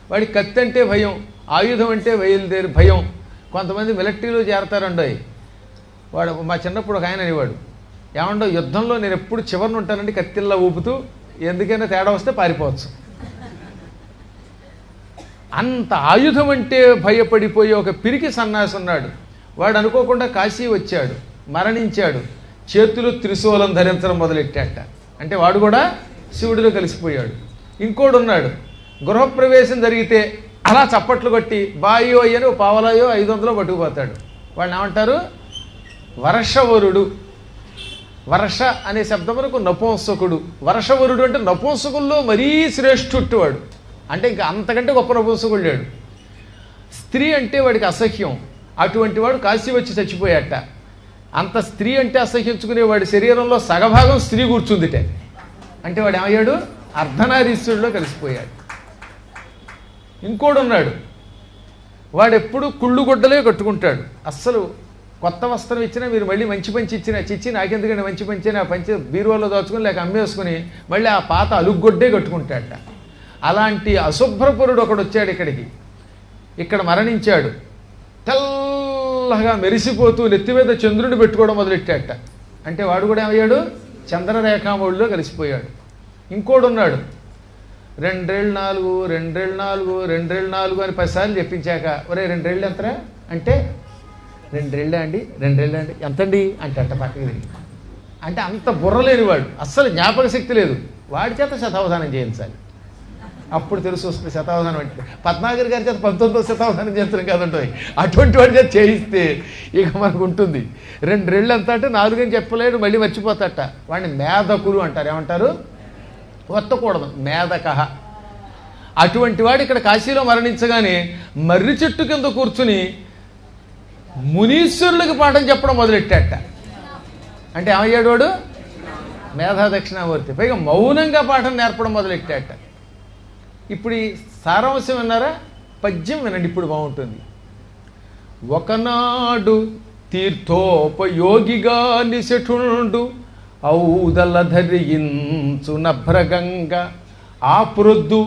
[SPEAKER 2] వాడి కత్తి అంటే భయం, ఆయుధం అంటే బయలుదేరి భయం. కొంతమంది మిలిటరీలో చేరతారండోయ్. వాడు మా చిన్నప్పుడు ఒక ఆయన అనేవాడు, ఏమండో యుద్ధంలో నేను ఎప్పుడు చివరిని ఉంటానండి కత్తిల్లా ఊపుతూ, ఎందుకైనా తేడా వస్తే పారిపోవచ్చు. అంత ఆయుధం అంటే భయపడిపోయి ఒక పిరికి సన్నాసి ఉన్నాడు. వాడు అనుకోకుండా కాశీ వచ్చాడు, మరణించాడు, చేతులు త్రిశూలం ధరించడం మొదలెట్టాట. అంటే వాడు కూడా శివుడిలో కలిసిపోయాడు. ఇంకోడు ఉన్నాడు, గృహప్రవేశం జరిగితే అలా చప్పట్లు కొట్టి బాయో అని పావలాయో 500 పట్టుకుపోతాడు. వాడిని ఏమంటారు? వర్షవరుడు. వర్ష అనే శబ్దమునకు నపుంసకుడు. వర్షవరుడు అంటే నపుంసకుల్లో మరీ శ్రేష్ఠుట్టు వాడు. అంటే ఇంకా అంతకంటే గొప్ప నపుంసకుడు లేడు. స్త్రీ అంటే వాడికి అసహ్యం. అటువంటి వాడు కాశీ వచ్చి చచ్చిపోయాట. అంత స్త్రీ అంటే అసహ్యించుకునే వాడి శరీరంలో సగభాగం స్త్రీ కూర్చుందిటే. అంటే వాడు ఏమయ్యాడు? అర్ధనారీశ్వరుడిలో కలిసిపోయాడు. ఇంకోడు ఉన్నాడు, వాడెప్పుడు కుళ్ళు గుడ్డలే కట్టుకుంటాడు. అస్సలు కొత్త వస్త్రం ఇచ్చినా మీరు మళ్ళీ మంచి పంచి ఇచ్చినా చిచ్చి నాకెందుకంటే మంచి పంచినా ఆ పంచి బీరువాలో దాచుకుని లేక అమ్మేసుకుని మళ్ళీ ఆ పాత అలుగ్గొడ్డే కట్టుకుంటాడట. అలాంటి అశుభ్రపురుడు ఒకడు వచ్చాడు ఇక్కడికి. ఇక్కడ మరణించాడు. తెల్లగా మెరిసిపోతూ నెత్తి మీద చంద్రుడిని పెట్టుకోవడం మొదలెట్టాట. అంటే వాడు కూడా ఏమయ్యాడు? చంద్రరేఖామూడిలో కలిసిపోయాడు. ఇంకోడు ఉన్నాడు, 2 ఏళ్ళు 4, 2 ఏళ్ళు 4, 2 ఏళ్ళు 4 అని 10 సార్లు చెప్పించాక, ఒరే 2 ఏళ్ళు ఎంతరా అంటే 2 ఏళ్ళే అండి, 2 ఏళ్ళే అండి, ఎంతండి అంటే అట్ట పక్కకి తిరిగి. అంటే అంత బుర్రలేనివాడు, అస్సలు జ్ఞాపక శక్తి లేదు. వాడి చేత శతావధానం చేయించాలి, అప్పుడు తెలుసు వస్తుంది శతావధానం అంటే. పద్మాగర్ గారి చేత 19వ శతావధానం చేయించడం కాదంటే అటువంటి వాడి చేత చేయిస్తే ఇక మనకు ఉంటుంది. 2 ఏళ్ళు ఎంత అంటే 4 అని చెప్పలేడు, మళ్ళీ మర్చిపోతాట. వాడిని మేధకులు అంటారు. ఏమంటారు? వత్తకూడదు, మేధక. అటువంటి వాడు ఇక్కడ కాశీలో మరణించగానే మర్రి చెట్టు కింద కూర్చుని మునీశ్వరులకు పాఠం చెప్పడం మొదలెట్టాట. అంటే ఏమయ్యాడు వాడు? మేధా దక్షిణామూర్తి. పైగా మౌనంగా పాఠం నేర్పడం మొదలెట్టాట. ఇప్పుడు ఈ సారాంశం విన్నారా? పద్యం వినండి, ఇప్పుడు బాగుంటుంది. ఒకనాడు తీర్థోపయోగిగా నిశఠుండు ఔదల ధరించు నభ్రగంగ ఆ ప్రొద్దు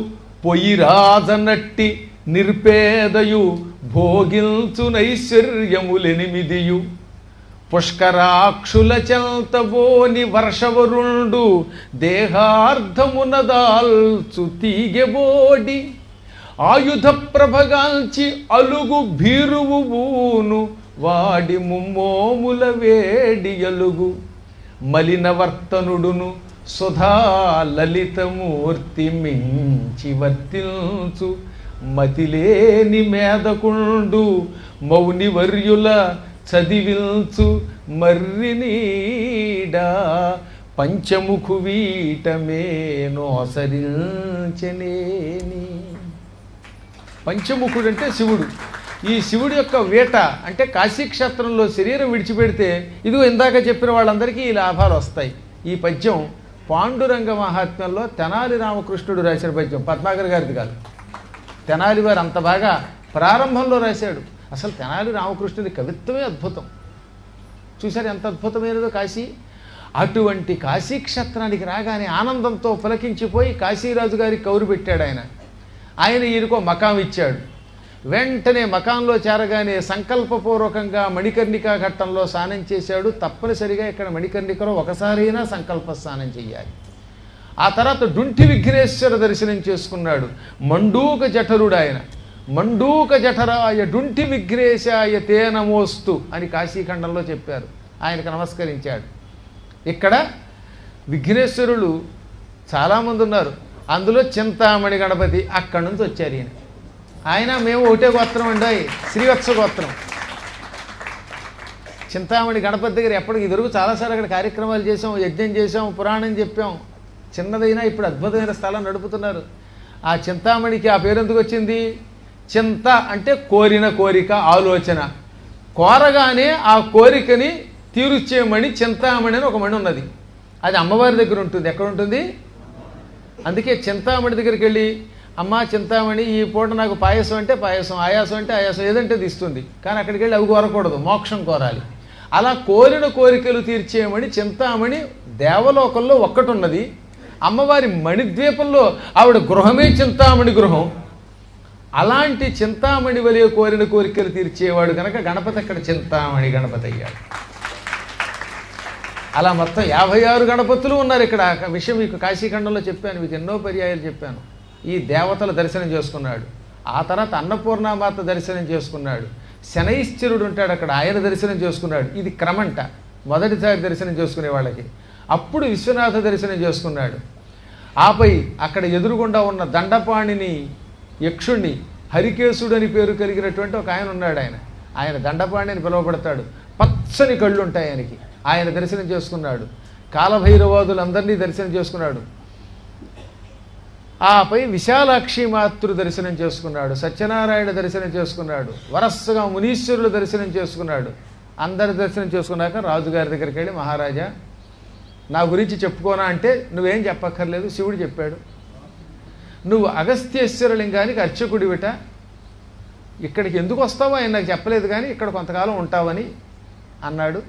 [SPEAKER 2] పొయ్యిరాజనట్టి నిర్పేదయు భోగిల్చు నైశ్వర్యములెనిమిదియు పుష్కరాక్షుల చెల్తబోని వర్షవరుండు దేహార్థమున దాల్చు తీగెబోడి ఆయుధ ప్రభగాల్చి అలుగు భీరువు ఊను వాడి ముమ్మోముల వేడి అలుగు మలినవర్తనుడును సుధా లలితమూర్తి మించి వర్తిల్చు మతిలేని మేధకుండు మౌనివర్యుల చదివిల్చు మర్రినీడా పంచముఖు వీటమే నోసరించనేని. పంచముఖుడు అంటే శివుడు. ఈ శివుడి యొక్క వేట అంటే కాశీక్షేత్రంలో శరీరం విడిచిపెడితే ఇదిగో ఇందాక చెప్పిన వాళ్ళందరికీ ఈ లాభాలు వస్తాయి. ఈ పద్యం పాండురంగ మహాత్మ్యంలో తెనాలి రామకృష్ణుడు రాసిన పద్యం, పద్మాకర్ గారిది కాదు. తెనాలి వారు అంత బాగా ప్రారంభంలో రాశాడు. అసలు తెనాలి రామకృష్ణుడి కవిత్వమే అద్భుతం. చూశారు ఎంత అద్భుతమైనదో కాశీ. అటువంటి కాశీక్షేత్రానికి రాగానే ఆనందంతో పులకించిపోయి కాశీరాజు గారికి కౌరు పెట్టాడు ఆయన. ఆయన ఈయనకో మకాం ఇచ్చాడు. వెంటనే మకాంలో చేరగానే సంకల్పపూర్వకంగా మణికర్ణికా ఘట్టంలో స్నానం చేశాడు. తప్పనిసరిగా ఇక్కడ మణికర్ణికలో ఒకసారైనా సంకల్ప స్నానం చేయాలి. ఆ తర్వాత డుంటి విఘ్నేశ్వర దర్శనం చేసుకున్నాడు. మండూక జఠరుడు ఆయన. మండూక జఠరాయ డుంటి విఘ్నేశాయ తే నమోస్తు అని కాశీఖండంలో చెప్పారు. ఆయనకు నమస్కరించాడు. ఇక్కడ విఘ్నేశ్వరులు చాలామంది ఉన్నారు. అందులో చింతామణి గణపతి అక్కడి నుంచి వచ్చారు ఈయన. ఆయన మేము ఒకటే గోత్రం అండి, శ్రీవత్స గోత్రం. చింతామణి గణపతి దగ్గర ఎప్పటికి ఇదివరకు చాలాసార్లు అక్కడ కార్యక్రమాలు చేసాం, యజ్ఞం చేసాం, పురాణం చెప్పాం. చిన్నదైనా ఇప్పుడు అద్భుతమైన స్థలం నడుపుతున్నారు. ఆ చింతామణికి ఆ పేరు ఎందుకు వచ్చింది? చింత అంటే కోరిన కోరిక, ఆలోచన. కోరగానే ఆ కోరికని తీరుచ్చే మణి చింతామణి అని ఒక మణి ఉన్నది. అది అమ్మవారి దగ్గర ఉంటుంది. ఎక్కడ ఉంటుంది? అందుకే చింతామణి దగ్గరికి వెళ్ళి, అమ్మ చింతామణి ఈ పూట నాకు పాయసం అంటే పాయసం, ఆయాసం అంటే ఆయాసం, ఏదంటే తీస్తుంది. కానీ అక్కడికి వెళ్ళి అవి కోరకూడదు, మోక్షం కోరాలి. అలా కోరిన కోరికలు తీర్చేమని చింతామణి దేవలోకంలో ఒక్కటి ఉన్నది. అమ్మవారి మణిద్వీపంలో ఆవిడ గృహమే చింతామణి గృహం. అలాంటి చింతామణి వలె కోరిన కోరికలు తీర్చేవాడు కనుక గణపతి అక్కడ చింతామణి గణపతి అయ్యాడు. అలా మొత్తం 56 గణపతులు ఉన్నారు ఇక్కడ. విషయం మీకు కాశీఖండంలో చెప్పాను, మీకు ఎన్నో పర్యాయాలు చెప్పాను. ఈ దేవతల దర్శనం చేసుకున్నాడు. ఆ తర్వాత అన్నపూర్ణామాత దర్శనం చేసుకున్నాడు. శనైశ్చరుడు ఉంటాడు అక్కడ, ఆయన దర్శనం చేసుకున్నాడు. ఇది క్రమంట, మొదటిసారి దర్శనం చేసుకునే వాళ్ళకి. అప్పుడు విశ్వనాథ దర్శనం చేసుకున్నాడు. ఆపై అక్కడ ఎదురుగుండా ఉన్న దండపాణిని యక్షుణ్ణి, హరికేశుడు అని పేరు కలిగినటువంటి ఒక ఆయన ఉన్నాడు. ఆయన దండపాణి అని పిలువబడతాడు. పచ్చని కళ్ళు ఉంటాయి ఆయనకి. ఆయన దర్శనం చేసుకున్నాడు. కాలభైరవాదులందరినీ దర్శనం చేసుకున్నాడు. ఆపై విశాలాక్షి మాతృ దర్శనం చేసుకున్నాడు. సత్యనారాయణ దర్శనం చేసుకున్నాడు. వరస్సుగా మునీశ్వరులు దర్శనం చేసుకున్నాడు. అందరి దర్శనం చేసుకున్నాక రాజుగారి దగ్గరికి వెళ్ళి, మహారాజా నా గురించి చెప్పుకోనా అంటే, నువ్వేం చెప్పక్కర్లేదు, శివుడు చెప్పాడు. నువ్వు అగస్త్యేశ్వర లింగానికి అర్చకుడివిట. ఇక్కడికి ఎందుకు వస్తావో ఆయన నాకు చెప్పలేదు, కానీ ఇక్కడ కొంతకాలం ఉంటావని అన్నాడు.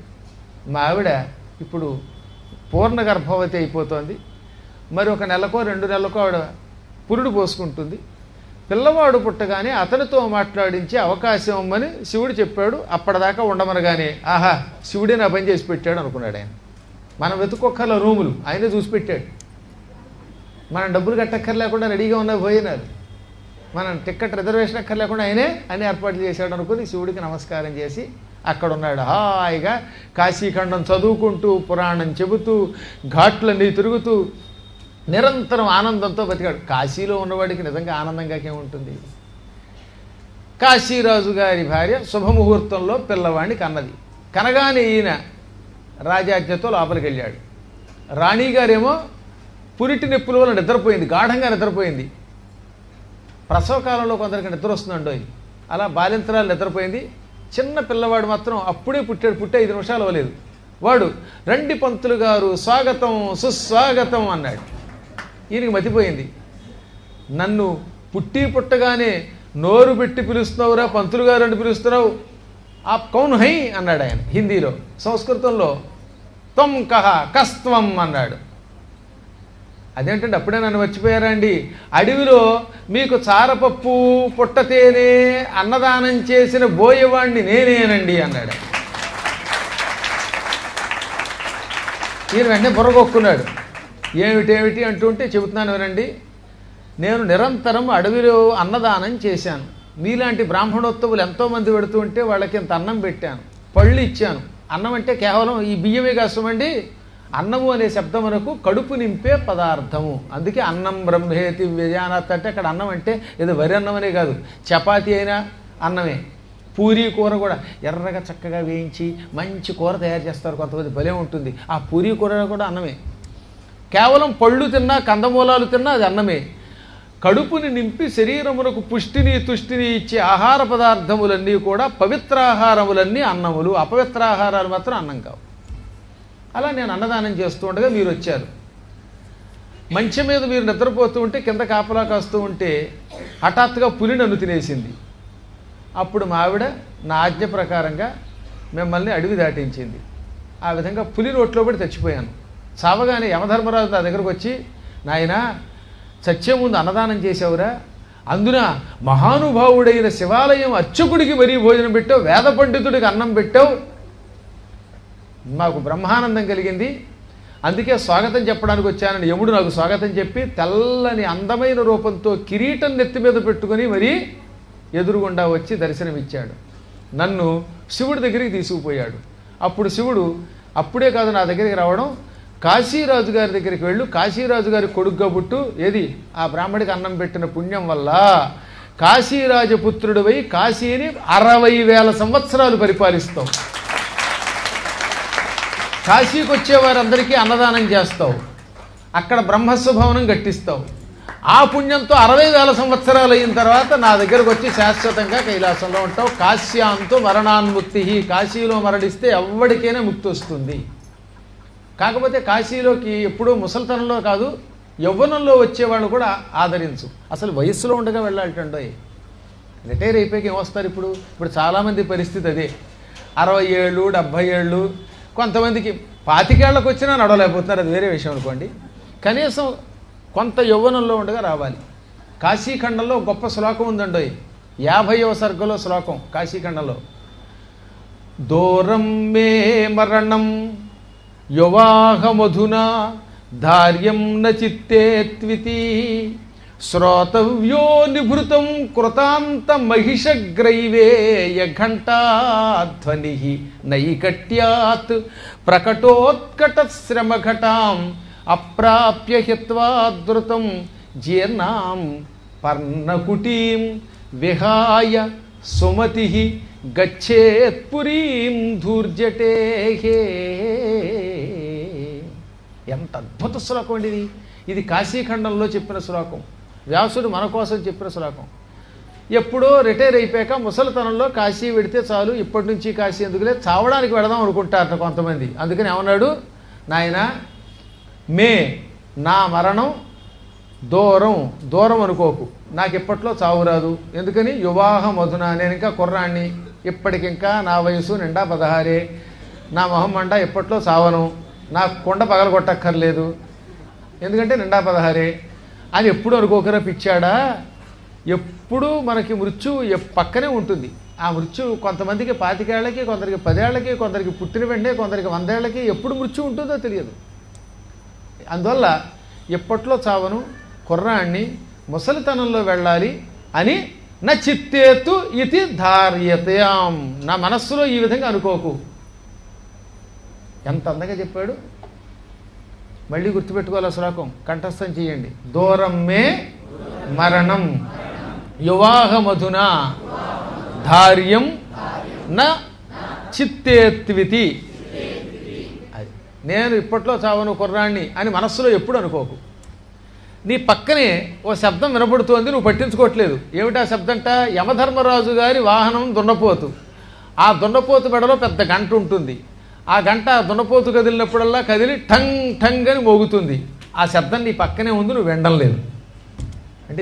[SPEAKER 2] మా ఆవిడ ఇప్పుడు పూర్ణ గర్భవతి అయిపోతుంది. మరి 1 నెలకో 2 నెలలకో ఆవిడ పురుడు పోసుకుంటుంది. పిల్లవాడు పుట్టగానే అతనితో మాట్లాడించే అవకాశం ఇవ్వమని శివుడు చెప్పాడు. అప్పటిదాకా ఉండమనగానే, ఆహా శివుడే నా పని చేసి పెట్టాడు అనుకున్నాడు ఆయన. మనం వెతుక్కొక్కర్ల రూములు ఆయనే చూసి పెట్టాడు. మనం డబ్బులు కట్టక్కర్లేకుండా రెడీగా ఉన్న పోయినారు. మనం టికెట్ రిజర్వేషన్ అక్కర్లేకుండా ఆయనే అన్ని ఏర్పాట్లు చేశాడు అనుకుని శివుడికి నమస్కారం చేసి అక్కడ ఉన్నాడు. హాయిగా కాశీఖండం చదువుకుంటూ, పురాణం చెబుతూ, ఘాట్లన్నీ తిరుగుతూ నిరంతరం ఆనందంతో బతికాడు. కాశీలో ఉన్నవాడికి నిజంగా ఆనందంగా ఏముంటుంది? కాశీరాజు గారి భార్య శుభముహూర్తంలో పిల్లవాడిని కన్నది. కనగానే ఈయన రాజాజ్ఞతో లోపలికి వెళ్ళాడు. రాణిగారేమో పురిటి నొప్పుల వల్ల నిద్రపోయింది, గాఢంగా నిద్రపోయింది. ప్రసవకాలంలో కొందరికి నిద్ర వస్తుందండో. అలా బాలింతరాలు నిద్రపోయింది. చిన్న పిల్లవాడు మాత్రం అప్పుడే పుట్టాడు. 5 నిమిషాలు అవ్వలేదు. వాడు రండి పంతులు గారు స్వాగతం సుస్వాగతం అన్నాడు. ఈయనకి మతిపోయింది. నన్ను పుట్టగానే నోరు పెట్టి పిలుస్తున్నావురా పంతులు గారు అని పిలుస్తున్నావు, ఆప్ కౌన్ హై అన్నాడు ఆయన హిందీలో. సంస్కృతంలో త్వం కహ కస్త్వం అన్నాడు. అదేంటంటే అప్పుడే నన్ను మర్చిపోయారా అండి? అడవిలో మీకు చారపప్పు పుట్టతేనే అన్నదానం చేసిన బోయేవాణ్ణి నేనేనండి అన్నాడు. ఈయన వెంటనే బుర్రగొక్కున్నాడు. ఏమిటేమిటి అంటుంటే చెబుతున్నాను వినండి. నేను నిరంతరం అడవిలో అన్నదానం చేశాను. మీలాంటి బ్రాహ్మణోత్తములు ఎంతోమంది పెడుతూ ఉంటే వాళ్ళకి ఇంత అన్నం పెట్టాను, పళ్ళు ఇచ్చాను. అన్నం అంటే కేవలం ఈ బియ్యమే కాసమండి. అన్నము అనే శబ్దమునకు కడుపు నింపే పదార్థము. అందుకే అన్నం బ్రహ్మేతి వ్యజానాత్ అంటే అక్కడ అన్నం అంటే ఏదో వరి అన్నం అనే కాదు, చపాతీ అయినా అన్నమే. పూరీ కూర కూడా ఎర్రగా చక్కగా వేయించి మంచి కూర తయారు చేస్తారు కొంతమంది, భలే ఉంటుంది. ఆ పూరీ కూర కూడా అన్నమే. కేవలం పళ్ళు తిన్నా, కందమూలాలు తిన్నా అది అన్నమే. కడుపుని నింపి శరీరమునకు పుష్టిని తుష్టిని ఇచ్చే ఆహార పదార్థములన్నీ కూడా పవిత్రాహారములన్నీ అన్నములు, అపవిత్రాహారాలు మాత్రం అన్నం కావు. అలా నేను అన్నదానం చేస్తూ ఉండగా మీరు వచ్చారు. మంచం మీద మీరు నిద్రపోతూ ఉంటే కింద కాపలా కాస్తూ ఉంటే హఠాత్తుగా పులి నన్ను తినేసింది. అప్పుడు మా ఆవిడ నా ఆజ్ఞ ప్రకారంగా మిమ్మల్ని అడవి దాటించింది. ఆ విధంగా పులి నోట్లో పడి చచ్చిపోయాను. చావగానే యమధర్మరాజు నా దగ్గరకు వచ్చి, నాయనా చచ్చే ముందు అన్నదానం చేసావురా, అందున మహానుభావుడైన శివాలయం అర్చకుడికి మరీ భోజనం పెట్టావు, వేద పండితుడికి అన్నం పెట్టావు, మాకు బ్రహ్మానందం కలిగింది, అందుకే స్వాగతం చెప్పడానికి వచ్చానని యముడు నాకు స్వాగతం చెప్పి తెల్లని అందమైన రూపంతో కిరీటం నెత్తి మీద పెట్టుకొని మరీ ఎదురుగుండా వచ్చి దర్శనమిచ్చాడు. నన్ను శివుడి దగ్గరికి తీసుకుపోయాడు. అప్పుడు శివుడు అప్పుడే కాదు నా దగ్గరికి రావడం, కాశీరాజు గారి దగ్గరికి వెళ్ళు, కాశీరాజు గారి కొడుగ్గా పుట్టు, ఏది ఆ బ్రాహ్మడికి అన్నం పెట్టిన పుణ్యం వల్ల కాశీరాజపుత్రుడివై కాశీని 60,000 సంవత్సరాలు పరిపాలిస్తావు, కాశీకి వచ్చేవారందరికీ అన్నదానం చేస్తావు, అక్కడ బ్రహ్మస్వభవనం కట్టిస్తావు, ఆ పుణ్యంతో 60,000 సంవత్సరాలు అయిన తర్వాత నా దగ్గరకు వచ్చి శాశ్వతంగా కైలాసంలో ఉంటావు. కాశ్యాంతో మరణాన్ముక్తి, కాశీలో మరణిస్తే ఎవరికైనా ముక్తి వస్తుంది. కాకపోతే కాశీలోకి ఎప్పుడూ ముసలితనంలో కాదు యవ్వనంలో వచ్చేవాళ్ళు కూడా ఆదరించు. అసలు వయస్సులో ఉండగా వెళ్ళాలంటే రిటైర్ అయిపోయాక ఏమొస్తారు ఇప్పుడు చాలామంది పరిస్థితి అదే. 60 ఏళ్ళు 70 ఏళ్ళు, కొంతమందికి 25 ఏళ్ళకు వచ్చినా నడవలేకపోతున్నారు, అది వేరే విషయం అనుకోండి. కనీసం కొంత యవ్వనంలో ఉండగా రావాలి. కాశీఖండంలో గొప్ప శ్లోకం ఉందండి, 50వ సర్గలో శ్లోకం కాశీఖండంలో. దూరం మే మరణం యువాహమధునా ధార్యం న చిత్తేత్వితి శ్రోతవ్యో నిభృతం కృతాంత మహిషగ్రైవేయ ఘంటాధ్వని నైకట్యాత్ ప్రకటోత్కట శ్రమఘటాం అప్రాప్య హిత్వాదృతం జీర్ణాం పర్ణకుటీం విహాయ సుమతి గచ్చేత్పురీం ధూర్జటే. ఎంత అద్భుత శ్లోకం అండి ఇది. ఇది కాశీఖండంలో చెప్పిన శ్లోకం, వ్యాసుడు మన కోసం చెప్పిన శ్లోకం. ఎప్పుడో రిటైర్ అయిపోయాక ముసలితనంలో కాశీ వెడితే చాలు, ఇప్పటి నుంచి కాశీ ఎందుకులే, చావడానికి వెళదాం అనుకుంటారట కొంతమంది. అందుకని ఏమన్నాడు, నాయన మే నా మరణం దూరం అనుకోకు, నాకు ఇప్పట్లో చావు రాదు. ఎందుకని యువాహ మధున, నేను ఇంకా కుర్రాన్ని, ఇప్పటికింకా నా వయసు నిండా 16, నా మొహం మండా ఇప్పట్లో చావను, నాకు కొండ పగలగొట్టక్కర్లేదు, ఎందుకంటే నిండా 16 అని ఎప్పుడు అనుకోకరా పిచ్చాడా. ఎప్పుడు మనకి మృత్యు పక్కనే ఉంటుంది. ఆ మృత్యు కొంతమందికి 25 ఏళ్ళకి, కొందరికి 10 ఏళ్ళకి, కొందరికి పుట్టిన వెంటనే, కొందరికి 100 ఏళ్ళకి ఎప్పుడు మృత్యు ఉంటుందో తెలియదు. అందువల్ల ఎప్పట్లో చావను, కుర్రాన్ని, ముసలితనంలో వెళ్ళాలి అని నా చిత్తేతు ఇది ధార్యతయాం, నా మనస్సులో ఈ విధంగా అనుకోకు. ఎంత అందంగా చెప్పాడు. మళ్ళీ గుర్తుపెట్టుకోవాలి శ్లోకం, కంఠస్థం చేయండి. దూరం మే మరణం యువాహ మధునా ధార్యం న చిత్తేత్వితి. అది నేను ఇప్పట్లో చావను కుర్రాణ్ణి అని మనస్సులో ఎప్పుడు అనుకోకు. నీ పక్కనే ఓ శబ్దం వినపడుతోంది, నువ్వు పట్టించుకోవట్లేదు. ఏమిటా శబ్దంట? యమధర్మరాజు గారి వాహనం దున్నపోతు. ఆ దున్నపోతు మెడలో పెద్ద గంట ఉంటుంది. ఆ గంట దున్నపోతు కదిలినప్పుడల్లా కదిలి ఠంగ్ ఠంగ్ అని మోగుతుంది. ఆ శబ్దం నీ పక్కనే ఉంది, నువ్వు వినడం లేదు. అంటే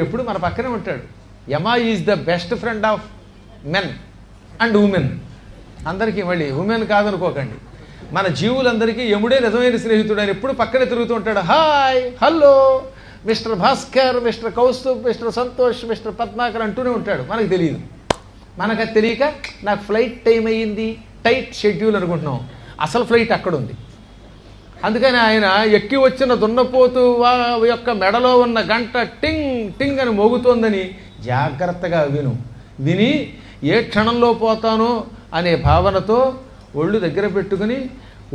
[SPEAKER 2] ఎప్పుడు మన పక్కనే ఉంటాడు. Yama is the best friend of men and women. అందరికీ, మళ్ళీ ఉమెన్ కాదనుకోకండి, మన జీవులందరికీ యముడే నిజమైన స్నేహితుడు. ఆయన ఎప్పుడు పక్కనే తిరుగుతూ ఉంటాడు. Hi, hello, mister Bhaskar, mister Kaustubh, mister Santosh, mister Padmakar అంటూనే ఉంటాడు. మనకు తెలియదు. మనకు అది తెలియక నాకు ఫ్లైట్ టైం అయ్యింది, టైట్ షెడ్యూల్ అనుకుంటున్నాం. అసలు ఫ్లైట్ అక్కడ ఉంది. అందుకని ఆయన ఎక్కి వచ్చిన దున్నపోతు యొక్క మెడలో ఉన్న గంట టింగ్ టింగ్ అని మోగుతోందని జాగ్రత్తగా విని ఏ క్షణంలో పోతానో అనే భావనతో ఒళ్ళు దగ్గర పెట్టుకుని,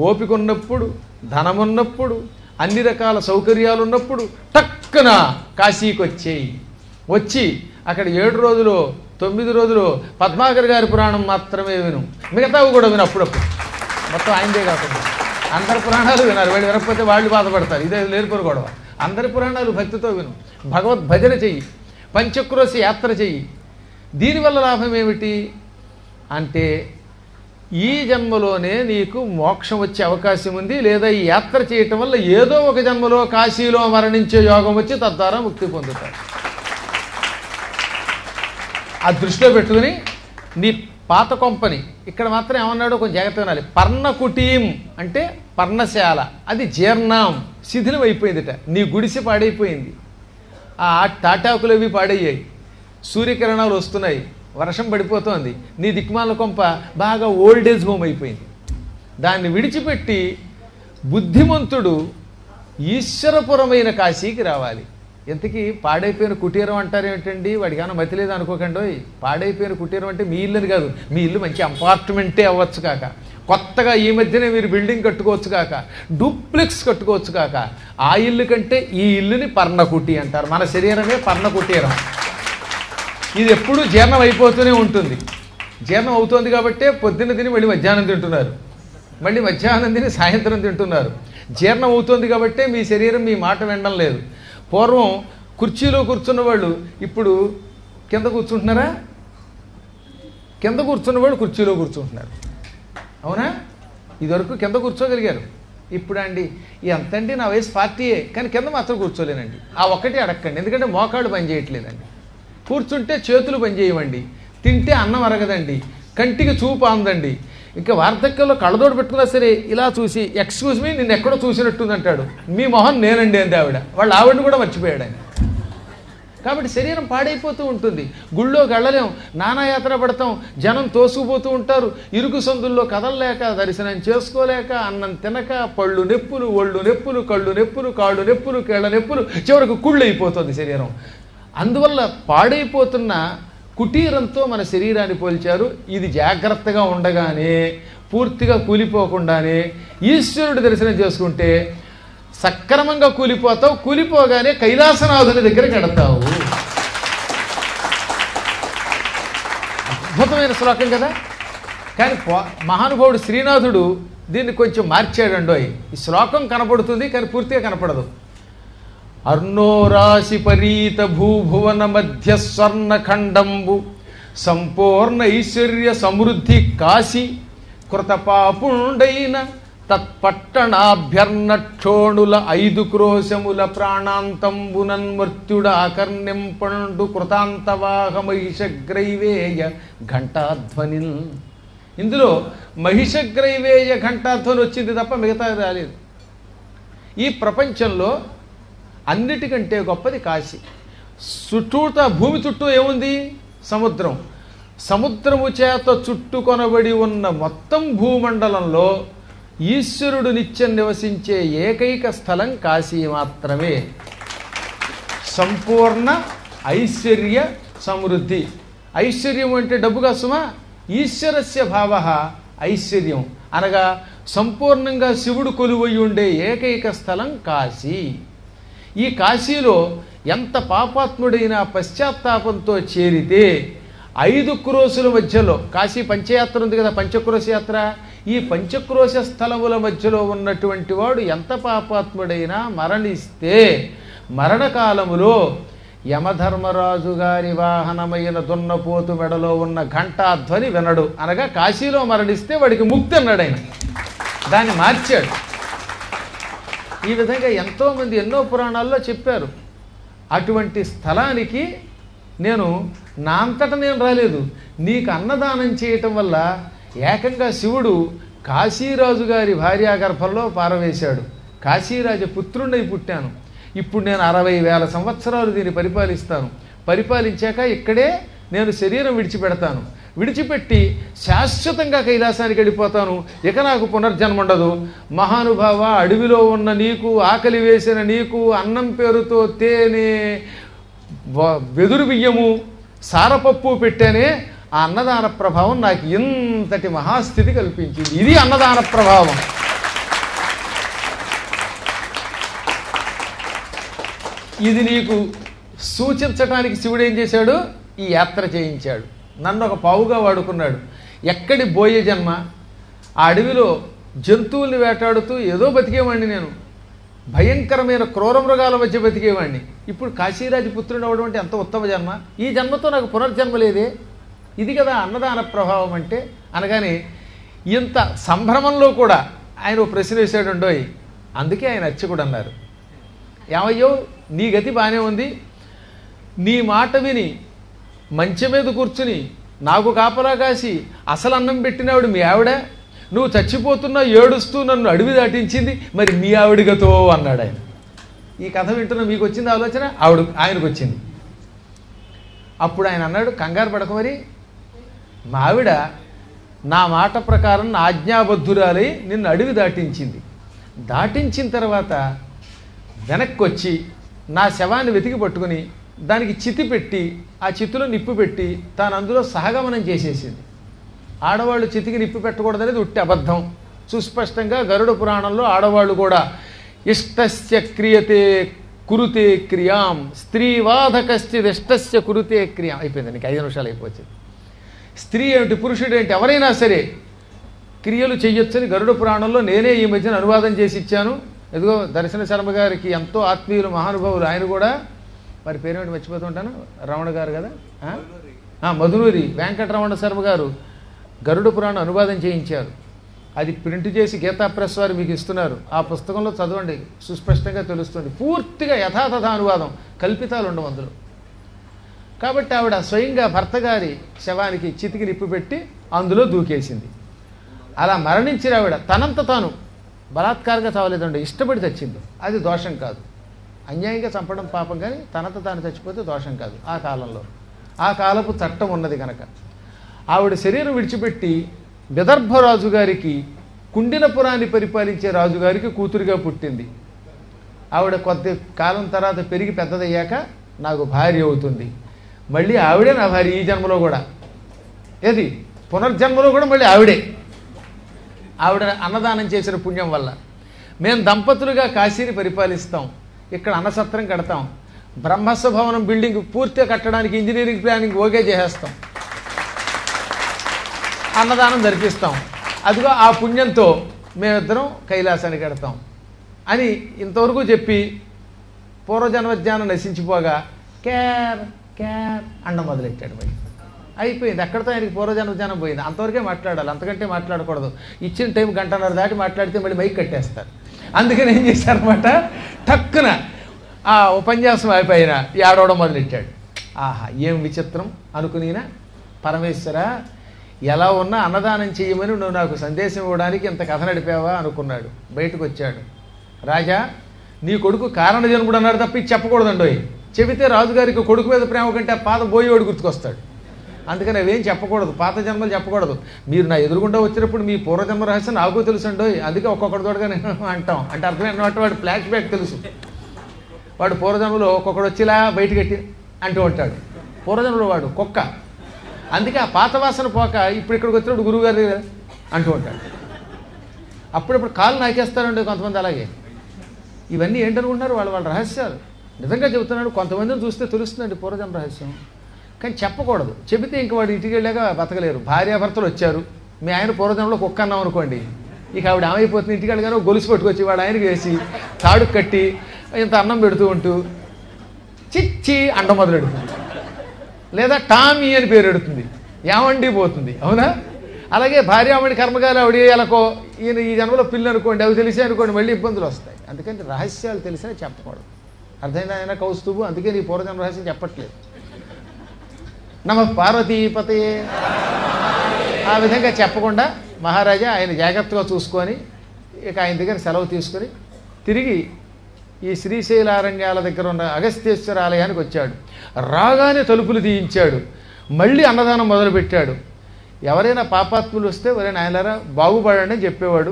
[SPEAKER 2] ఓపిక ఉన్నప్పుడు, ధనమున్నప్పుడు, అన్ని రకాల సౌకర్యాలు ఉన్నప్పుడు టక్కున కాశీకి వచ్చి అక్కడ 7 రోజులు 9 రోజులు పద్మాకర్ గారి పురాణం మాత్రమే విను, మిగతావి కూడా విను అప్పుడప్పుడు. మొత్తం ఆయనదే కాకుండా అందరి పురాణాలు వినాలి. వాళ్ళు వినకపోతే వాళ్ళు బాధపడతారు. ఇదే లేనిపోరు గొడవ. అందరి పురాణాలు భక్తితో విను. భగవద్భజన చెయ్యి, పంచక్రోశ యాత్ర చెయ్యి. దీనివల్ల లాభం ఏమిటి అంటే ఈ జన్మలోనే నీకు మోక్షం వచ్చే అవకాశం ఉంది, లేదా ఈ యాత్ర చేయటం వల్ల ఏదో ఒక జన్మలో కాశీలో మరణించే యోగం వచ్చి తద్వారా ముక్తి పొందుతారు. ఆ దృష్టిలో పెట్టుకుని నీ పాత కొంపని ఇక్కడ మాత్రం ఏమన్నాడో కొంచెం జాగ్రత్తగా వినాలి. పర్ణకుటీం అంటే పర్ణశాల, అది జీర్ణం శిథిలం అయిపోయిందిట. నీ గుడిసె పాడైపోయింది, ఆ తాటాకులు అవి పాడయ్యాయి, సూర్యకిరణాలు వస్తున్నాయి, వర్షం పడిపోతోంది, నీ దిక్మాల కొంప బాగా ఓల్డేజ్ హోమ్ అయిపోయింది. దాన్ని విడిచిపెట్టి బుద్ధిమంతుడు ఈశ్వరపురమైన కాశీకి రావాలి. ఎంతకీ పాడైపోయిన కుటీరం అంటారేమిటండి, వాడికి ఏమైనా మతి లేదు అనుకోకండి. పాడైపోయిన కుటీరం అంటే మీ ఇల్లుని కాదు, మీ ఇల్లు మంచి అపార్ట్మెంటే అవ్వచ్చు కాక, కొత్తగా ఈ మధ్యనే మీరు బిల్డింగ్ కట్టుకోవచ్చు కాక, డూప్లెక్స్ కట్టుకోవచ్చు కాక, ఆ ఇల్లు కంటే ఈ ఇల్లుని పర్ణకుటి అంటారు. మన శరీరమే పర్ణకుటీరం. ఇది ఎప్పుడూ జీర్ణం అయిపోతూనే ఉంటుంది. జీర్ణం అవుతోంది కాబట్టే పొద్దున్న తిని మళ్ళీ మధ్యాహ్నం తింటున్నారు, మళ్ళీ మధ్యాహ్నం తిని సాయంత్రం తింటున్నారు. జీర్ణం అవుతోంది కాబట్టే మీ శరీరం మీ మాట వినడం లేదు. పూర్వం కుర్చీలో కూర్చున్న వాళ్ళు ఇప్పుడు కింద కూర్చుంటున్నారా? కింద కూర్చున్న వాళ్ళు కుర్చీలో కూర్చుంటున్నారు, అవునా? ఇదివరకు కింద కూర్చోగలిగారు, ఇప్పుడు అండి ఎంతండి నా వయసు 40 కానీ కింద మాత్రం కూర్చోలేనండి. ఆ ఒక్కటి అడక్కండి, ఎందుకంటే మోకాళ్ళు పని చేయట్లేదండి. కూర్చుంటే చేతులు పనిచేయమండి, తింటే అన్నం అరగదండి, కంటికి చూపు అందండి. ఇంకా వార్ధక్యంలో కళ్ళతోడు పెట్టుకున్నా సరే ఇలా చూసి ఎక్స్క్యూజ్ మీ నిన్ను ఎక్కడో చూసినట్టుంది అంటాడు. మీ మొహం నేనండి అంది ఆవిడ. వాళ్ళ ఆవిడని కూడా మర్చిపోయాడు ఆయన. కాబట్టి శరీరం పాడైపోతూ ఉంటుంది. గుళ్ళోకి వెళ్ళలేం, నానాయాత్ర పడతాం, జనం తోసుకుపోతూ ఉంటారు, ఇరుకు సందుల్లో కదలలేక, దర్శనం చేసుకోలేక, అన్నం తినక, పళ్ళు నొప్పులు, ఒళ్ళు నొప్పులు, కళ్ళు నొప్పులు, కాళ్ళు నొప్పులు, కీళ్ళ నొప్పులు, చివరకు కుళ్ళు అయిపోతుంది శరీరం. అందువల్ల పాడైపోతున్న కుటీరంతో మన శరీరాన్ని పోల్చారు. ఇది జాగ్రత్తగా ఉండగానే, పూర్తిగా కూలిపోకుండానే ఈశ్వరుడి దర్శనం చేసుకుంటే సక్రమంగా కూలిపోతావు. కూలిపోగానే కైలాసనాథుని దగ్గరికి వెడతావు. అద్భుతమైన శ్లోకం కదా. కానీ మహానుభావుడు శ్రీనాథుడు దీన్ని కొంచెం మార్చాడండోయ్. ఈ శ్లోకం కనపడుతుంది కానీ పూర్తిగా కనపడదు. అర్ణోరాశి పరీత భూభువన మధ్య స్వర్ణఖండంబు సంపూర్ణ ఐశ్వర్య సమృద్ధి కాశీ కృతపాపుండైన తత్పట్టణాభ్యర్ణ క్షోణుల 5 క్రోశముల ప్రాణాంతంబునన్మృత్యుడ ఆకర్ణింపండు కృతాంతవాహ మహిషగ్రైవేయ ఘంటాధ్వనిల్. ఇందులో మహిషగ్రైవేయ ఘంటాధ్వని వచ్చింది తప్ప మిగతా రాలేదు. ఈ ప్రపంచంలో అన్నిటికంటే గొప్పది కాశీ. చుట్టూత భూమి చుట్టూ ఏముంది? సముద్రం. సముద్రము చేత చుట్టుకొనబడి ఉన్న మొత్తం భూమండలంలో ఈశ్వరుడు నిత్యం నివసించే ఏకైక స్థలం కాశీ మాత్రమే. సంపూర్ణ ఐశ్వర్య సమృద్ధి. ఐశ్వర్యం అంటే డబ్బుగా సుమా. ఈశ్వరస్య భావ ఐశ్వర్యం అనగా సంపూర్ణంగా శివుడు కొలువై ఉండే ఏకైక స్థలం కాశీ. ఈ కాశీలో ఎంత పాపాత్ముడైన పశ్చాత్తాపంతో చేరితే 5 క్రోశుల మధ్యలో, కాశీ పంచయాత్ర ఉంది కదా, పంచక్రోశ యాత్ర, ఈ పంచక్రోశ స్థలముల మధ్యలో ఉన్నటువంటి వాడు ఎంత పాపాత్ముడైనా మరణిస్తే మరణకాలములో యమధర్మరాజు గారి వాహనమైన దున్నపోతు మెడలో ఉన్న ఘంటాధ్వని వినడు. అనగా కాశీలో మరణిస్తే వాడికి ముక్తి అన్నాడు ఆయన. దాన్ని మార్చాడు. ఈ విధంగా ఎంతోమంది ఎన్నో పురాణాల్లో చెప్పారు. అటువంటి స్థలానికి నేను నా అంతటా నేను రాలేదు, నీకు అన్నదానం చేయటం వల్ల ఏకంగా శివుడు కాశీరాజు గారి భార్యాగర్భంలో పారవేశాడు. కాశీరాజ పుత్రుండై పుట్టాను. ఇప్పుడు నేను 60,000 సంవత్సరాలు దీన్ని పరిపాలిస్తాను. పరిపాలించాక ఇక్కడే నేను శరీరం విడిచిపెడతాను. విడిచిపెట్టి శాశ్వతంగా కైలాసానికి వెళ్ళిపోతాను. ఇక నాకు పునర్జన్మ ఉండదు. మహానుభావ, అడవిలో ఉన్న నీకు, ఆకలి వేసిన నీకు అన్నం పేరుతో తేనె, వెదురు బియ్యము, సారపప్పు పెట్టానే, ఆ అన్నదాన ప్రభావం నాకు ఇంతటి మహాస్థితి కల్పించింది. ఇది అన్నదాన ప్రభావం. ఇది నీకు సూచించటానికి శివుడు ఏం చేశాడు? ఈ యాత్ర చేయించాడు. నన్ను ఒక పావుగా వాడుకున్నాడు. ఎక్కడి బోయే జన్మ. ఆ అడవిలో జంతువుల్ని వేటాడుతూ ఏదో బతికేవాడిని నేను. భయంకరమైన క్రూర మృగాల మధ్య బతికేవాడిని. ఇప్పుడు కాశీరాజు పుత్రుడు అవడం అంటే ఎంత ఉత్తమ జన్మ. ఈ జన్మతో నాకు పునర్జన్మ లేదే. ఇది కదా అన్నదాన ప్రభావం అంటే. అనగానే ఇంత సంభ్రమంలో కూడా ఆయన ఓ ప్రశ్న వేసాడుండోయ్. అందుకే ఆయన అర్చకుడు అన్నారు, ఏమయ్యో నీ గతి బాగానే ఉంది, నీ మాట విని మంచం మీద కూర్చుని నాకు కాపలా కాసి అసలు అన్నం పెట్టినావిడ మీ ఆవిడ, నువ్వు చచ్చిపోతున్నా ఏడుస్తూ నన్ను అడవి దాటించింది, మరి మీ ఆవిడగతో అన్నాడు ఆయన. ఈ కథ వింటున్న మీకు వచ్చింది ఆలోచన, ఆయనకు వచ్చింది. అప్పుడు ఆయన అన్నాడు, కంగారు పడక మరి, మా ఆవిడ నా మాట ప్రకారం నా ఆజ్ఞాబద్ధురాలై నిన్ను అడవి దాటించింది. దాటించిన తర్వాత వెనక్కి వచ్చి నా శవాన్ని వెతికి పట్టుకుని దానికి చితి పెట్టి ఆ చితిలో నిప్పు పెట్టి తాను అందులో సహగమనం చేసేసింది. ఆడవాళ్ళు చితికి నిప్పు పెట్టకూడదనేది ఉట్టి అబద్ధం. సుస్పష్టంగా గరుడ పురాణంలో ఆడవాళ్ళు కూడా ఇష్టస్య క్రియతే కురుతే క్రియాం స్త్రీవాధకశ్చిదిష్టస్య కురుతే క్రియాం. అయిపోయింది, నీకు 5 నిమిషాలు అయిపోతుంది. స్త్రీ ఏమిటి పురుషుడు ఏంటి ఎవరైనా సరే క్రియలు చెయ్యొచ్చని గరుడ పురాణంలో నేనే ఈ మధ్యన అనువాదం చేసి ఇచ్చాను. ఎదుగో దర్శన శర్మ గారికి ఎంతో ఆత్మీయులు మహానుభావులు, ఆయన కూడా వారి పేరేమిటి మర్చిపోతుంటాను, రమణ గారు కదా, మధునూరి వెంకటరమణ శర్మ గారు గరుడ పురాణం అనువాదం చేయించారు. అది ప్రింట్ చేసి గీతా ప్రెస్ వారు మీకు ఇస్తున్నారు. ఆ పుస్తకంలో చదవండి, సుస్పష్టంగా తెలుస్తుంది. పూర్తిగా యథాతథ అనువాదం, కల్పితాలు ఉండవు అందులో. కాబట్టి ఆవిడ స్వయంగా భర్త గారి శవానికి చితికి నిప్పు పెట్టి అందులో దూకేసింది. అలా మరణించిన ఆవిడ తనంత తాను బలాత్కారంగా చావలేదండి, ఇష్టపడి చచ్చింది. అది దోషం కాదు. అన్యాయంగా చంపడం పాపం, కానీ తనంత తాను చచ్చిపోతే దోషం కాదు. ఆ కాలంలో ఆ కాలపు చట్టం ఉన్నది కనుక ఆవిడ శరీరం విడిచిపెట్టి విదర్భ రాజుగారికి, కుండినపురాన్ని పరిపాలించే రాజుగారికి కూతురుగా పుట్టింది. ఆవిడ కొద్ది కాలం తర్వాత పెరిగి పెద్దదయ్యాక నాకు భార్య అవుతుంది. మళ్ళీ ఆవిడే నా భార్య ఈ జన్మలో కూడా. ఏది పునర్జన్మలో కూడా మళ్ళీ ఆవిడే. ఆవిడ అన్నదానం చేసిన పుణ్యం వల్ల మేము దంపతులుగా కాశీని పరిపాలిస్తాం. ఇక్కడ అన్నసత్రం కడతాం. బ్రహ్మస్వ భవనం బిల్డింగ్ పూర్తిగా కట్టడానికి ఇంజనీరింగ్ ప్లానింగ్ ఓకే చేసేస్తాం. అన్నదానం జరిపిస్తాం. అదిగో ఆ పుణ్యంతో మేమిద్దరం కైలాసానికి కడతాం అని ఇంతవరకు చెప్పి పూర్వజన్మజ్ఞానం నశించిపోగా కేర్ కేర్ అండ మొదలెట్టాడు. మరి అయిపోయింది, అక్కడితో ఆయనకి పూర్వజన్మజ్ఞానం పోయింది. అంతవరకే మాట్లాడాలి, అంతకంటే మాట్లాడకూడదు. ఇచ్చిన టైం గంటన్నర దాటి మాట్లాడితే మళ్ళీ మైక్ కట్టేస్తారు. అందుకని ఏం చేశారనమాట, టక్కున ఆ ఉపన్యాసం అయిపోయిన ఏడవడం మొదలెట్టాడు. ఆహా ఏం విచిత్రం అనుకునేనా, పరమేశ్వర ఎలా ఉన్నా అన్నదానం చేయమని నువ్వు నాకు సందేశం ఇవ్వడానికి ఇంత కథ నడిపావా అనుకున్నాడు. బయటకు వచ్చాడు. రాజా నీ కొడుకు కారణ జన్ముడు అన్నాడు తప్ప ఇది చెప్పకూడదండోయ్. చెబితే రాజుగారికి కొడుకు మీద ప్రేమ కంటే పాత బోయేవాడు గుర్తుకొస్తాడు. అందుకని అవేం చెప్పకూడదు, పాత జన్మలు చెప్పకూడదు. మీరు నా ఎదురుగుండా వచ్చినప్పుడు మీ పూర్వజన్మ రహస్యం నాకు తెలుసండోయ్, అందుకే ఒక్కొక్కటి తోడుగా నేను అంటాం. అంటే అర్థమైనటువంటి వాడు ఫ్లాష్ బ్యాక్ తెలుసు. వాడు పూర్వజన్మలో ఒక్కొక్కడు వచ్చిలా బయటకెట్టి అంటూ ఉంటాడు. పూర్వజన్మలో వాడు కుక్క, అందుకే ఆ పాత వాసన పోక ఇప్పుడు ఇక్కడికి వచ్చినప్పుడు గురువుగారు అంటూ ఉంటాడు. అప్పుడప్పుడు కాళ్ళు నాకేస్తారండి కొంతమంది. అలాగే ఇవన్నీ ఏంటనుకుంటున్నారు, వాళ్ళ రహస్యాలు. నిజంగా చెబుతున్నాడు. కొంతమందిని చూస్తే తెలుస్తుందండి పూర్వజన్మ రహస్యం, కానీ చెప్పకూడదు. చెబితే ఇంక వాడు ఇంటికి వెళ్ళాక బతకలేరు. భార్యాభర్తలు వచ్చారు, మీ ఆయన పూర్వజన్మలో కుక్క అన్నాం అనుకోండి, ఇక ఆవిడ ఏమైపోతుంది, ఇంటికి వెళ్ళగానే గొలుసు పట్టుకొచ్చి వాడు ఆయనకి వేసి తాడు కట్టి ఇంత అన్నం పెడుతూ ఉంటూ చిచ్చి అండ మొదలెడుతుంది, లేదా టామీ అని పేరు ఎడుతుంది, ఏమండి పోతుంది. అవునా? అలాగే భార్యామణి కర్మగారు ఆవిడ ఎలాకో ఈయన ఈ జన్మలో పిల్లి అనుకోండి, అవి తెలిసే అనుకోండి, మళ్ళీ ఇబ్బందులు వస్తాయి. అందుకని రహస్యాలు తెలిసినా చెప్పకూడదు. అర్థమైందా ఆయన కౌస్తుభు? అందుకే నీ పూర్వజన్మ రహస్యం చెప్పట్లేదు. నమ పార్వతీపతయే. ఆ విధంగా చెప్పకుండా మహారాజా ఆయన జాగ్రత్తగా చూసుకొని ఇక ఆయన దగ్గర సెలవు తీసుకొని తిరిగి ఈ శ్రీశైలారణ్యాల దగ్గర ఉన్న అగస్త్యేశ్వర ఆలయానికి వచ్చాడు. రాగానే తలుపులు తీయించాడు. మళ్ళీ అన్నదానం మొదలుపెట్టాడు. ఎవరైనా పాపాత్ములు వస్తే ఎవరైనా ఆయనలారా బాగుపడండి అని చెప్పేవాడు.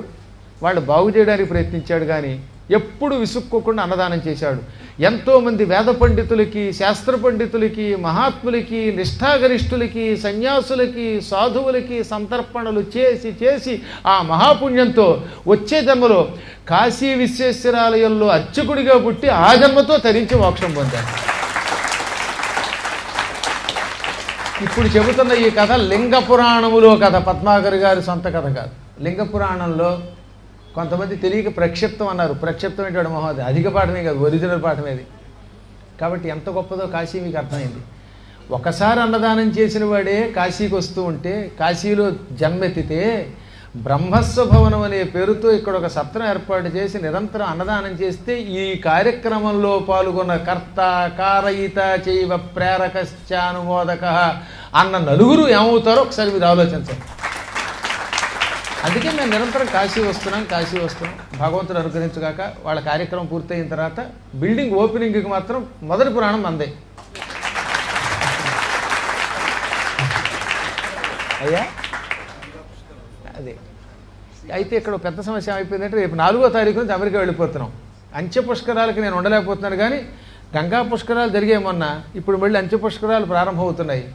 [SPEAKER 2] వాళ్ళు బాగు చేయడానికి ప్రయత్నించాడు, కానీ ఎప్పుడు విసుక్కోకుండా అన్నదానం చేశాడు. ఎంతోమంది వేద పండితులకి, శాస్త్ర పండితులకి, మహాత్ములకి, నిష్ఠాగరిష్ఠులకి, సన్యాసులకి, సాధువులకి సంతర్పణలు చేసి చేసి ఆ మహాపుణ్యంతో వచ్చే జన్మలో కాశీ విశ్వేశ్వరాలయంలో అర్చకుడిగా పుట్టి ఆ జన్మతో తరించి మోక్షం పొందాడు. ఇప్పుడు చెబుతున్న ఈ కథ లింగ పురాణములో కథ, పద్మాకర్ గారి సొంత కథ కాదు. లింగ పురాణంలో కొంతమంది తెలియక ప్రక్షిప్తం అన్నారు. ప్రక్షిప్తం ఏంటాడు మహోదయ, అధిక పాఠమే కాదు, ఒరిజినల్ పాఠమేది. కాబట్టి ఎంత గొప్పదో కాశీ మీకు అర్థమైంది. ఒకసారి అన్నదానం చేసిన వాడే కాశీకి వస్తూ ఉంటే, కాశీలో జన్మెత్తితే బ్రహ్మస్వ భవనం అనే పేరుతో ఇక్కడ ఒక సత్రం ఏర్పాటు చేసి నిరంతరం అన్నదానం చేస్తే ఈ కార్యక్రమంలో పాల్గొన్న కర్త కారయిత చైవ ప్రేరకశ్చానుమోదక అన్న నలుగురు ఏమవుతారో ఒకసారి మీరు ఆలోచించండి. అందుకే మేము నిరంతరం కాశీ వస్తున్నాం. భగవంతుడు అనుగ్రహించగాక వాళ్ళ కార్యక్రమం పూర్తయిన తర్వాత బిల్డింగ్ ఓపెనింగ్కి మాత్రం మొదటి పురాణం మందే. అయ్యా అదే అయితే ఇక్కడ పెద్ద సమస్య ఏమైపోయిందంటే రేపు 4వ తారీఖు నుంచి అమెరికా వెళ్ళిపోతున్నాం. అంచె పుష్కరాలకి నేను ఉండలేకపోతున్నాను, కానీ గంగా పుష్కరాలు జరిగే మొన్న ఇప్పుడు మళ్ళీ అంచె పుష్కరాలు ప్రారంభమవుతున్నాయి.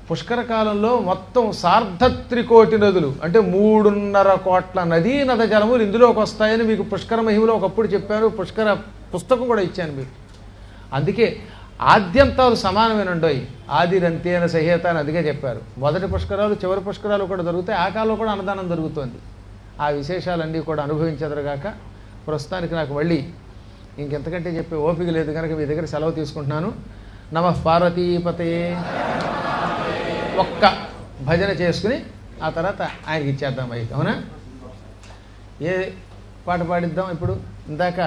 [SPEAKER 2] పుష్కర కాలంలో మొత్తం సార్ధత్రికోటి నదులు అంటే 3.5 కోట్ల నదీ నద జలములు ఇందులోకి వస్తాయని మీకు పుష్కర మహిమలో ఒకప్పుడు చెప్పాను. పుష్కర పుస్తకం కూడా ఇచ్చాను మీకు. అందుకే ఆద్యంతాలు సమానమేనండోయ్, ఆదిరంతేన సహేత అని అందుకే చెప్పారు. మొదటి పుష్కరాలు చివరి పుష్కరాలు కూడా దొరుకుతాయి. ఆ కాలంలో కూడా అన్నదానం జరుగుతోంది. ఆ విశేషాలన్నీ కూడా అనుభవించదరుగాక. ప్రస్తుతానికి నాకు మళ్ళీ ఇంకెంతకంటే చెప్పే ఓపిక లేదు కనుక మీ దగ్గర సెలవు తీసుకుంటున్నాను. నమః పార్వతీపతయే. ఒక్క భజన చేసుకుని ఆ తర్వాత ఆయనకి ఇచ్చేద్దాం మైక్. అవునా? ఏ పాట పాడిద్దాం ఇప్పుడు? ఇందాక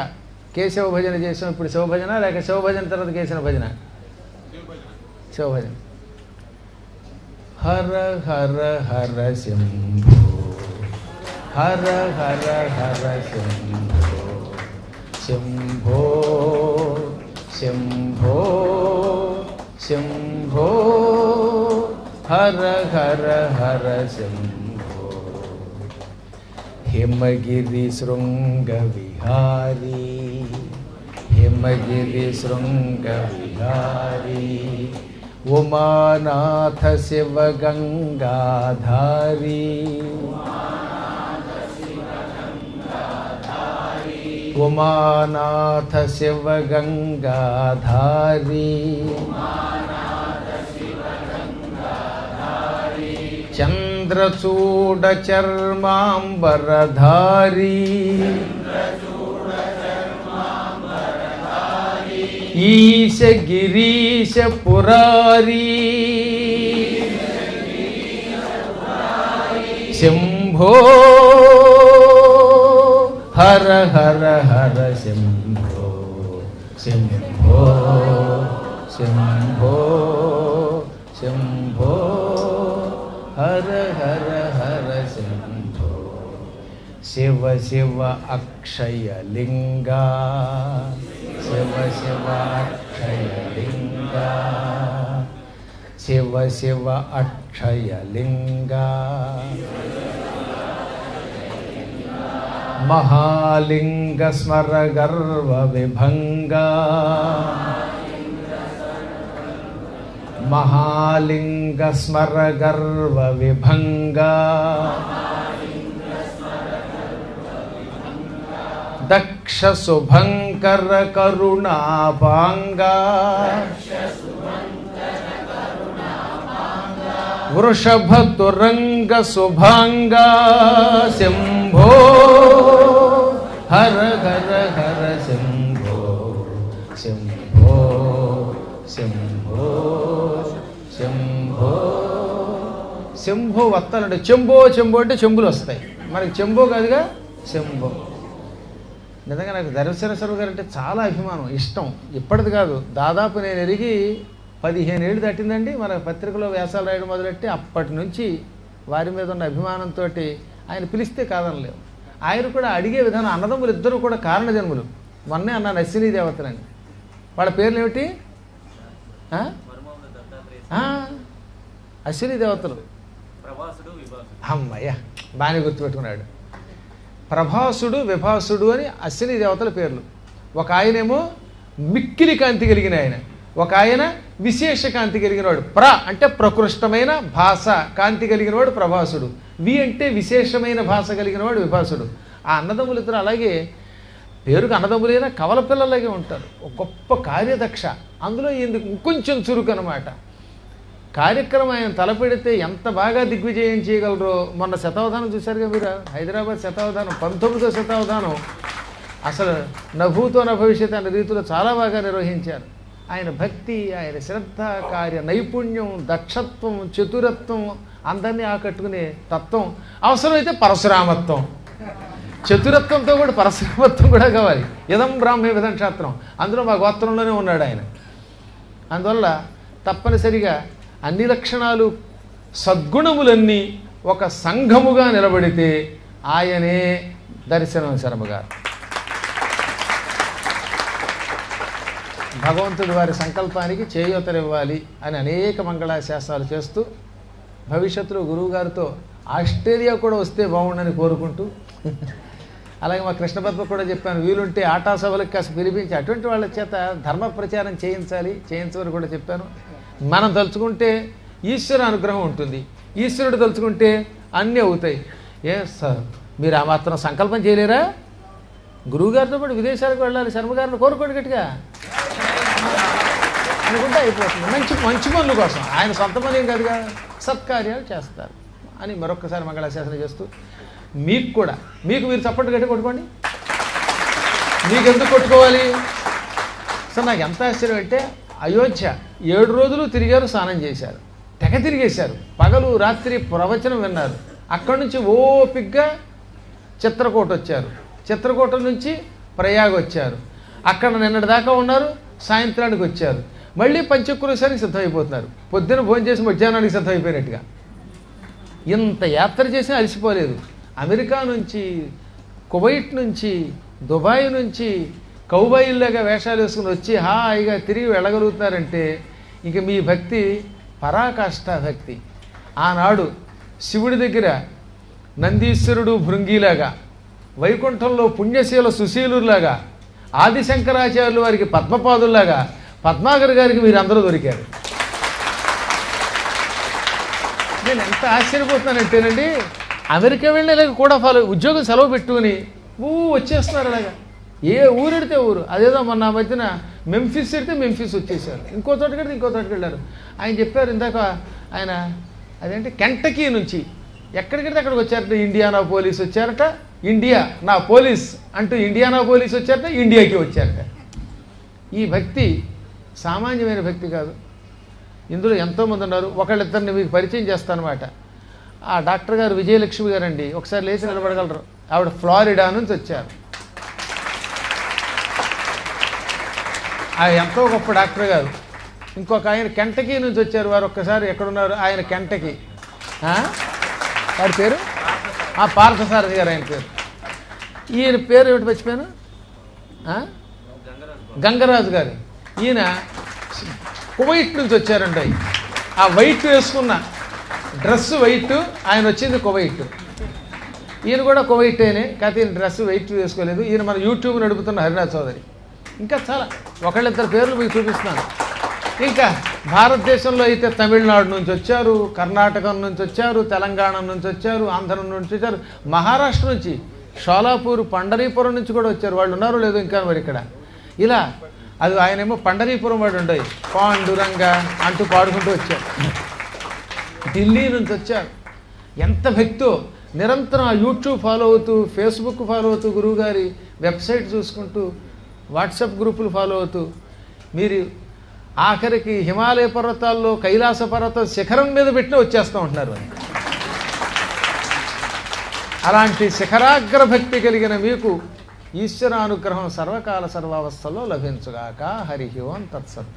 [SPEAKER 2] కేశవ భజన చేసాం, ఇప్పుడు శివభజన, లేక శివభజన తర్వాత కేశవ భజన? శివభజన. హర హర హర శంభో, హర హర హర శంభో, శంభో శంభో శంభో, హర హర హర శంభో. హిమగిరి శృంగ విహారీ, హిమగిరి శృంగ విహారీ, ఉమానాథ శివ గంగాధారీ, ఉమానాథ శివ గంగాధారీ, చంద్రచూడ చర్మాంబరధారీ, ఈశ గిరీశ పురారీ, శంభో హర హర హర శంభో, శంభో శంభో శంభో, హర హర హర శంభో. శివ శివ అక్షయలింగా, శివ శివ అక్షయలింగా, శివ శివ అక్షయలింగా, మహాలింగ స్మర గర్వ విభంగా, మహాలింగ స్మర గర్వ విభంగా, దక్ష శుభంకర కరుణాపాంగా, వృషభ తురంగ శుభాంగా, శంభో హర హర హర శంభో, శంభో శంభో శంభో. శంభో వత్తాలంటే చెంబో, చెంబో అంటే చెంబులు వస్తాయి. మనకి చెంబో కాదుగా, శంభో. నిజంగా నాకు ధర్మశరస్వరు గారు అంటే చాలా అభిమానం, ఇష్టం. ఇప్పటిది కాదు, దాదాపు నేను ఎరిగి 15 ఏళ్ళు దాటిందండి మన పత్రికలో వ్యాసాలు రాయడం మొదలెట్టి. అప్పటి నుంచి వారి మీద ఉన్న అభిమానంతో ఆయన పిలిస్తే కాదనలేవు. ఆయన కూడా అడిగే విధానం, అన్నదమ్ములు ఇద్దరు కూడా కారణజన్ములు. మొన్నే అన్నాను అశ్విని దేవతలని. వాళ్ళ పేర్లు ఏమిటి? అశ్విని దేవతలు. అమ్మయ్య బాగానే గుర్తుపెట్టుకున్నాడు. ప్రభాసుడు విభాసుడు అని అశ్విని దేవతల పేర్లు. ఒక ఆయనేమో మిక్కిలి కాంతి కలిగిన ఆయన, ఒక ఆయన విశేష కాంతి కలిగినవాడు. ప్ర అంటే ప్రకృష్టమైన భాష కాంతి కలిగినవాడు ప్రభాసుడు, వి అంటే విశేషమైన భాష కలిగినవాడు విభాసుడు. ఆ అన్నదమ్ములు ఇద్దరు అలాగే పేరుకు అన్నదమ్ములైనా కవల పిల్లలాగే ఉంటారు. ఒక గొప్ప కార్యదక్ష, అందులో ఇంకొంచెం చురుకు అనమాట. కార్యక్రమం ఆయన తలపెడితే ఎంత బాగా దిగ్విజయం చేయగలరో. మొన్న శతావధానం చూశారుగా మీరు, హైదరాబాద్ శతావధానం 19వ శతావధానం అసలు నభూతో నభవిష్యత్ అనే రీతిలో చాలా బాగా నిర్వహించారు. ఆయన భక్తి, ఆయన శ్రద్ధ, కార్య నైపుణ్యం, దక్షత్వం, చతురత్వం, అందరినీ ఆకట్టుకునే తత్వం, అవసరమైతే పరశురామత్వం. చతురత్వంతో కూడా పరశురామత్వం కూడా కావాలి. ఇదం బ్రాహ్మ్య విధం క్షాత్రం, అందులో మా గోత్రంలోనే ఉన్నాడు ఆయన. అందువల్ల తప్పనిసరిగా అన్ని లక్షణాలు సద్గుణములన్నీ ఒక సంఘముగా నిలబడితే ఆయనే దర్శనం శర్మగారు. భగవంతుడి వారి సంకల్పానికి చేయూతనివ్వాలి అని అనేక మంగళాశాసనాలు చేస్తూ భవిష్యత్తులో గురువుగారితో ఆస్ట్రేలియా కూడా వస్తే బాగుండని కోరుకుంటూ, అలాగే మా కృష్ణపద్మ కూడా చెప్పాను, వీలుంటే ఆటా సభలకు కాస్త పిలిపించి అటువంటి వాళ్ళ చేత ధర్మ ప్రచారం చేయించమని కూడా చెప్పాను. మనం తలుచుకుంటే ఈశ్వర అనుగ్రహం ఉంటుంది, ఈశ్వరుడు తలుచుకుంటే అన్నీ అవుతాయి. సార్ మీరు ఆ మాత్రం సంకల్పం చేయలేరా? గురువుగారితో పాటు విదేశాలకు వెళ్ళాలి, శర్మగారిని కోరుకోండి గట్టిగా అనుకుంటే అయిపోతుంది. మంచి పనుల కోసం, ఆయన సొంత పని ఏం కాదుగా, సత్కార్యాలు చేస్తారు అని మరొక్కసారి మంగళాశాసనం చేస్తూ, మీకు కూడా మీరు చప్పట్లు గట్టి కొట్టుకోండి. మీకెందుకు కొట్టుకోవాలి? సో నాకు ఎంత ఆశ్చర్యం అంటే, అయోధ్య 7 రోజులు తిరిగారు, స్నానం చేశారు, తెగ తిరిగేశారు, పగలు రాత్రి ప్రవచనం విన్నారు. అక్కడి నుంచి ఓపిగ్గా చిత్రకూట వచ్చారు, చిత్రకూట నుంచి ప్రయాగ వచ్చారు, అక్కడ నిన్నటి దాకా ఉన్నారు, సాయంత్రానికి వచ్చారు, మళ్ళీ పంచక్రోశానికి సిద్ధమైపోతున్నారు. పొద్దున భోజనం చేసి మధ్యాహ్నానికి సిద్ధమైపోయినట్టుగా. ఇంత యాత్ర చేసినా అలసిపోలేదు. అమెరికా నుంచి, కువైట్ నుంచి, దుబాయ్ నుంచి కౌబాయిల్లాగా వేషాలు వేసుకుని వచ్చి హాయిగా తిరిగి వెళ్ళగలుగుతున్నారంటే ఇంక మీ భక్తి పరాకాష్ఠ భక్తి. ఆనాడు శివుడి దగ్గర నందీశ్వరుడు భృంగిలాగా, వైకుంఠంలో పుణ్యశీల సుశీలులాగా, ఆదిశంకరాచార్యులు వారికి పద్మపాదుల్లాగా పద్మాకర్ గారికి మీరందరూ దొరికారు. నేను ఎంత ఆశ్చర్యపోతున్నానంటేనండి, అమెరికా వెళ్ళేలాగా కూడా ఉద్యోగం సెలవు పెట్టుకుని వచ్చేస్తున్నారు. అలాగా ఏ ఊరెడితే ఊరు. అదేదో మొన్న మధ్యన మెంఫిస్ ఎడితే మెంఫిస్ వచ్చేసారు, ఇంకో చోటుకి వెళ్తే ఇంకో చోటుకి వెళ్ళారు. ఆయన చెప్పారు ఇందాక, ఆయన అదేంటి కెంటకీ నుంచి ఎక్కడికెడితే అక్కడికి వచ్చారట, ఇండియానా పోలీస్ వచ్చారట, ఇండియా నా పోలీస్ అంటూ ఇండియానా పోలీస్ వచ్చారట, ఇండియాకి వచ్చారట. ఈ భక్తి సామాన్యమైన భక్తి కాదు. ఇందులో ఎంతోమంది ఉన్నారు. ఒకళ్ళిద్దరిని మీకు పరిచయం చేస్తానమాట. ఆ డాక్టర్ గారు విజయలక్ష్మి గారండి, ఒకసారి లేచి నిలబడగలరు. ఆవిడ ఫ్లారిడా నుంచి వచ్చారు. ఎంతో గొప్ప డాక్టర్ గారు. ఇంకొక ఆయన కెంటకీ నుంచి వచ్చారు. వారు ఒక్కసారి ఎక్కడున్నారు? ఆయన కెంటకీ. వారి పేరు పార్థసారథి గారు ఆయన పేరు. ఈయన పేరు ఏమిటి మర్చిపోయాను? గంగరాజు గారు. ఈయన కువైట్ నుంచి వచ్చారండి. ఆ వైట్ వేసుకున్న డ్రెస్ వైట్, ఆయన వచ్చింది కువైట్. ఈయన కూడా కువైటేనే, కాకపోతే ఈయన డ్రెస్ వైట్ వేసుకోలేదు. ఈయన మన యూట్యూబ్ నడుపుతున్న హరినాథ్ చౌదరి. ఇంకా చాలా ఒకళ్ళిద్దరు పేర్లు మీకు చూపిస్తున్నాను. ఇంకా భారతదేశంలో అయితే తమిళనాడు నుంచి వచ్చారు, కర్ణాటకం నుంచి వచ్చారు, తెలంగాణ నుంచి వచ్చారు, ఆంధ్ర నుంచి వచ్చారు, మహారాష్ట్ర నుంచి, షోలాపూర్, పండరీపురం నుంచి కూడా వచ్చారు. వాళ్ళు ఉన్నారో లేదో ఇంకా మరి ఇక్కడ. ఇలా అది ఆయనేమో పండరీపురం వాడు ఉండయి, పాండురంగ అంటూ పాడుకుంటూ వచ్చారు. ఢిల్లీ నుంచి వచ్చారు. ఎంత భక్తో నిరంతరం ఆ యూట్యూబ్ ఫాలో అవుతూ, ఫేస్బుక్ ఫాలో అవుతూ, గురువుగారి వెబ్సైట్ చూసుకుంటూ, వాట్సాప్ గ్రూపులు ఫాలో అవుతూ, మీరు ఆఖరికి హిమాలయ పర్వతాల్లో కైలాస పర్వతం శిఖరం మీద పెట్టినా వచ్చేస్తూ ఉంటున్నారు. అలాంటి శిఖరాగ్ర భక్తి కలిగిన మీకు ఈశ్వరానుగ్రహం సర్వకాల సర్వావస్థలో లభించుగాక. హరి ఓం తత్సత్.